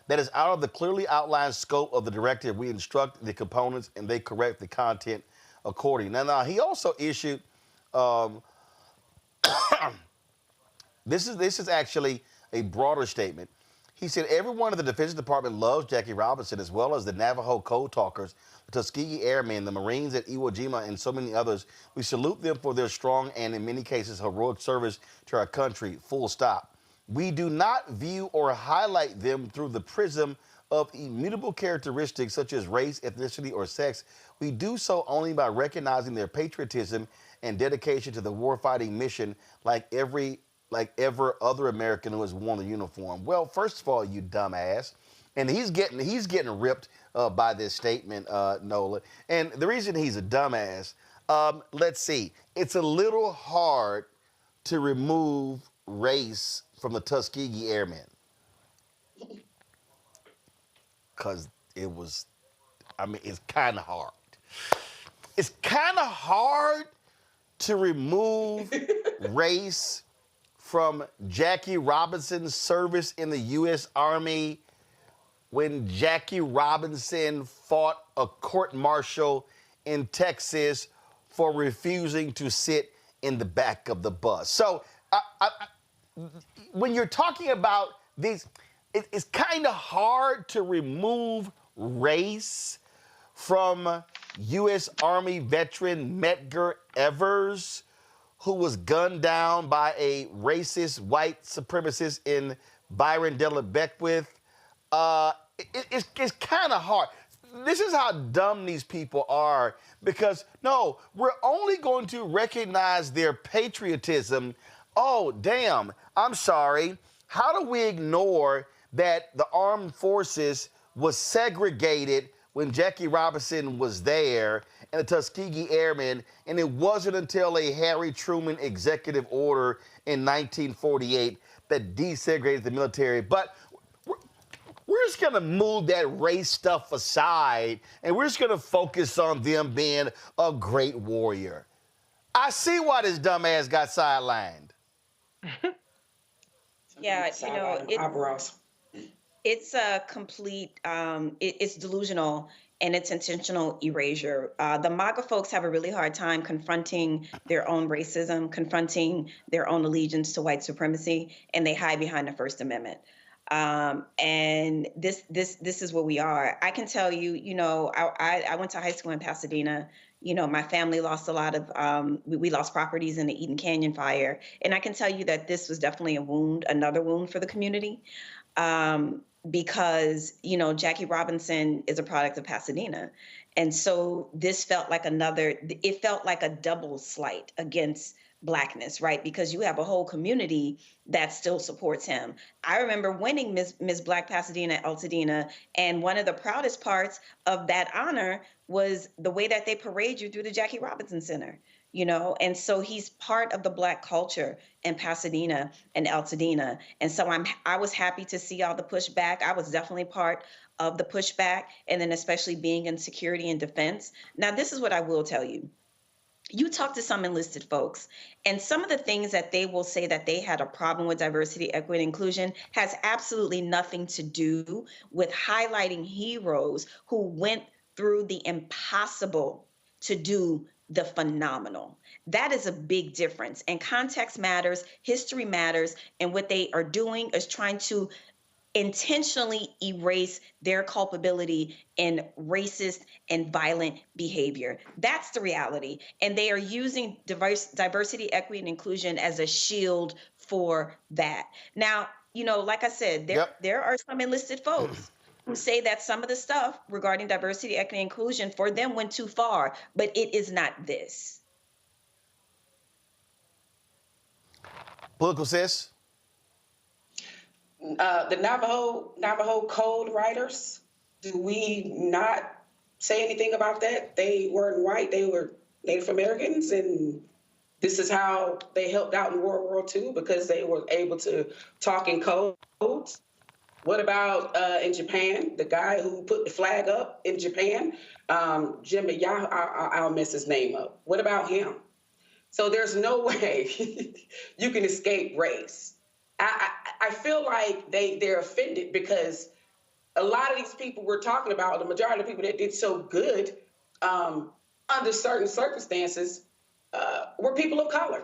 that is out of the clearly outlined scope of the directive, we instruct the components and they correct the content accordingly. Now he also issued, this is actually a broader statement. He said, everyone in the Defense Department loves Jackie Robinson, as well as the Navajo Code Talkers, the Tuskegee Airmen, the Marines at Iwo Jima, and so many others. We salute them for their strong and, in many cases, heroic service to our country, full stop. We do not view or highlight them through the prism of immutable characteristics such as race, ethnicity, or sex. We do so only by recognizing their patriotism and dedication to the warfighting mission like every other American who has worn the uniform. Well, first of all, you dumbass. And he's getting ripped by this statement, Nola. And the reason he's a dumbass, let's see. It's a little hard to remove race from the Tuskegee Airmen. Because it's kind of hard. It's kind of hard to remove race from Jackie Robinson's service in the U.S. Army when Jackie Robinson fought a court-martial in Texas for refusing to sit in the back of the bus. So when you're talking about these, it's kind of hard to remove race from U.S. Army veteran Medgar Evers, who was gunned down by a racist white supremacist in Byron Della Beckwith. It's kind of hard. This is how dumb these people are, because, no, we're only going to recognize their patriotism. Oh, damn, I'm sorry. How do we ignore that the armed forces was segregated when Jackie Robinson was there and the Tuskegee Airmen, and it wasn't until a Harry Truman executive order in 1948 that desegregated the military. But we're just going to move that race stuff aside, and we're just going to focus on them being a great warrior. I see why this dumbass got sidelined. Yeah, it's a complete, it's delusional and it's intentional erasure. The MAGA folks have a really hard time confronting their own racism, confronting their own allegiance to white supremacy, and they hide behind the First Amendment. And this is where we are. I can tell you, I went to high school in Pasadena. My family lost a lot of, we lost properties in the Eden Canyon fire. And I can tell you that this was definitely a wound, another wound for the community. Because, Jackie Robinson is a product of Pasadena. And so this felt like it felt like a double slight against Blackness, right? Because you have a whole community that still supports him. I remember winning Miss Black Pasadena Altadena, and one of the proudest parts of that honor was the way that they parade you through the Jackie Robinson Center, and so he's part of the Black culture in Pasadena and Altadena. And so I was happy to see all the pushback. I was definitely part of the pushback, and then especially being in security and defense. Now, this is what I will tell you. You talk to some enlisted folks, and some of the things that they will say that they had a problem with diversity, equity, and inclusion has absolutely nothing to do with highlighting heroes who went through the impossible to do the phenomenal. That is a big difference. And context matters, history matters, and what they are doing is trying to intentionally erase their culpability in racist and violent behavior. That's the reality. And they are using diversity, equity, and inclusion as a shield for that. Now, like I said, there are some enlisted folks who say that some of the stuff regarding diversity, equity, and inclusion for them went too far, but it is not this. Political sis? The Navajo Code writers, do we not say anything about that? They weren't white, they were Native Americans, and this is how they helped out in World War II because they were able to talk in codes. What about in Japan, the guy who put the flag up in Japan, Jimmy, I'll mess his name up. What about him? So there's no way you can escape race. I feel like they're offended because a lot of these people we're talking about, the majority of people that did so good under certain circumstances were people of color.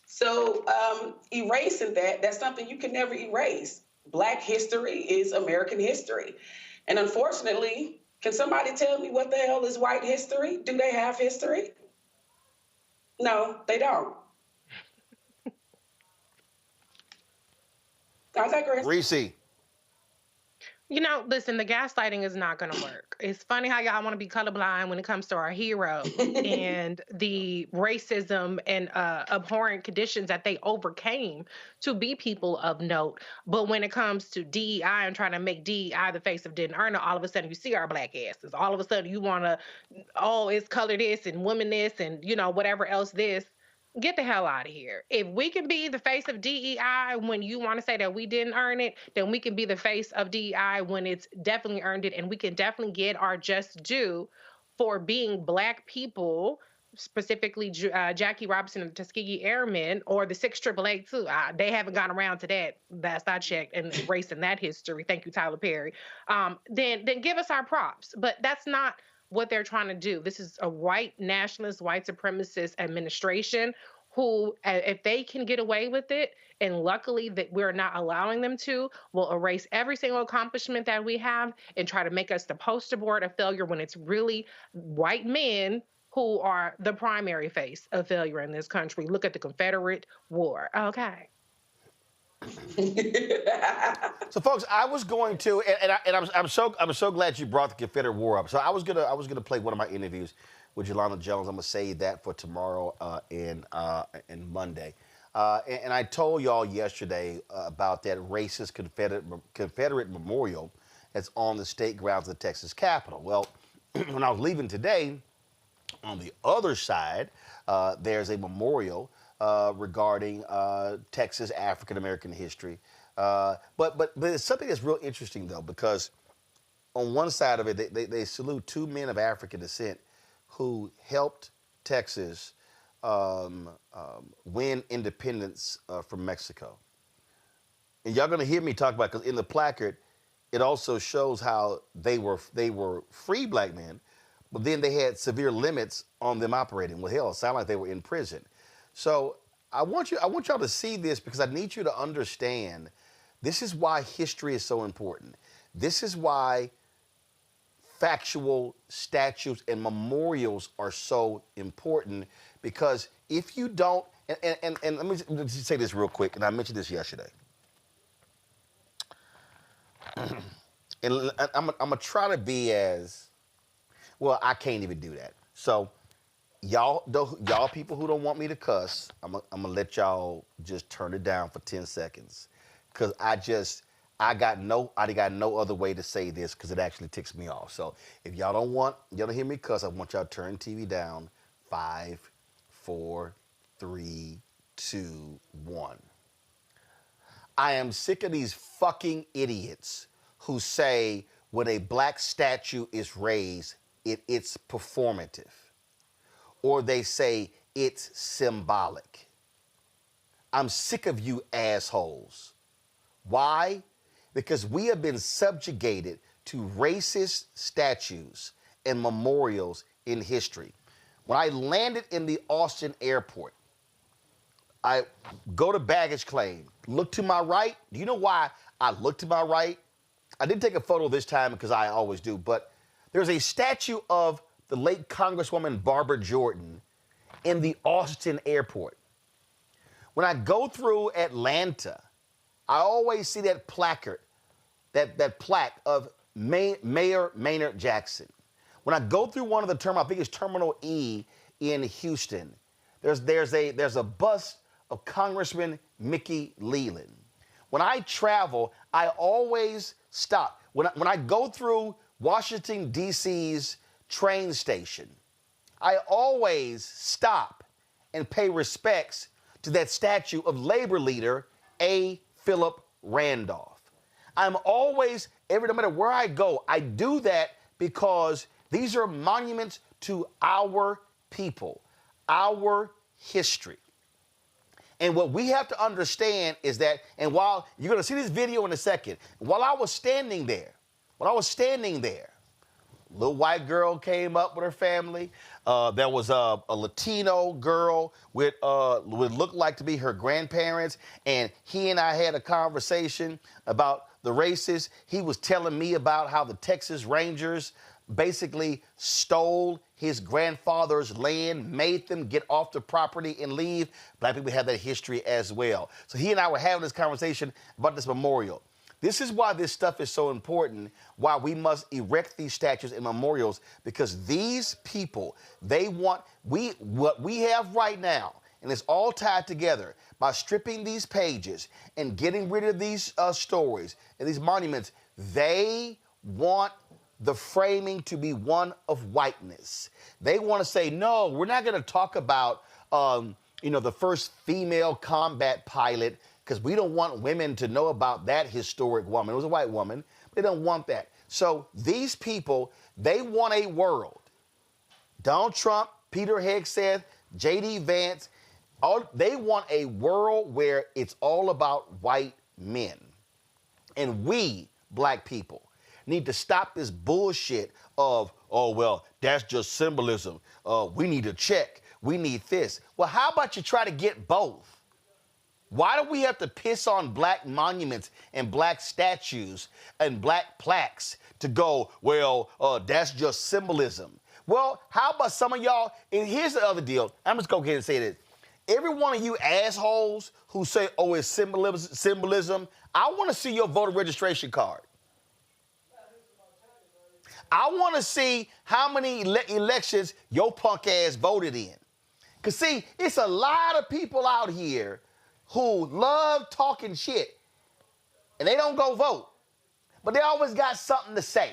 So erasing that's something you can never erase. Black history is American history. And unfortunately, can somebody tell me what the hell is white history? Do they have history? No, they don't. I digress. Reese. Listen, the gaslighting is not going to work. It's funny how y'all want to be colorblind when it comes to our hero and the racism and abhorrent conditions that they overcame to be people of note. But when it comes to DEI and trying to make DEI the face of didn't earn it, all of a sudden you see our Black asses. All of a sudden you want to, it's color this and women this and, whatever else this. Get the hell out of here. If we can be the face of DEI when you want to say that we didn't earn it, then we can be the face of DEI when it's definitely earned it. And we can definitely get our just due for being Black people, specifically Jackie Robinson and the Tuskegee Airmen, or the 6 AAA too. They haven't gone around to that. That's I checked and erasing that history. Thank you, Tyler Perry. Then give us our props. But that's not what they're trying to do. This is a white nationalist, white supremacist administration who, if they can get away with it, and luckily that we're not allowing them to, will erase every single accomplishment that we have and try to make us the poster board of failure when it's really white men who are the primary face of failure in this country. Look at the Confederate War. Okay. So, folks, I was going to, and I'm so glad you brought the Confederate War up. So I was gonna play one of my interviews with Yolanda Jones. I'm gonna save that for tomorrow and Monday. And I told y'all yesterday about that racist Confederate memorial that's on the state grounds of the Texas Capitol. Well, when I was leaving today, on the other side, there's a memorial regarding Texas African American history. But it's something that's real interesting, though, because on one side of it, they salute two men of African descent who helped Texas win independence from Mexico. And y'all gonna hear me talk about, because in the placard, it also shows how they were free black men, but then they had severe limits on them operating. Well, hell, it sounded like they were in prison. So I want y'all to see this, because I need you to understand this is why history is so important. This is why factual statues and memorials are so important, because if you don't, and let me just say this real quick, and I mentioned this yesterday. And I'm gonna try to be as, well, I can't even do that. So y'all people who don't want me to cuss, I'm gonna let y'all just turn it down for 10 seconds. Cause I got no other way to say this, because it actually ticks me off. So if y'all don't hear me cuss, I want y'all to turn TV down. 5, 4, 3, 2, 1. I am sick of these fucking idiots who say when a black statue is raised, it's performative. Or they say it's symbolic. I'm sick of you assholes. Why? Because we have been subjugated to racist statues and memorials in history. When I landed in the Austin airport, I go to baggage claim, look to my right. Do you know why I look to my right? I didn't take a photo this time because I always do, but there's a statue of the late Congresswoman Barbara Jordan in the Austin airport. When I go through Atlanta, I always see that placard, that plaque of Mayor Maynard Jackson. When I go through one of the terminals, I think it's Terminal E in Houston, there's a bust of Congressman Mickey Leland. When I travel, I always stop. When I go through Washington, D.C.'s train station, I always stop and pay respects to that statue of labor leader A. Philip Randolph. I'm always, no matter where I go, I do that because these are monuments to our people, our history. And what we have to understand is that, and while you're going to see this video in a second, while I was standing there, little white girl came up with her family. There was a Latino girl with what looked like to be her grandparents, and he and I had a conversation about the races. He was telling me about how the Texas Rangers basically stole his grandfather's land, made them get off the property and leave. Black people have that history as well. So he and I were having this conversation about this memorial. This is why this stuff is so important, why we must erect these statues and memorials, because these people, what we have right now, and it's all tied together by stripping these pages and getting rid of these stories and these monuments. They want the framing to be one of whiteness. They want to say, no, we're not going to talk about, the first female combat pilot, because we don't want women to know about that historic woman. It was a white woman. They don't want that. So these people, they want a world. Donald Trump, Peter Hegseth, J.D. Vance, they want a world where it's all about white men. And we, black people, need to stop this bullshit of, oh, well, that's just symbolism. We need to check. We need this. Well, how about you try to get both? Why do we have to piss on black monuments and black statues and black plaques to go, well, that's just symbolism? Well, how about some of y'all, and here's the other deal. I'm just going to go ahead and say this. Every one of you assholes who say, oh, it's symbolism, I want to see your voter registration card. I want to see how many elections your punk ass voted in. Because, see, it's a lot of people out here who love talking shit, and they don't go vote. but they always got something to say.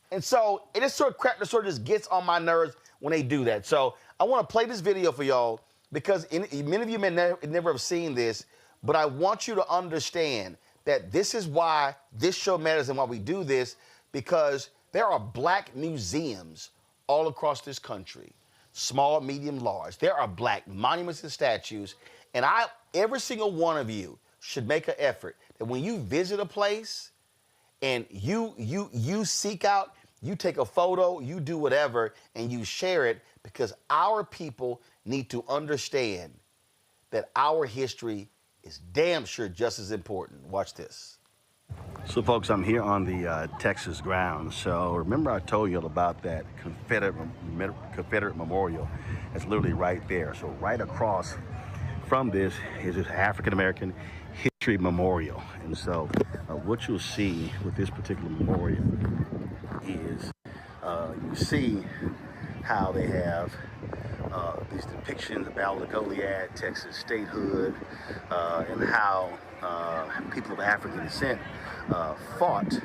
And so it is sort of crap that sort of just gets on my nerves when they do that. So I want to play this video for y'all because many of you may never have seen this, but I want you to understand that this is why this show matters and why we do this, because there are black museums all across this country, small, medium, large. There are black monuments and statues, and every single one of you should make an effort that when you visit a place and you seek out, you take a photo, you do whatever, and you share it, because our people need to understand that our history is damn sure just as important. Watch this. So, folks, I'm here on the Texas ground. So, remember I told you about that Confederate memorial? That's literally right there. So, right across from this is this African-American History Memorial. And so, what you'll see with this particular memorial is you see how they have these depictions of Battle of Goliad, Texas statehood, and how people of African descent fought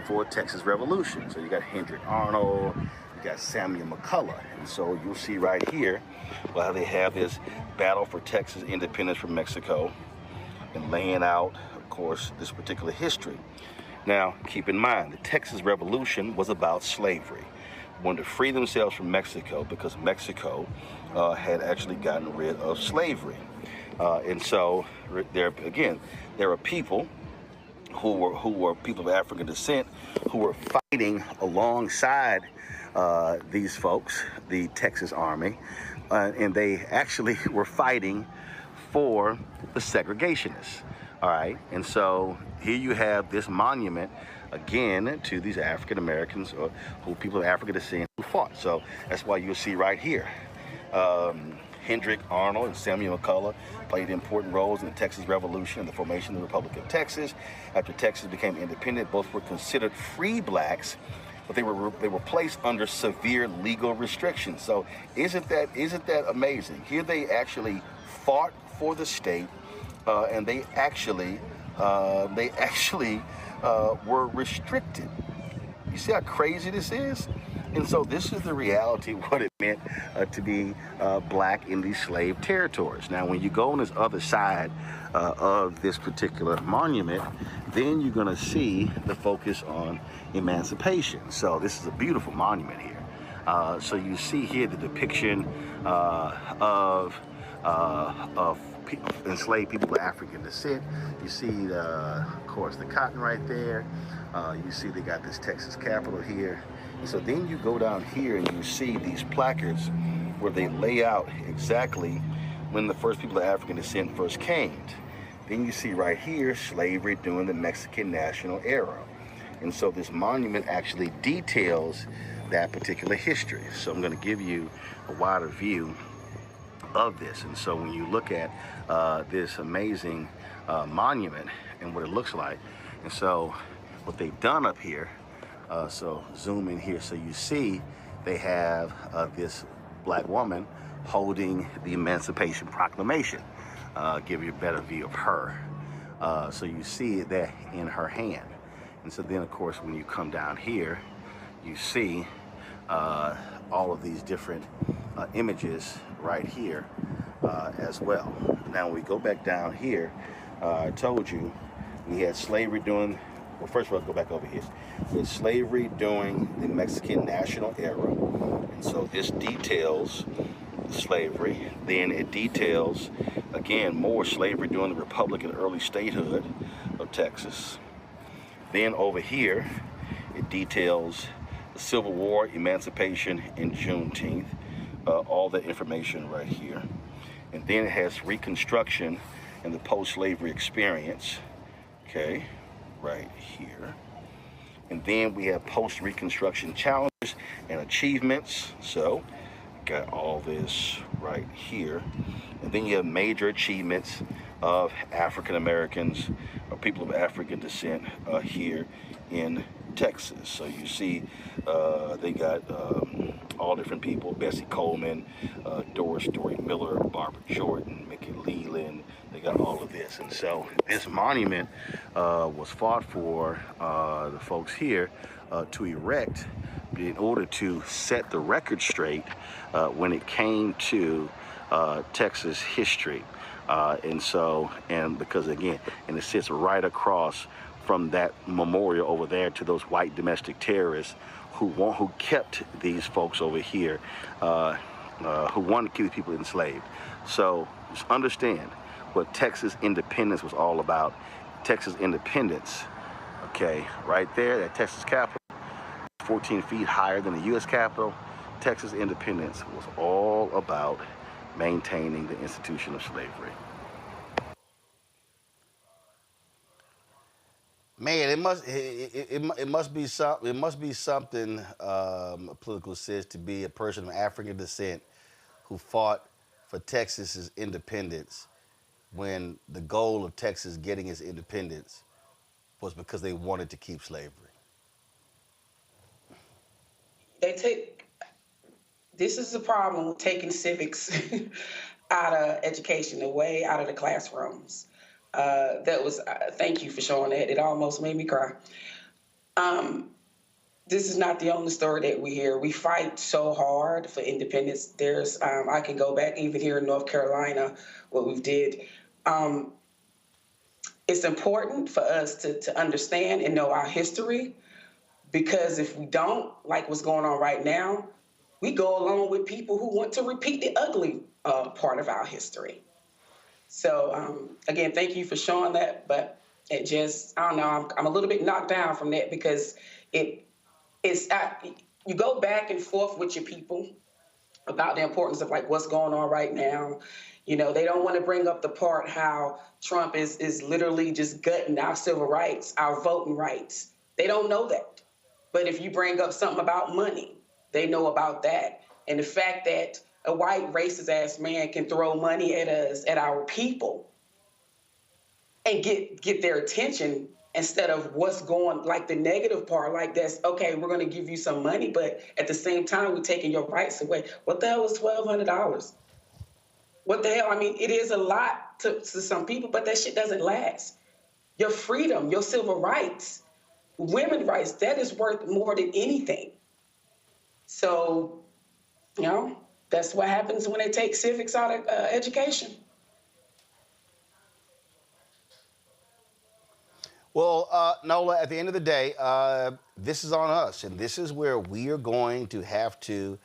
for Texas Revolution. So you got Hendrick Arnold, you got Samuel McCullough, and so you'll see right here how they have this battle for Texas independence from Mexico and laying out, of course, this particular history. Now, keep in mind, the Texas Revolution was about slavery. Wanted to free themselves from Mexico because Mexico had actually gotten rid of slavery. And so, there are people who were people of African descent who were fighting alongside these folks, the Texas Army, and they actually were fighting for the segregationists. All right, and so here you have this monument, again, to these African Americans or people of African descent who fought. So that's why you'll see right here, Hendrick Arnold and Samuel McCullough played important roles in the Texas Revolution and the formation of the Republic of Texas. After Texas became independent, both were considered free blacks, but they were placed under severe legal restrictions. So isn't that amazing? Here they actually fought for the state. And they actually were restricted. You see how crazy this is? And so this is the reality of what it meant to be black in these slave territories. Now, when you go on this other side of this particular monument, then you're going to see the focus on emancipation. So this is a beautiful monument here. So you see here the depiction of enslaved people of African descent. You see, of course, the cotton right there. You see they got this Texas Capitol here. And so then you go down here and you see these placards where they lay out exactly when the first people of African descent first came. Then you see right here, slavery during the Mexican national era. And so this monument actually details that particular history. So I'm going to give you a wider view of this. And so when you look at this amazing monument and what it looks like, and so what they've done up here, so zoom in here, so you see they have this black woman holding the Emancipation Proclamation. Give you a better view of her. So you see it there in her hand. And so then, of course, when you come down here, you see all of these different images right here as well. Now, when we go back down here, I told you we had slavery during, well, first of all, go back over here. We had slavery during the Mexican national era. And so this details slavery. Then it details, again, more slavery during the Republic and early statehood of Texas. Then over here, it details the Civil War, emancipation, and Juneteenth. All that information right here. And then it has Reconstruction and the post-slavery experience, okay, right here. And then we have post-Reconstruction challenges and achievements. So, got all this right here. And then you have major achievements of African Americans or people of African descent here in Texas. So you see they got all different people: Bessie Coleman, Doris Story Miller, Barbara Jordan, Mickey Leland, they got all of this. And so this monument was fought for the folks here to erect in order to set the record straight when it came to Texas history. And because again, and it sits right across from that memorial over there to those white domestic terrorists who kept these folks over here, who wanted to keep people enslaved. So just understand what Texas independence was all about. Texas independence, okay, right there, that Texas Capitol, 14 feet higher than the U.S. Capitol. Texas independence was all about maintaining the institution of slavery. Man, it must be something, political sense, to be a person of African descent who fought for Texas's independence when the goal of Texas getting its independence was because they wanted to keep slavery. This is the problem with taking civics out of education, away out of the classrooms. Thank you for showing that. It almost made me cry. This is not the only story that we hear. We fight so hard for independence. I can go back even here in North Carolina, what we did. It's important for us to understand and know our history, because if we don't, like what's going on right now, we go along with people who want to repeat the ugly part of our history. So again, thank you for showing that, but it just, I don't know, I'm a little bit knocked down from that, because you go back and forth with your people about the importance of like what's going on right now. You know, they don't want to bring up the part how Trump is literally just gutting our civil rights, our voting rights. They don't know that. But if you bring up something about money, they know about that. And the fact that a white racist ass man can throw money at us, at our people, and get their attention instead of what's going, like the negative part, like that's, okay, we're going to give you some money, but at the same time, we're taking your rights away. What the hell is $1,200? What the hell? I mean, it is a lot to some people, but that shit doesn't last. Your freedom, your civil rights, women's rights, that is worth more than anything. So, you know, that's what happens when they take civics out of education. Well, Nola, at the end of the day, this is on us, and this is where we are going to have to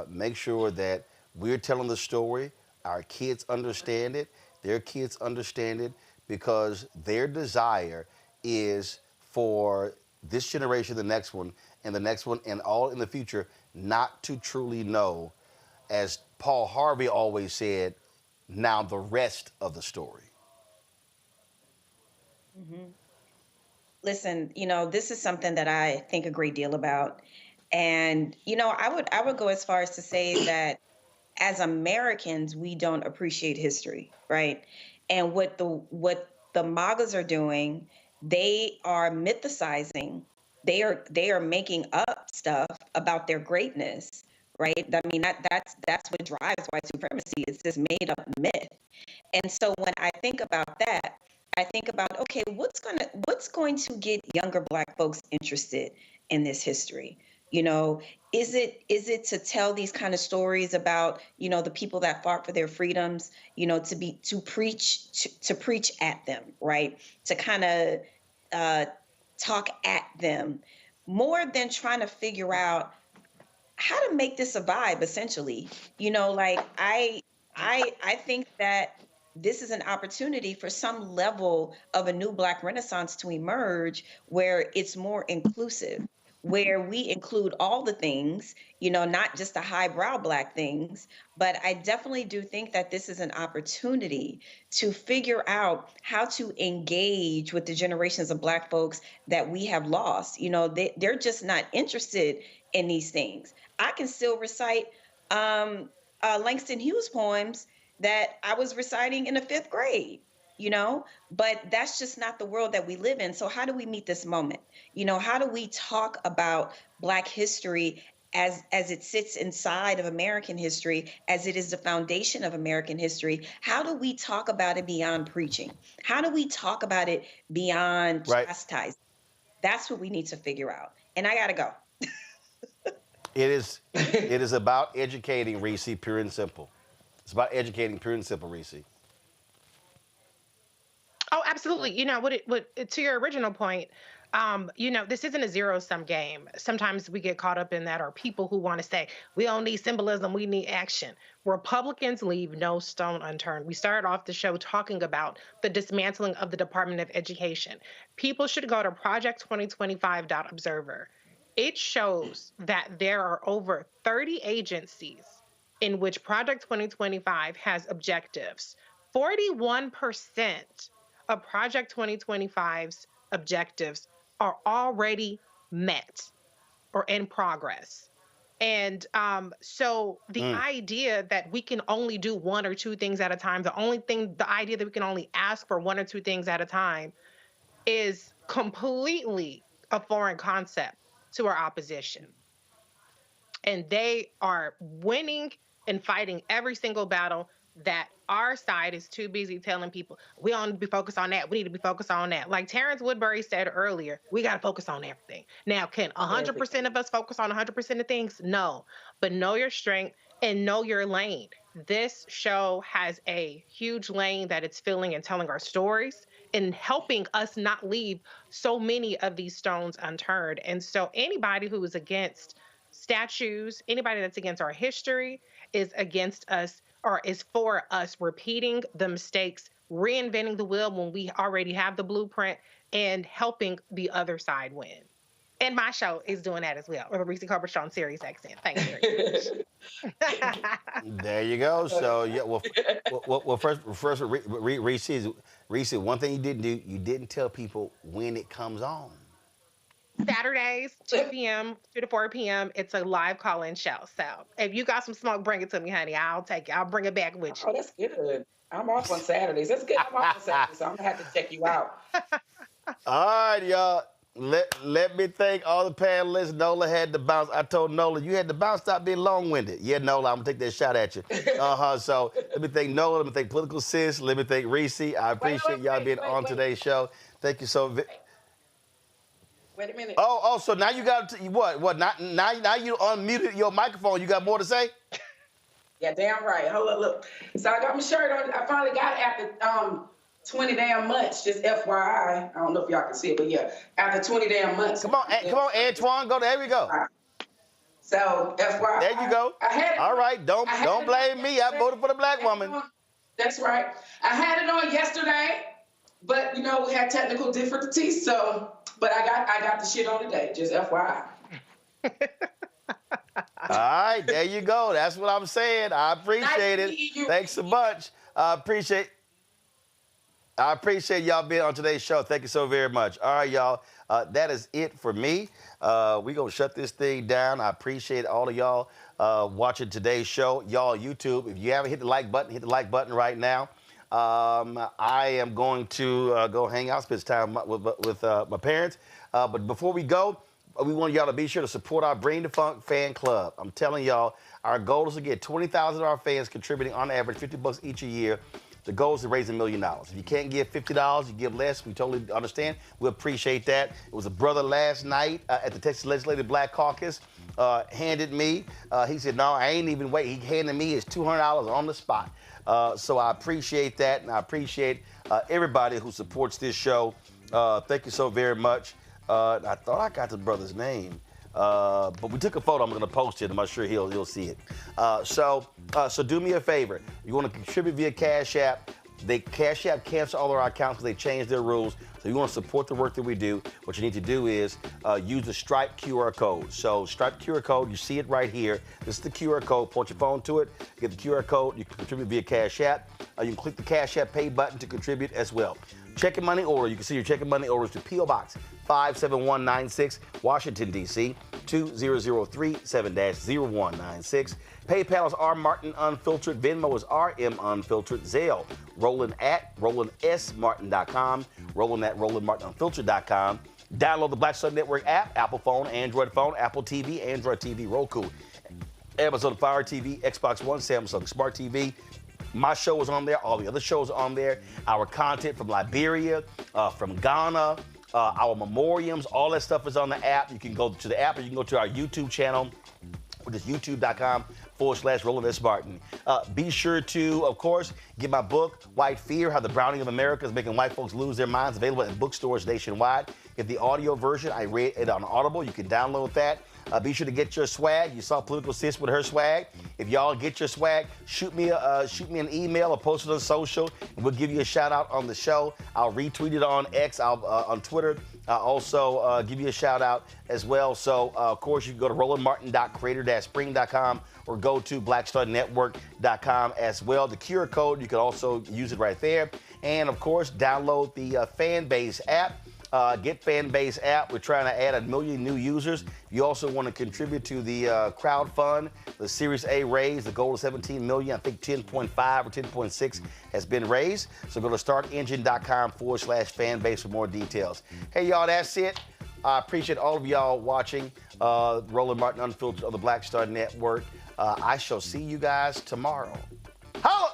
make sure that we're telling the story, our kids understand it, their kids understand it, because their desire is for this generation, the next one, and all in the future, not to truly know, as Paul Harvey always said, now the rest of the story. Mm-hmm. Listen, you know, this is something that I think a great deal about. And, you know, I would go as far as to say that as Americans, we don't appreciate history, right? And what the MAGAs are doing, they are mythicizing. They are making up stuff about their greatness, right? I mean, that's what drives white supremacy. It's this made up myth. And so when I think about that, I think about, okay, what's going to get younger Black folks interested in this history? You know, is it to tell these kind of stories about, you know, the people that fought for their freedoms, you know, to preach at them, right? To kind of talk at them, more than trying to figure out how to make this a vibe, essentially. You know, like I think that this is an opportunity for some level of a new Black Renaissance to emerge, where it's more inclusive, where we include all the things, you know, not just the highbrow Black things. But I definitely do think that this is an opportunity to figure out how to engage with the generations of Black folks that we have lost. You know, they're just not interested in these things. I can still recite Langston Hughes poems that I was reciting in the 5th grade, you know, but that's just not the world that we live in. So how do we meet this moment? You know, how do we talk about Black history as it sits inside of American history, as it is the foundation of American history, how do we talk about it beyond preaching? How do we talk about it beyond chastising? That's what we need to figure out. And I gotta go. It is about educating, Reese, pure and simple. It's about educating, pure and simple, Reese. Oh, absolutely. You know, to your original point, you know, this isn't a zero-sum game. Sometimes we get caught up in that, or people who want to say, we don't need symbolism, we need action. Republicans leave no stone unturned. We started off the show talking about the dismantling of the Department of Education. People should go to project2025.observer. It shows that there are over 30 agencies in which Project 2025 has objectives. 41% of Project 2025's objectives are already met or in progress. And so the idea that we can only do one or two things at a time, the idea that we can only ask for one or two things at a time is completely a foreign concept to our opposition. And they are winning and fighting every single battle that our side is too busy telling people, we don't need to be focused on that. We need to be focused on that. Like Terrance Woodbury said earlier, we got to focus on everything. Now, can 100% of us focus on 100% of things? No. But know your strength and know your lane. This show has a huge lane that it's filling and telling our stories and helping us not leave so many of these stones unturned. And so anybody who is against statues, anybody that's against our history is against us, or is for us repeating the mistakes, reinventing the wheel when we already have the blueprint, and helping the other side win. And my show is doing that as well, with a Reese Coberstone on Sirius XM. Thank you very much. There you go. So, yeah, well, first, Reese, one thing you didn't do, you didn't tell people when it comes on. Saturdays, 2 p.m. 2 to 4 p.m. It's a live call-in show. So if you got some smoke, bring it to me, honey. I'll take it. I'll bring it back with you. Oh, that's good. I'm off on Saturdays. That's good. I'm off on Saturdays, so I'm going to have to check you out. All right, y'all. Let me thank all the panelists. Nola had to bounce. I told Nola, you had to bounce. Stop being long-winded. Yeah, Nola, I'm going to take that shot at you. So let me thank Nola. Let me thank Political Sis. Let me thank Reese. I appreciate y'all being on today's show. Thank you so much. Wait a minute. Oh, so now you got what? Now you unmuted your microphone. You got more to say? Yeah, damn right. Hold on, look. So I got my shirt on. I finally got it after 20 damn months. Just FYI. I don't know if y'all can see it, but yeah, after 20 damn months. Come on, Antoine. There we go. So FYI. There you go. All right. Don't blame me. I voted for the black woman. That's right. I had it on yesterday, but you know we had technical difficulties, so. But I got the shit on today, just FYI. All right, there you go. That's what I'm saying. I appreciate it. Thanks so much. I appreciate y'all being on today's show. Thank you so very much. All right, y'all. That is it for me. We're going to shut this thing down. I appreciate all of y'all watching today's show. Y'all, YouTube, if you haven't hit the like button, hit the like button right now. I am going to go hang out, spend time with my parents. But before we go, we want y'all to be sure to support our Bring the Funk fan club. I'm telling y'all, our goal is to get 20,000 of our fans contributing on average $50 each a year. The goal is to raise $1 million. If you can't give $50, you give less. We totally understand. We appreciate that. It was a brother last night at the Texas Legislative Black Caucus handed me. He said, no, I ain't even wait. He handed me his $200 on the spot. So I appreciate that, and I appreciate everybody who supports this show. Thank you so very much. I thought I got the brother's name, but we took a photo. I'm going to post it. I'm not sure he'll see it. So do me a favor. You want to contribute via Cash App. Cash App canceled all of our accounts because they changed their rules. So you want to support the work that we do, what you need to do is use the Stripe QR code. So Stripe QR code, you see it right here. This is the QR code. Point your phone to it. Get the QR code. You can contribute via Cash App. You can click the Cash App Pay button to contribute as well. Checking money order. You can see your checking money orders to P.O. Box 57196, Washington, D.C. 20037-0196. PayPal is R Martin Unfiltered. Venmo is RM Unfiltered. Zelle, Roland@RolandSMartin.com. Roland@RolandMartinUnfiltered.com. Download the Black Star Network app, Apple phone, Android phone, Apple TV, Android TV, Roku, Amazon Fire TV, Xbox One, Samsung Smart TV. My show is on there. All the other shows are on there. Our content from Liberia, from Ghana, our memoriams, all that stuff is on the app. You can go to the app or you can go to our YouTube channel, which is youtube.com/Roland S. Martin. Be sure to, of course, get my book, White Fear, How the Browning of America is Making White Folks Lose Their Minds, available at bookstores nationwide. Get the audio version. I read it on Audible. You can download that. Be sure to get your swag. You saw Political Sis with her swag. If y'all get your swag, shoot me an email or post it on social, and we'll give you a shout out on the show. I'll retweet it on X, on Twitter. I'll also give you a shout out as well. So, of course, you can go to rolandmartin.creator-spring.com or go to blackstarnetwork.com as well. The QR code, you can also use it right there. And, of course, download the Fanbase app. Get Fanbase app. We're trying to add 1 million new users. If you also want to contribute to the crowd fund, the Series A raise, the goal is 17 million. I think 10.5 or 10.6 has been raised. So go to startengine.com/fanbase for more details. Hey, y'all, that's it. I appreciate all of y'all watching Roland Martin Unfiltered on the Black Star Network. I shall see you guys tomorrow. Holla!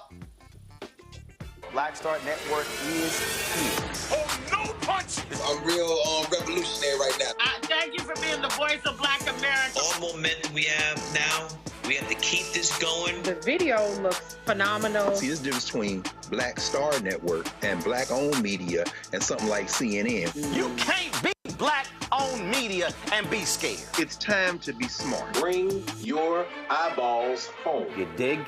Black Star Network is here. Oh, no punch! I'm real revolutionary right now. Thank you for being the voice of Black America. All momentum we have now, we have to keep this going. The video looks phenomenal. See, there's a difference between Black Star Network and Black-owned media and something like CNN. You can't be Black-owned media and be scared. It's time to be smart. Bring your eyeballs home. You dig?